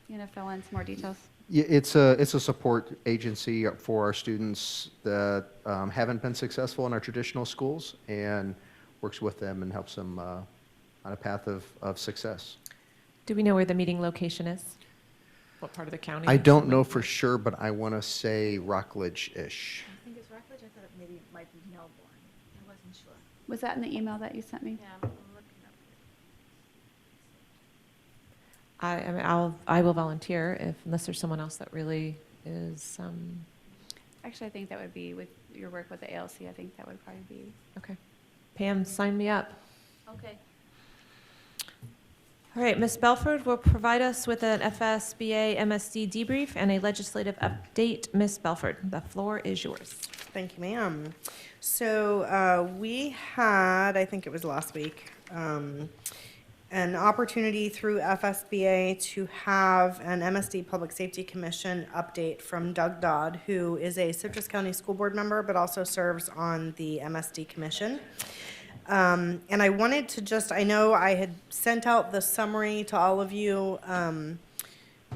You know, fill in some more details. Yeah, it's a support agency for our students that haven't been successful in our traditional schools, and works with them and helps them on a path of success. Do we know where the meeting location is? What part of the county? I don't know for sure, but I want to say Rockledge-ish. I think it's Rockledge. I thought maybe it might be Melbourne. I wasn't sure. Was that in the email that you sent me? Yeah, I'm looking up. I will volunteer unless there's someone else that really is. Actually, I think that would be with your work with the ALC. I think that would probably be. Okay. Pam, sign me up. Okay. All right, Ms. Belford will provide us with an FSBA MSD debrief and a legislative update. Ms. Belford, the floor is yours. Thank you, ma'am. So we had, I think it was last week, an opportunity through FSBA to have an MSD Public Safety Commission update from Doug Dodd, who is a Citrus County School Board member, but also serves on the MSD Commission. And I wanted to I know I had sent out the summary to all of you on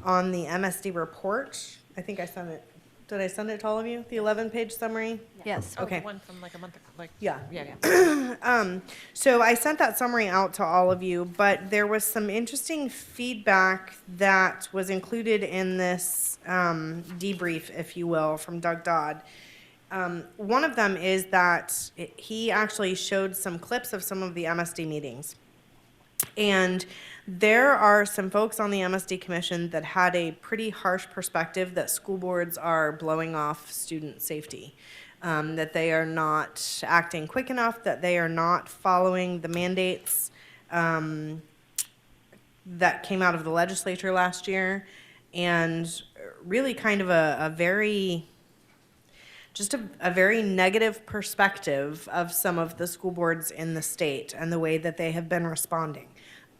the MSD report. I think I sent it. Did I send it to all of you? The 11-page summary? Yes. Okay. Oh, one from like a month ago. Yeah. Yeah. So I sent that summary out to all of you, but there was some interesting feedback that was included in this debrief, if you will, from Doug Dodd. One of them is that he actually showed some clips of some of the MSD meetings. And there are some folks on the MSD Commission that had a pretty harsh perspective that school boards are blowing off student safety, that they are not acting quick enough, that they are not following the mandates that came out of the legislature last year, and really kind of a very negative perspective of some of the school boards in the state and the way that they have been responding.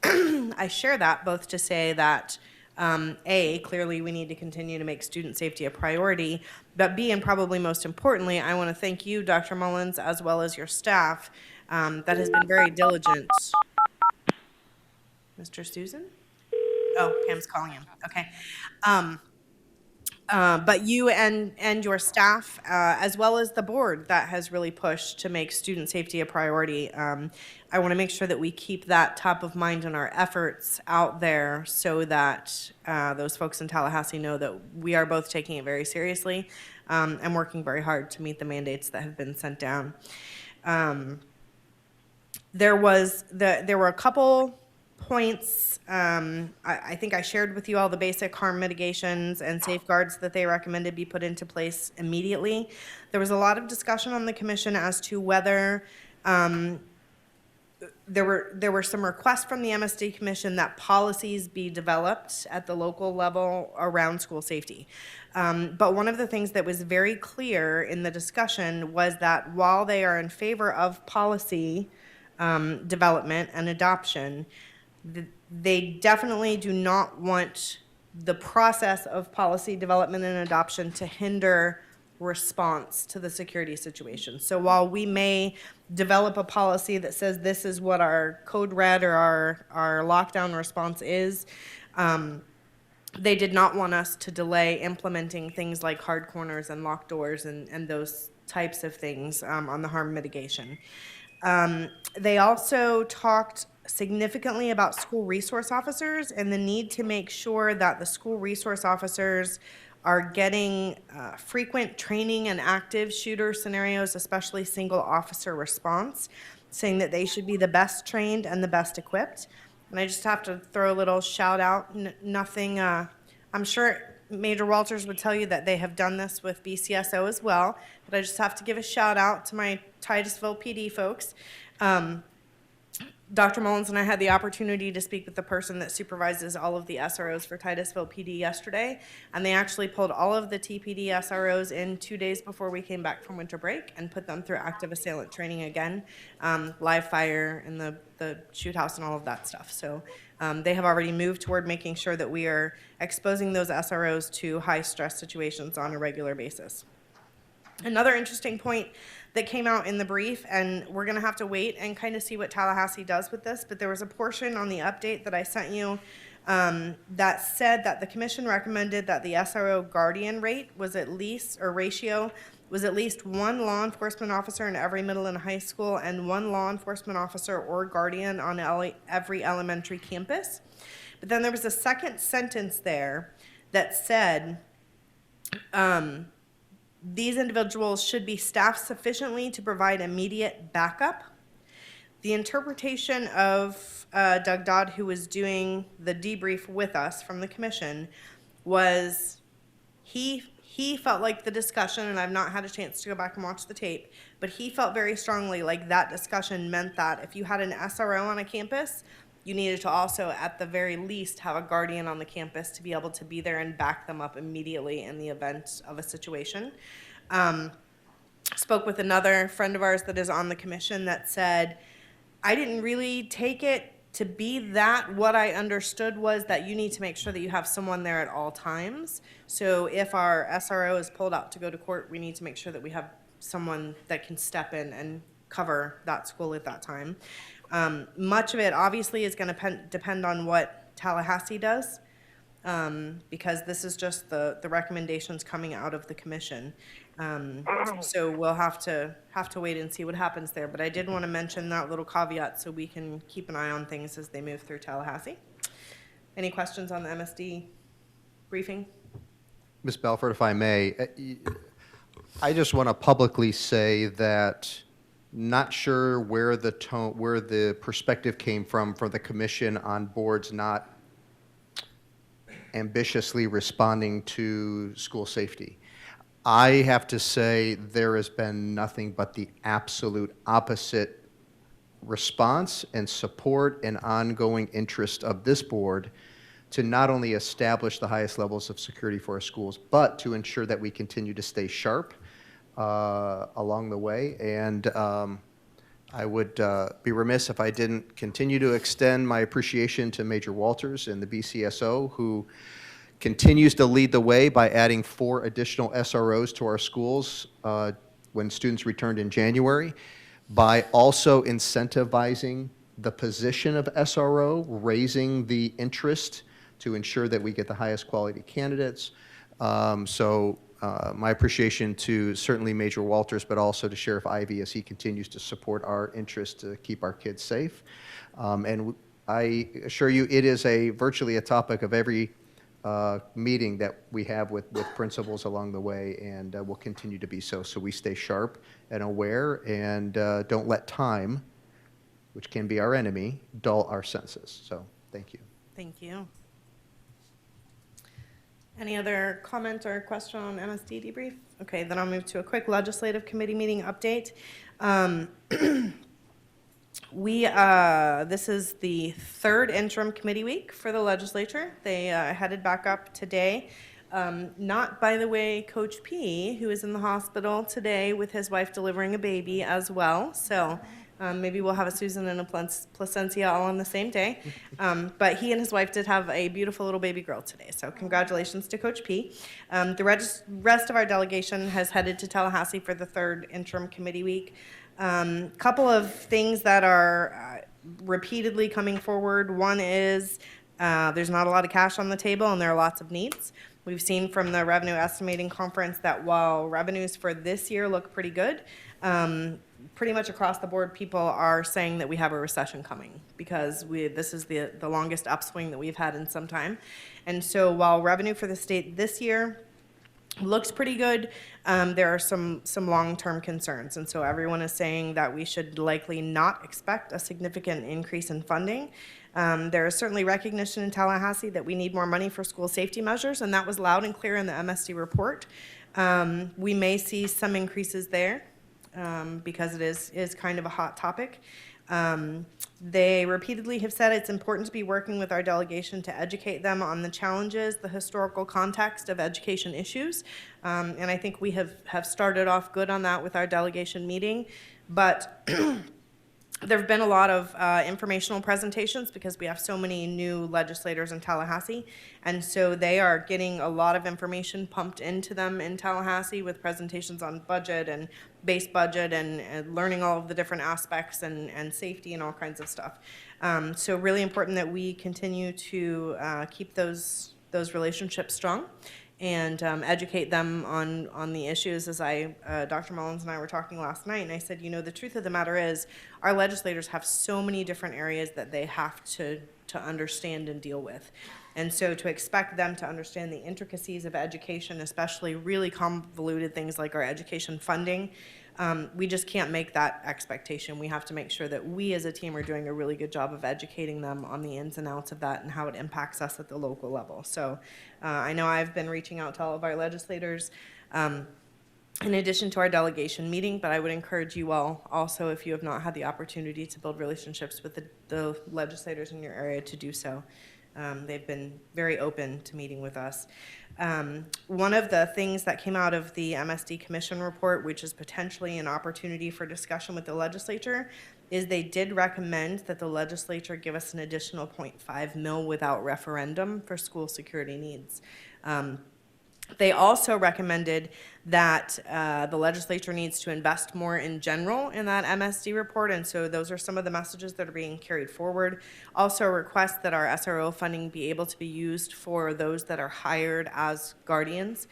I share that both to say that, A, clearly we need to continue to make student safety a priority, but B, and probably most importantly, I want to thank you, Dr. Mullins, as well as your staff that has been very diligent. Mr. Susan? Oh, Pam's calling him. Okay. But you and your staff, as well as the board that has really pushed to make student safety a priority. I want to make sure that we keep that top of mind in our efforts out there so that those folks in Tallahassee know that we are both taking it very seriously and working very hard to meet the mandates that have been sent down. There were a couple points. I think I shared with you all the basic harm mitigations and safeguards that they recommended be put into place immediately. There was a lot of discussion on the commission as to whether there were some requests from the MSD Commission that policies be developed at the local level around school safety. But one of the things that was very clear in the discussion was that while they are in favor of policy development and adoption, They definitely do not want the process of policy development and adoption to hinder response to the security situation. So while we may develop a policy that says this is what our code red or our lockdown response is, they did not want us to delay implementing things like hard corners and locked doors and those types of things on the harm mitigation. They also talked significantly about school resource officers and the need to make sure that the school resource officers are getting frequent training and active shooter scenarios, especially single officer response, saying that they should be the best trained and the best equipped. And I just have to throw a little shout out, nothing, I'm sure Major Walters would tell you that they have done this with BCSO as well, but I just have to give a shout out to my Titusville PD folks. Dr. Mullins and I had the opportunity to speak with the person that supervises all of the SROs for Titusville PD yesterday, and they actually pulled all of the TPD SROs in 2 days before we came back from winter break and put them through active assailant training again, live fire and the shoot house and all of that stuff. So they have already moved toward making sure that we are exposing those SROs to high stress situations on a regular basis. Another interesting point that came out in the brief, and we're going to have to wait and kind of see what Tallahassee does with this, but there was a portion on the update that I sent you that said that the commission recommended that the SRO guardian rate was at least, or ratio, was at least one law enforcement officer in every middle and high school and one law enforcement officer or guardian on every elementary campus. But then there was a second sentence there that said, these individuals should be staffed sufficiently to provide immediate backup. The interpretation of Doug Dodd, who was doing the debrief with us from the commission, was he felt like the discussion, and I've not had a chance to go back and watch the tape, but he felt very strongly like that discussion meant that if you had an SRO on a campus, you needed to also, at the very least, have a guardian on the campus to be able to be there and back them up immediately in the event of a situation. Spoke with another friend of ours that is on the commission that said, I didn't really take it to be that. What I understood was that you need to make sure that you have someone there at all times. So if our SRO is pulled out to go to court, we need to make sure that we have someone that can step in and cover that school at that time. Much of it obviously is going to depend on what Tallahassee does, because this is just the recommendations coming out of the commission. So we'll have to wait and see what happens there. But I did want to mention that little caveat so we can keep an eye on things as they move through Tallahassee. Any questions on the MSD briefing? Ms. Belford, if I may, I just want to publicly say that not sure where the perspective came from the commission on boards not ambitiously responding to school safety. I have to say there has been nothing but the absolute opposite response and support and ongoing interest of this board to not only establish the highest levels of security for our schools, but to ensure that we continue to stay sharp along the way. And I would be remiss if I didn't continue to extend my appreciation to Major Walters and the BCSO, who continues to lead the way by adding 4 additional SROs to our schools when students returned in January, by also incentivizing the position of SRO, raising the interest to ensure that we get the highest quality candidates. My appreciation to certainly Major Walters, but also to Sheriff Ivey as he continues to support our interest to keep our kids safe. And I assure you, it is virtually a topic of every meeting that we have with principals along the way, and will continue to be so. So we stay sharp and aware and don't let time, which can be our enemy, dull our senses. So thank you. Thank you. Any other comment or question on MSD debrief? Okay, then I'll move to a quick legislative committee meeting update. This is the 3rd interim committee week for the legislature. They headed back up today. Not, by the way, Coach P, who is in the hospital today with his wife delivering a baby as well. So Maybe we'll have a Susan and a Placencia all on the same day. But he and his wife did have a beautiful little baby girl today. So congratulations to Coach P. The rest of our delegation has headed to Tallahassee for the 3rd interim committee week. Couple of things that are repeatedly coming forward. One is there's not a lot of cash on the table and there are lots of needs. We've seen from the revenue estimating conference that while revenues for this year look pretty good, pretty much across the board, people are saying that we have a recession coming because this is the longest upswing that we've had in some time. And so while revenue for the state this year looks pretty good, there are some long-term concerns. And so everyone is saying that we should likely not expect a significant increase in funding. There is certainly recognition in Tallahassee that we need more money for school safety measures, and that was loud and clear in the MSD report. We may see some increases there because it is kind of a hot topic. They repeatedly have said it's important to be working with our delegation to educate them on the challenges, the historical context of education issues. And I think we have started off good on that with our delegation meeting. But there have been a lot of informational presentations because we have so many new legislators in Tallahassee. And so they are getting a lot of information pumped into them in Tallahassee with presentations on budget and base budget and learning all of the different aspects and safety and all kinds of stuff. So really important that we continue to keep those relationships strong and educate them on the issues. As Dr. Mullins and I were talking last night, and I said, you know, the truth of the matter is our legislators have so many different areas that they have to understand and deal with. And so to expect them to understand the intricacies of education, especially really convoluted things like our education funding, we just can't make that expectation. We have to make sure that we as a team are doing a really good job of educating them on the ins and outs of that and how it impacts us at the local level. So I know I've been reaching out to all of our legislators in addition to our delegation meeting, but I would encourage you all also, if you have not had the opportunity to build relationships with the legislators in your area, to do so. They've been very open to meeting with us. One of the things that came out of the MSD Commission report, which is potentially an opportunity for discussion with the legislature, is they did recommend that the legislature give us an additional 0.5 mil without referendum for school security needs. They also recommended that the legislature needs to invest more in general in that MSD report, and so those are some of the messages that are being carried forward. Also a request that our SRO funding be able to be used for those that are hired as guardians,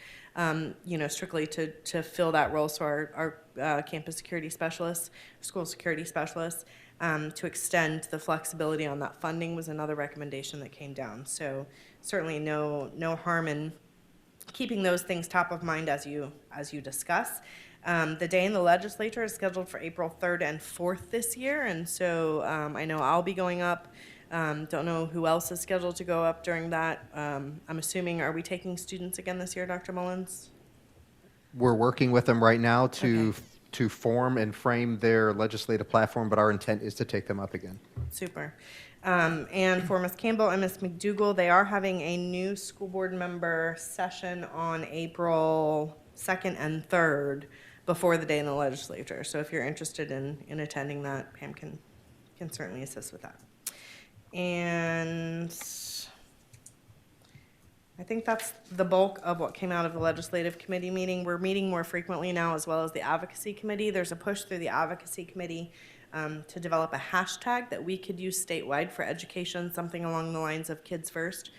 you know, strictly to fill that role. So our campus security specialists, school security specialists, to extend the flexibility on that funding was another recommendation that came down. So certainly no harm in keeping those things top of mind as you discuss. The day in the legislature is scheduled for April 3rd and 4th this year, and so I know I'll be going up. Don't know who else is scheduled to go up during that. I'm assuming, are we taking students again this year, Dr. Mullins? We're working with them right now to form and frame their legislative platform, but our intent is to take them up again. Super. And for Ms. Campbell and Ms. McDougall, they are having a new school board member session on April 2nd and 3rd before the day in the legislature. So if you're interested in attending that, Pam can certainly assist with that. And I think that's the bulk of what came out of the legislative committee meeting. We're meeting more frequently now, as well as the advocacy committee. There's a push through the advocacy committee to develop a hashtag that we could use statewide for education, something along the lines of Kids First,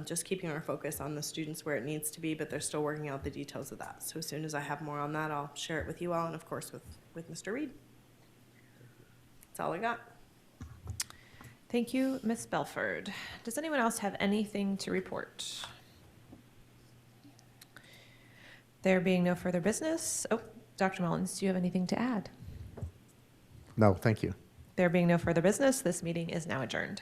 just keeping our focus on the students where it needs to be, but they're still working out the details of that. So as soon as I have more on that, I'll share it with you all, and of course with Mr. Reed. That's all I got. Thank you, Ms. Belford. Does anyone else have anything to report? There being no further business. Oh, Dr. Mullins, do you have anything to add? No, thank you. There being no further business, this meeting is now adjourned.